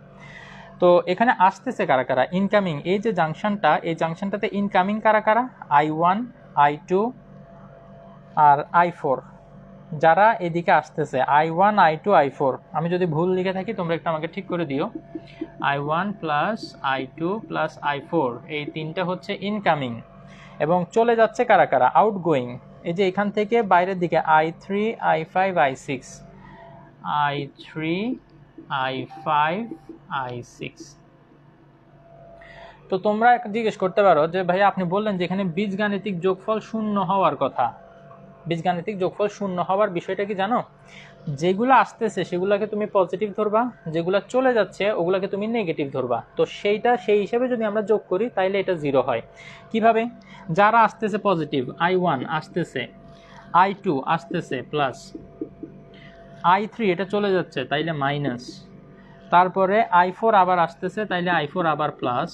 তো এখানে আসতেছে কারা কারা, ইনকামিং, এই যে জাংশনটা, এই জাংশনটাতে ইনকামিং কারা কারা, I1 I2 আর I4, যারা এদিকে আসতেছে I1 I2 I4, আমি যদি ভুল লিখে থাকি তোমরা একটু আমাকে ঠিক করে দিও। I1 plus I2 plus I4, এই তিনটা হচ্ছে ইনকামিং, এবং চলে যাচ্ছে কারা কারা, আউটগোয়িং। এই যে এখান থেকে বাইরের দিকে I3 I5 I6, I3 I5 I6। তো তোমরা জিজ্ঞেস করতে পারো যে ভাই আপনি বললেন যে এখানে বীজগাণিতিক যোগফল শূন্য হওয়ার কথা, বীজগাণিতিক যোগফল শূন্য হওয়ার বিষয়টা কি জানো? যেগুলো আসতেছে সেগুলোকে তুমি পজিটিভ ধরবা, যেগুলো চলে যাচ্ছে ওগুলোকে তুমি নেগেটিভ ধরবা। তো সেই হিসেবে যদি আমরা যোগ করি তাইলে এটা 0 হয়। কিভাবে? যারা আসতেছে পজিটিভ, I1 আসতেছে, I2 আসতেছে প্লাস, I3 এটা চলে যাচ্ছে তাইলে মাইনাস, তারপরে I4 আবার আসতেছে তাইলে I4 আবার প্লাস,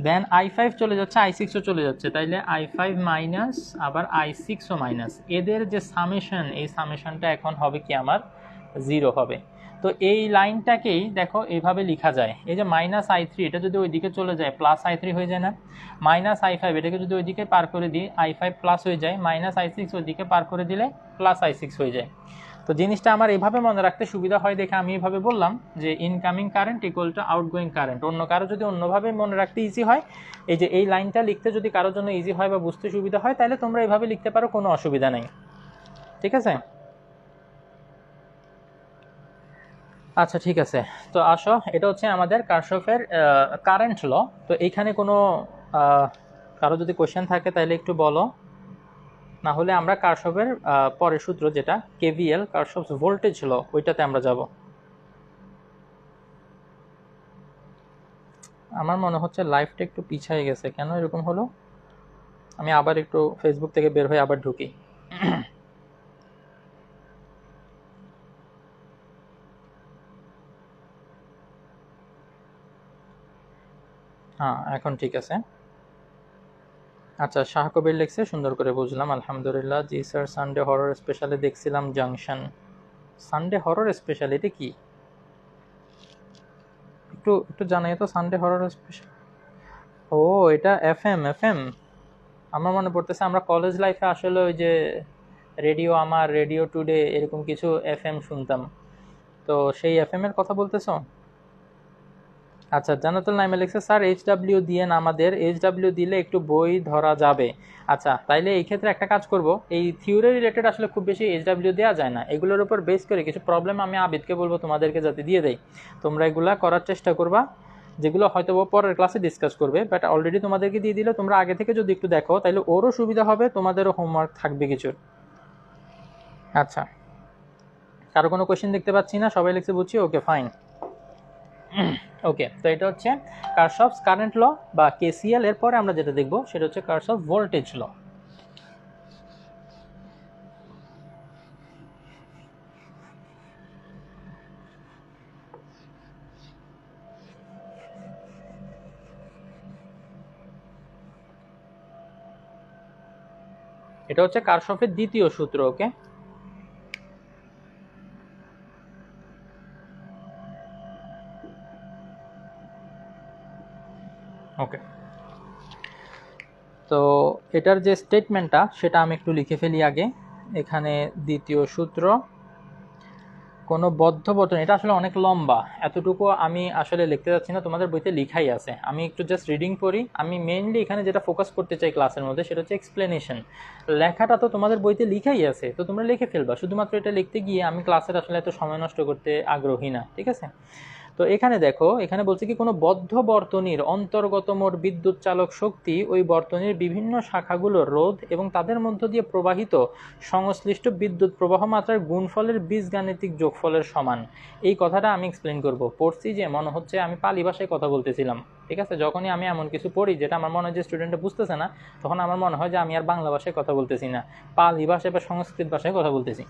দেন I5 চলে যাচ্ছে, I6ও চলে যাচ্ছে, তাইলে I5 মাইনাস, আবার I6ও মাইনাস। এদের যে সামেশন, এই সামেশনটা এখন হবে কি আমার 0 হবে। তো এই লাইনটাকেই দেখো এইভাবে লেখা যায়, এই যে মাইনাস I3 এটা যদি ওইদিকে চলে যায় প্লাস I3 হয়ে যায় না, মাইনাস I5 এটাকে যদি ওইদিকে পার করে দিই I5 প্লাস হয়ে যায়, মাইনাস I6 ওইদিকে পার করে দিলে প্লাস I6 হয়ে যায়। তো জিনিসটা আমার এভাবে মনে রাখতে সুবিধা হয় দেখে আমি এভাবে বললাম যে incoming current equal to outgoing current. অন্য কারো যদি অন্যভাবে মনে রাখতে ইজি হয়, এই যে এই লাইনটা লিখতে যদি কারোর জন্য ইজি হয় বা বুঝতে সুবিধা হয়, তাহলে তোমরা এভাবে লিখতে পারো, কোনো অসুবিধা নেই, ঠিক আছে? আচ্ছা ঠিক আছে, তো আসো, এটা হচ্ছে আমাদের কারশফের কারেন্ট ল। তো এইখানে কোনো কারো যদি কোয়েশ্চেন থাকে তাহলে একটু বলো, না হলে আমরা কারশফের পরের সূত্র যেটা কেভিএল, কারশফস ভোল্টেজ ল, ওইটাতে আমরা যাব। আমার মনে হচ্ছে লাইভটা একটু পিছিয়ে গেছে, কেন এরকম হলো? আমি আবার একটু ফেসবুক থেকে বের হয়ে আবার ঢুকি। হ্যাঁ, এখন ঠিক আছে। আচ্ছা, শাহ কবির লিখছে, সুন্দর করে বুঝলাম, আলহামদুলিল্লাহ। জি স্যার, সানডে হরর স্পেশালে দেখছিলাম জাংশন। সানডে হরর স্পেশাল এটা কি? একটু একটু জানাই তো, সানডে হরর স্পেশাল। ও, এটা এফএম। আমার মনে পড়তেছে আমরা কলেজ লাইফে আসলে ওই যে রেডিও আমার, রেডিও টুডে, এরকম কিছু এফএম শুনতাম। তো সেই এফএম এর কথা বলতেছো? আচ্ছা, জান্নাতুল নাইমা লিখছে, স্যার এইচডাব্লিউ দিয়েন আমাদের, এইচডাব্লিউ দিলে একটু বই ধরা যাবে। আচ্ছা, তাইলে এই ক্ষেত্রে একটা কাজ করব, এই থিওরি রিলেটেড আসলে খুব বেশি এইচডাব্লিউ দেওয়া যায় না, এগুলোর উপর বেস করে কিছু প্রবলেম আমি আবিদকে বলবো তোমাদেরকে যাতে দিয়ে দেয়, তোমরা এগুলা করার চেষ্টা করবা, যেগুলো হয়তো পরের ক্লাসে ডিসকাস করবে, বাট অলরেডি তোমাদেরকে দিয়ে দিলে তোমরা আগে থেকে যদি একটু দেখো তাহলে ওরও সুবিধা হবে, তোমাদেরও হোমওয়ার্ক থাকবে কিছু। আচ্ছা, কারো কোনো কোয়েশ্চেন দেখতে পাচ্ছি না, সবাই লিখছে বুঝছি, ওকে ফাইন। ওকে, তো এটা হচ্ছে কারশফস কারেন্ট ল বা কেসিএল। এরপরে আমরা যেটা দেখব সেটা হচ্ছে কারশফ ভোল্টেজ ল। এটা হচ্ছে কারশফের দ্বিতীয় সূত্র। ওকে, ওকে, তো এটার যে স্টেটমেন্টটা সেটা আমি একটু লিখে ফেলি আগে। এখানে দ্বিতীয় সূত্র, কোনো বদ্ধ বর্তনী, এটা আসলে অনেক লম্বা, এতটুকু আমি আসলে লিখতে যাচ্ছি না, তোমাদের বইতে লিখাই আছে, আমি একটু জাস্ট রিডিং করি। আমি মেইনলি এখানে যেটা ফোকাস করতে চাই ক্লাসের মধ্যে সেটা হচ্ছে এক্সপ্লেনেশন। লেখাটা তো তোমাদের বইতে লিখাই আছে, তো তোমরা লিখে ফেলবা, শুধুমাত্র এটা লিখতে গিয়ে আমি ক্লাসের আসলে এত সময় নষ্ট করতে আগ্রহী না, ঠিক আছে? তো এখানে দেখো, এখানে বলছে কি, কোনো বদ্ধ বর্তনীর অন্তর্গত মোট বিদ্যুৎ চালক শক্তি ওই বর্তনীর বিভিন্ন শাখাগুলোর রোধ এবং তাদের মধ্য দিয়ে প্রবাহিত সংশ্লিষ্ট বিদ্যুৎ প্রবাহ মাত্রার গুণফলের বীজগাণিতিক যোগফলের সমান। এই কথাটা আমি এক্সপ্লেন করব। পড়ছি যে মনে হচ্ছে আমি পালি ভাষায় কথা বলতেছিলাম, ঠিক আছে? যখনই আমি এমন কিছু পড়ি যেটা আমার মনে হয় যে স্টুডেন্টরা বুঝতেছে না, তখন আমার মনে হয় যে আমি আর বাংলা ভাষায় কথা বলতেছি না, পালি ভাষায় বা সংস্কৃত ভাষায় কথা বলতেছি।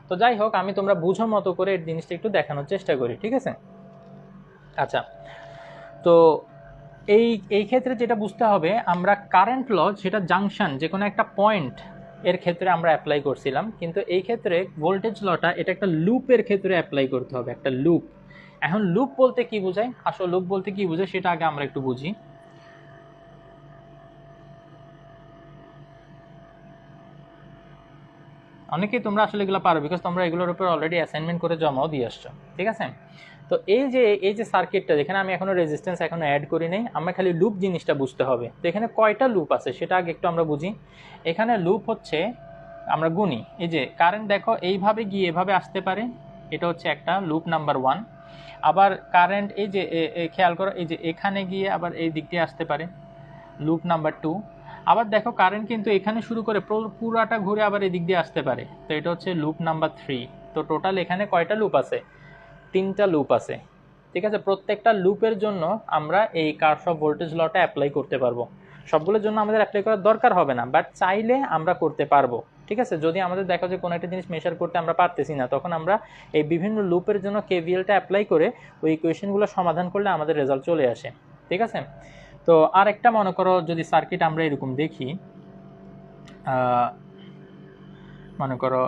তো যাই হোক, আমি তোমরা বুঝো মতো করে এই জিনিসটা একটু দেখানোর চেষ্টা করি, ঠিক আছে? আচ্ছা, তো এই এই ক্ষেত্রে যেটা বুঝতে হবে, আমরা কারেন্ট ল সেটা জাংশন, যে কোনো একটা পয়েন্ট এর ক্ষেত্রে আমরা অ্যাপ্লাই করছিলাম, কিন্তু এই ক্ষেত্রে ভোল্টেজ লটা এটা একটা লুপের ক্ষেত্রে অ্যাপ্লাই করতে হবে, একটা লুপ। এখন লুপ বলতে কি বোঝায়, আসলে লুপ বলতে কি বোঝায় সেটা আগে আমরা একটু বুঝি। অনেকেই তোমরা আসলে এগুলো পারো, বিকজ তোমরা এগুলোর উপর অলরেডি অ্যাসাইনমেন্ট করে জমাও দিয়ে আসছো, ঠিক আছে? তো এই যে সার্কিটটা, যেখানে আমি এখনো রেজিস্ট্যান্স এখনো অ্যাড করি নাই, আমরা খালি লুপ জিনিসটা বুঝতে হবে। তো এখানে কয়টা লুপ আছে সেটা আগে একটু আমরা বুঝি। এখানে লুপ হচ্ছে, আমরা গুনি, এই যে কারেন্ট দেখো এইভাবে গিয়ে এভাবে আসতে পারে, এটা হচ্ছে একটা লুপ নাম্বার 1। আবার কারেন্ট এই যে খেয়াল করো, এই যে এখানে গিয়ে আবার এই দিক দিয়ে আসতে পারে, লুপ নাম্বার 2। আবার দেখো কারেন্ট কিন্তু এখানে শুরু করে পুরাটা ঘুরে আবার এই দিক দিয়ে আসতে পারে, তো এটা হচ্ছে লুপ নাম্বার 3। তো টোটাল এখানে কয়টা লুপ আছে? 3টা লুপ আছে, ঠিক আছে? প্রত্যেকটা লুপের জন্য আমরা এই কারশফ ভোল্টেজ লটা অ্যাপ্লাই করতে পারবো। সবগুলোর জন্য আমাদের অ্যাপ্লাই করার দরকার হবে না, বাট চাইলে আমরা করতে পারবো, ঠিক আছে? যদি আমাদের দেখা যায় কোনো একটা জিনিস মেজার করতে আমরা পারতেছি না, তখন আমরা এই বিভিন্ন লুপের জন্য কেভিএলটা অ্যাপ্লাই করে ওই ইকুয়েশনগুলো সমাধান করলে আমাদের রেজাল্ট চলে আসে, ঠিক আছে? তো আর একটা মনে করো যদি সার্কিট আমরা এরকম দেখি, মনে করো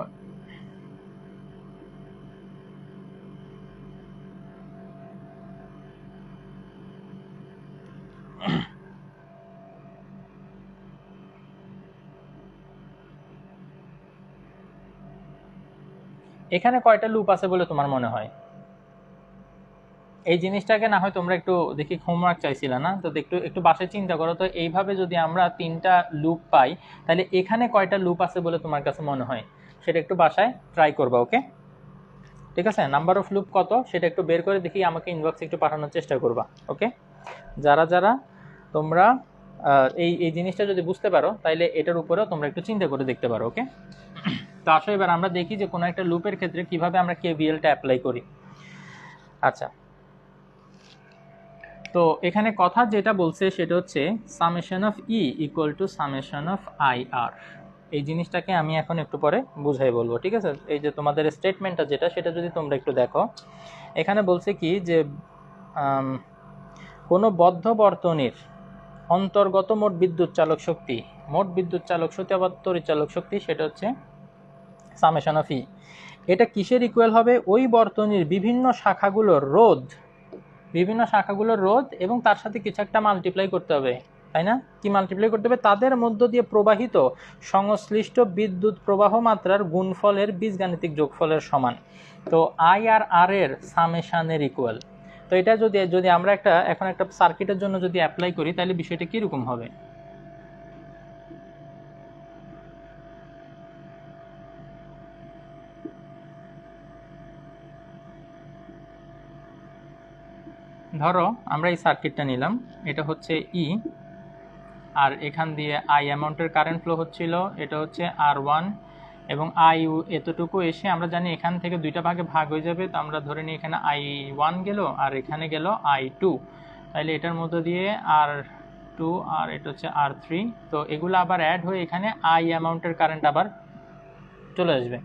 এখানে কয়টা লুপ আছে বলে তোমার মনে হয়? এই জিনিসটাকে না হয় তোমরা একটু দেখি হোমওয়ার্ক চাইছিলে না, তো একটু একটু বাসায় চিন্তা করো তো, এইভাবে যদি আমরা 3টা লুপ পাই তাহলে এখানে কয়টা লুপ আছে বলে তোমার কাছে মনে হয়, সেটা একটু বাসায় ট্রাই করবা, ওকে? ঠিক আছে, নাম্বার অফ লুপ কত সেটা একটু বের করে দেখি, আমাকে ইনবক্সে একটু পাঠানোর চেষ্টা করবা, ওকে? যারা যারা তোমরা এই এই জিনিসটা যদি বুঝতে পারো তাহলে এটার উপরেও তোমরা একটু চিন্তা করে দেখতে পারো, ওকে? তো আসো এবার আমরা দেখি যে কোনো একটা লুপের ক্ষেত্রে কিভাবে আমরা কেভিএলটা অ্যাপ্লাই করি। আচ্ছা, তো এখানে কথা যেটা বলছে সেটা হচ্ছে summation of E equal to summation of I R. এই জিনিসটাকে আমি এখন একটু পরে বুঝাই বলবো, ঠিক আছে? এই যে তোমাদের স্টেটমেন্টটা যেটা, সেটা যদি তোমরা একটু দেখো, এখানে বলছে কি যে কোনো বদ্ধ বর্তনীর অন্তর্গত মোট বিদ্যুৎ চালক শক্তি, মোট বিদ্যুৎ চালক শক্তি আবার তড়িৎ চালক শক্তি, সেটা হচ্ছে সামেশন অফ ই। এটা কিসের ইকুয়াল হবে? ওই বর্তনীর বিভিন্ন শাখাগুলোর রোধ এবং তার সাথে কিছু একটা মাল্টিপ্লাই করতে হবে, তাই না? কি মাল্টিপ্লাই করতে হবে? তাদের মধ্য দিয়ে প্রবাহিত সংশ্লিষ্ট বিদ্যুৎ প্রবাহ মাত্রার গুণফলের বীজগাণিতিক যোগফলের সমান। তো আই আর আর এর সামেশানের ইকুয়াল। তো এটা যদি আমরা এখন একটা সার্কিটের জন্য যদি অ্যাপ্লাই করি, তাহলে বিষয়টা কিরকম হবে? ধরো আমরা এই সার্কিটটা নিলাম, এটা হচ্ছে ই, আর এখান দিয়ে আই অ্যামাউন্টের কারেন্ট ফ্লো হচ্ছিল, এটা হচ্ছে R1, এবং আই এতটুকু এসে আমরা জানি এখান থেকে দুইটা ভাগে ভাগ হয়ে যাবে। তো আমরা ধরে নিই এখানে I1 গেল আর এখানে গেল I2, তাহলে এটার মধ্য দিয়ে R2 আর এটা হচ্ছে R3। তো এগুলো আবার অ্যাড হয়ে এখানে আই অ্যামাউন্টের কারেন্ট আবার চলে আসবে।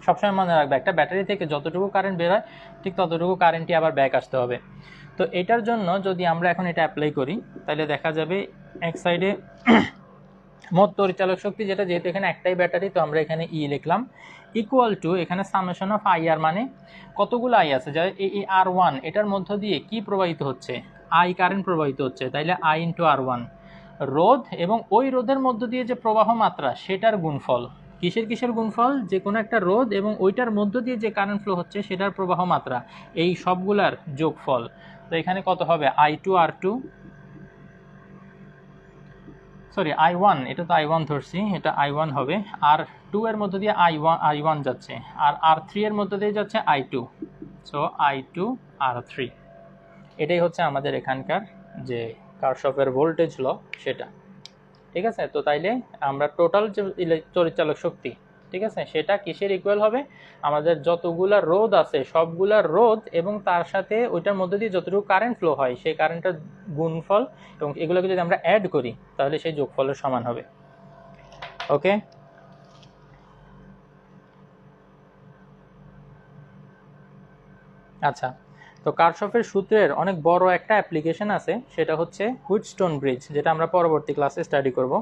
সবসময় মনে রাখবে, একটা ব্যাটারি থেকে যতটুকু কারেন্ট বের হয় ঠিক ততটুকু কারেন্টই আবার ব্যাক আসতে হবে। তো এটার জন্য যদি আমরা এখন এটা অ্যাপ্লাই করি, তাহলে দেখা যাবে এক সাইডে মোট তড়িৎচালক শক্তি, যেটা যেহেতু এখানে একটাই ব্যাটারি, তো আমরা এখানে ই লিখলাম, ইকুয়াল টু এখানে সামেশন অফ আই আর, মানে কতগুলো আই আছে, যা এই R1 এটার মধ্য দিয়ে কি প্রবাহিত হচ্ছে? আই কারেন্ট প্রবাহিত হচ্ছে, তাইলে আই ইন্টু R1 রোধ, এবং ওই রোধের মধ্য দিয়ে যে প্রবাহ মাত্রা সেটার গুণফল। কিসের গুণফল? যে কোনো একটা রোধ এবং ওইটার মধ্য দিয়ে যে কারেন্ট ফ্লো হচ্ছে সেটার প্রবাহ মাত্রা, এই সবগুলার যোগফল। তো এখানে কত হবে? I1, এটা তো I1 ধরছি, এটা I1 হবে, আর 2 এর মধ্য দিয়ে I1 যাচ্ছে, আর R3 এর মধ্য দিয়ে যাচ্ছে I2, সো I2 R3। এটাই হচ্ছে আমাদের এখানকার যে কারশফের ভোল্টেজ ল সেটা, ঠিক আছে? তো তাইলে আমরা টোটাল যে তড়িৎচালক শক্তি, ঠিক আছে, সেটা কিসের ইকুয়াল হবে? আমাদের যতগুলা রোধ আছে সবগুলা রোধ এবং তার সাথে ওইটার মধ্যে দিয়ে যতটুকু কারেন্ট ফ্লো হয় সেই কারেন্টের গুণফল, এবং এগুলোকে যদি আমরা অ্যাড করি তাহলে সেই যোগফলের সমান হবে। ওকে, আচ্ছা। তো কারশফের সূত্রের অনেক বড় একটা অ্যাপ্লিকেশন আছে, সেটা হচ্ছে হুইটস্টোন ব্রিজ, যেটা আমরা পরবর্তী ক্লাসে স্টাডি করব।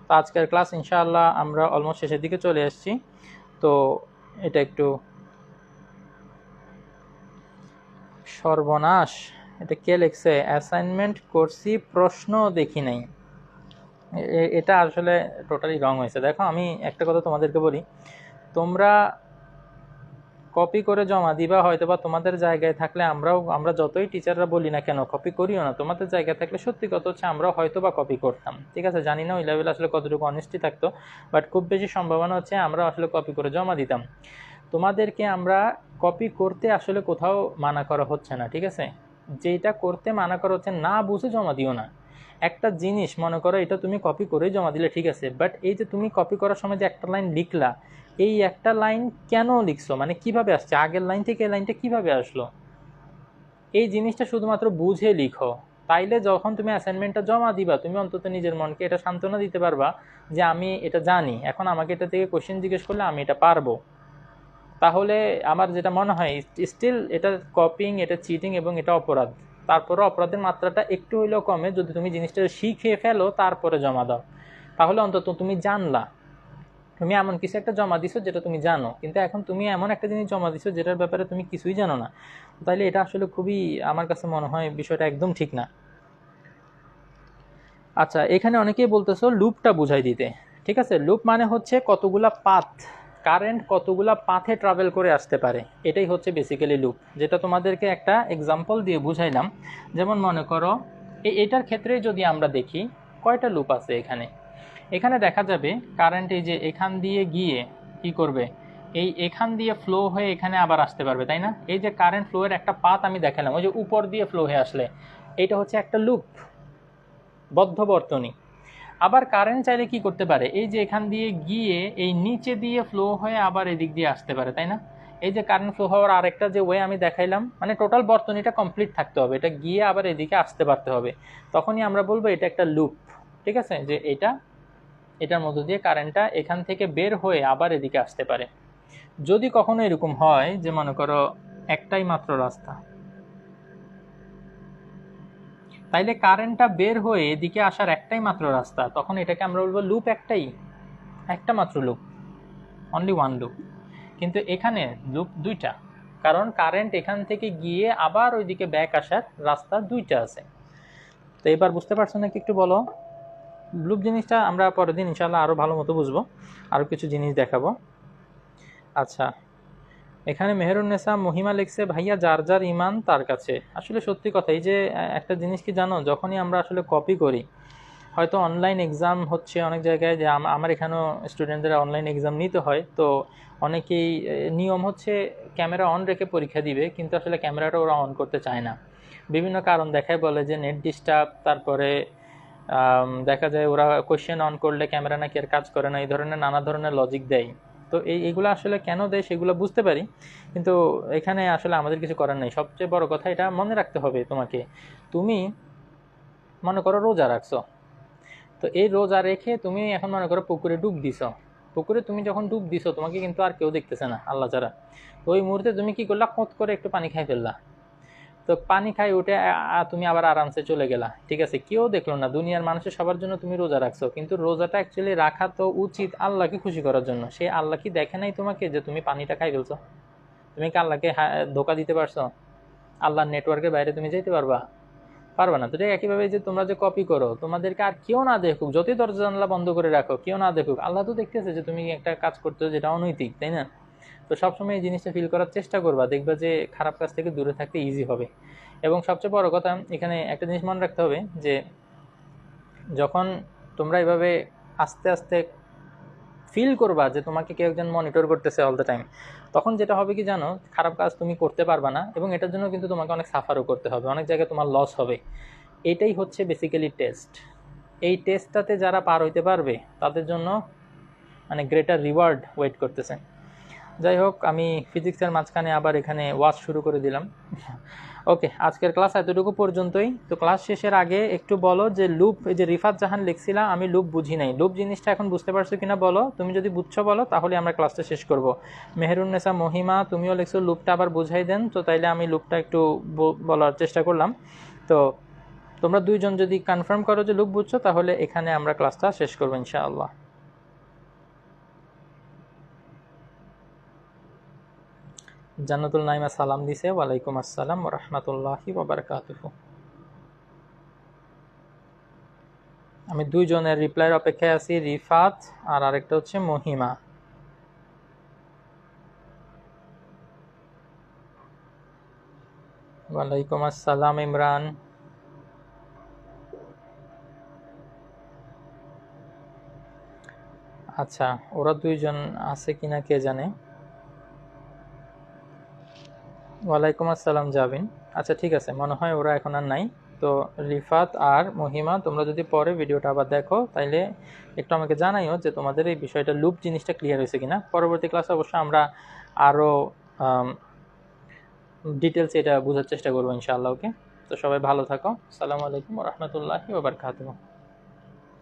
তো আজকের ক্লাস ইনশাআল্লাহ আমরা অলমোস্ট শেষের দিকে চলে আসছি। তো এটা একটু সর্বনাশ, এটা কে লিখছে? অ্যাসাইনমেন্ট করছি প্রশ্ন দেখি নাই, এটা আসলে টোটালি রং হয়েছে। দেখো আমি একটা কথা তোমাদেরকে বলি, তোমরা কপি করে জমা দিবা, হয়তো বা তোমাদের জায়গায় থাকলে আমরা যতই টিচাররা বলি না কেন কপি করিও না, তোমাদের জায়গায় থাকলে সত্যি কথা হচ্ছে আমরা হয়তো বা কপি করতাম, ঠিক আছে? জানি না ওই লেভেলে আসলে কতটুকু অনেস্টি থাকতো, বাট খুব বেশি সম্ভাবনা হচ্ছে আমরা আসলে কপি করে জমা দিতাম। তোমাদেরকে আমরা কপি করতে আসলে কোথাও মানা করা হচ্ছে না, ঠিক আছে? যেটা করতে মানা করা হচ্ছে, না বুঝে জমা দিও না। একটা জিনিস মনে করো, এটা তুমি কপি করেই জমা দিলে ঠিক আছে, বাট এই যে তুমি কপি করার সময় যে একটা লাইন লিখলা, এই একটা লাইন কেন লিখছো, মানে কিভাবে আসছে, আগের লাইন থেকে এই লাইনটা কিভাবে আসলো, এই জিনিসটা শুধুমাত্র বুঝে লিখো। তাইলে যখন তুমি অ্যাসাইনমেন্টটা জমা দিবা, তুমি অন্তত নিজের মনকে এটা সান্ত্বনা দিতে পারবা যে আমি এটা জানি, এখন আমাকে এটা থেকে কোশ্চেন জিজ্ঞেস করলে আমি এটা পারবো। তাহলে আমার যেটা মনে হয়, স্টিল এটা কপিং, এটা চিটিং এবং এটা অপরাধ। তারপরে অপরাধের মাত্রাটা একটু হইলেও কমে যদি তুমি জিনিসটা শিখে ফেলো তারপরে জমা দাও, তাহলে অন্তত তুমি জানলা। তুমি এমন কিছু একটা জমা দিছো যেটা তুমি জানো, কিন্তু এখন তুমি এমন একটা জিনিস জমা দিছো যেটার ব্যাপারে তুমি কিছুই জানো না, তাহলে এটা আসলে খুবই, আমার কাছে মনে হয় বিষয়টা একদম ঠিক না। আচ্ছা, এখানে অনেকেই বলতেছো লুপটা বুঝাই দিতে, ঠিক আছে? লুপ মানে হচ্ছে কতগুলা পাথ, কারেন্ট কতগুলা পাথে ট্রাভেল করে আসতে পারে, এটাই হচ্ছে বেসিক্যালি লুপ, যেটা তোমাদেরকে একটা এক্সাম্পল দিয়ে বুঝাইলাম। যেমন মনে করো এটার ক্ষেত্রে যদি আমরা দেখি কয়টা লুপ আছে এখানে, এখানে দেখা যাবে কারেন্ট এই যে এখান দিয়ে গিয়ে কি করবে, এখান দিয়ে ফ্লো হয়ে এখানে আবার আসতে পারবে, তাই না? এই যে কারেন্ট ফ্লোয়ের একটা পাথ আমি দেখালাম, ওই যে উপর দিয়ে ফ্লো হয়ে আসলে, এটা হচ্ছে একটা লুপ, বদ্ধ বর্তনী। আবার কারেন্ট চাইলে কি করতে পারে, এই যে এখান দিয়ে গিয়ে এই নিচে দিয়ে ফ্লো হয়ে আবার এদিক দিয়ে আসতে পারে, তাই না? এই যে কারেন্ট ফ্লো হওয়ার আরেকটা যে ওয়ে আমি দেখাইলাম, মানে টোটাল বর্তনীটা কমপ্লিট থাকতে হবে, এটা গিয়ে আবার এদিকে আসতে পারতে হবে, তখনই আমরা বলবো এটা একটা লুপ, ঠিক আছে? যে এটার মধ্য দিয়ে কারেন্টটা এখান থেকে বের হয়ে আবার এদিকে আসতে পারে। যদি কখনো এরকম হয় যে মনে করো একটাই মাত্র রাস্তা, তাইলে কারেন্টটা বের হয়ে এদিকে আসার একটাই মাত্র রাস্তা, তখন এটাকে আমরা বলবো লুপ একটাই, একটা মাত্র লুপ, অনলি ওয়ান লুপ। কিন্তু এখানে লুপ দুইটা, কারণ কারেন্ট এখান থেকে গিয়ে আবার ওইদিকে ব্যাক আসার রাস্তা দুইটা আছে। তো এবার বুঝতে পারছো নাকি একটু বলো? লুপ জিনিসটা আমরা পরের দিন ইনশাল্লাহ আরও ভালো মতো বুঝবো, আরও কিছু জিনিস দেখাবো। আচ্ছা, এখানে মেহেরুন্নেসা মহিমা লিখছে, ভাইয়া যার যার ইমান তার কাছে। আসলে সত্যি কথা, এই যে একটা জিনিস কি জানো, যখনই আমরা আসলে কপি করি, হয়তো অনলাইন এক্সাম হচ্ছে অনেক জায়গায়, যে আমার এখানেও স্টুডেন্টদের অনলাইন এক্সাম নিতে হয়, তো অনেকেই নিয়ম হচ্ছে ক্যামেরা অন রেখে পরীক্ষা দিবে, কিন্তু আসলে ক্যামেরাটা ওরা অন করতে চায় না, বিভিন্ন কারণ দেখায়, বলে যে নেট ডিস্টার্ব, তারপরে দেখা যায় ওরা কোয়েশ্চেন অন করলে ক্যামেরা নাকি আর কাজ করে না, এই ধরনের নানা ধরনের লজিক দেয়। তো এইগুলো আসলে কেন দেয় সেগুলো বুঝতে পারি, কিন্তু এখানে আসলে আমাদের কিছু করার নেই। সবচেয়ে বড় কথা এটা মনে রাখতে হবে তোমাকে, তুমি মনে করো রোজা রাখছো, তো এই রোজা রেখে তুমি এখন মনে করো পুকুরে ডুব দিছো, পুকুরে তুমি যখন ডুব দিছো তোমাকে কিন্তু আর কেউ দেখতেছে না আল্লাহ ছাড়া, তো ওই মুহূর্তে তুমি কি করলা, কোঁত করে একটু পানি খাই ফেললা, তো পানি খাই উঠে তুমি আবার আরামসে চলে গেলা, ঠিক আছে, কেউ দেখলো না, দুনিয়ার মানুষের সবার জন্য তুমি রোজা রাখছো, কিন্তু রোজাটা অ্যাকচুয়ালি রাখা তো উচিত আল্লাহকে খুশি করার জন্য। সে আল্লাহ কি দেখে নাই তোমাকে যে তুমি পানিটা খাই ফেলছো? তুমি কি আল্লাহকে ধোকা দিতে পারছো? আল্লাহর নেটওয়ার্কের বাইরে তুমি যেতে পারবা? পারবে না। তো ঠিক একইভাবে যে তোমরা যে কপি করো, তোমাদেরকে আর কেউ না দেখুক, যতই দরজা জানলা বন্ধ করে রাখো, কেউ না দেখুক, আল্লাহ তো দেখতেছে যে তুমি একটা কাজ করছো যেটা অনৈতিক, তাই না? তো সবসময় এই জিনিসটা ফিল করার চেষ্টা করবা, দেখবা যে খারাপ কাজ থেকে দূরে থাকতে ইজি হবে। এবং সবচেয়ে বড় কথা, এখানে একটা জিনিস মনে রাখতে হবে যে যখন তোমরা এভাবে আস্তে আস্তে ফিল করবা যে তোমাকে কেউ একজন মনিটর করতেছে অল দ্য টাইম, তখন যেটা হবে কি জানো, খারাপ কাজ তুমি করতে পারবা না, এবং এটার জন্য কিন্তু তোমাকে অনেক সাফারও করতে হবে, অনেক জায়গায় তোমার লস হবে। এটাই হচ্ছে বেসিক্যালি টেস্ট। এই টেস্টটাতে যারা পার হইতে পারবে তাদের জন্য মানে গ্রেটার রিওয়ার্ড ওয়েট করতেছে। যাই হোক, আমি ফিজিক্সের মাঝখানে আবার এখানে ওয়াজ শুরু করে দিলাম। ওকে, আজকের ক্লাস এতটুকু পর্যন্তই। তো ক্লাস শেষের আগে একটু বলো যে লুপ, এই যে রিফাত জাহান লিখছিলাম, আমি লুপ বুঝি নাই, লুপ জিনিসটা এখন বুঝতে পারছো কিনা বলো? তুমি যদি বুঝছো বলো, তাহলে আমরা ক্লাসটা শেষ করব। মেহেরুন্নেসা মহিমা তুমিও লিখছো লুপটা আবার বুঝাই দেন, তো তাইলে আমি লুপটা একটু বলার চেষ্টা করলাম। তো তোমরা দুইজন যদি কনফার্ম করো যে লুপ বুঝছো, তাহলে এখানে আমরা ক্লাসটা শেষ করবো ইনশাআল্লাহ। জান্নাতুল নাইমা সালাম দিছে, ওয়ালাইকুম আসসালাম ওয়া রাহমাতুল্লাহি ওয়া বারাকাতুহু। আমি দুইজনের রিপ্লাইয়ের অপেক্ষায় আছি, রিফাত আর আরেকটা হচ্ছে মহিমা। ওয়ালাইকুম আসসালাম ইমরান। আচ্ছা, ওরা দুইজন আছে কিনা কে জানে। ওয়ালাইকুম আসসালাম জাবিন। আচ্ছা ঠিক আছে, মনে হয় ওরা এখন আর নাই। তো রিফাত আর মহিমা, তোমরা যদি পরে ভিডিওটা আবার দেখো, তাইলে একটু আমাকে জানাইও যে তোমাদের এই বিষয়টা লুপ জিনিসটা ক্লিয়ার হয়েছে কিনা। পরবর্তী ক্লাসে অবশ্যই আমরা আরও ডিটেলস এটা বোঝার চেষ্টা করবো ইনশাআল্লাহ। ওকে, তো সবাই ভালো থাকো। আসসালামু আলাইকুম ওয়া রাহমাতুল্লাহি ওয়া বারাকাতুহু।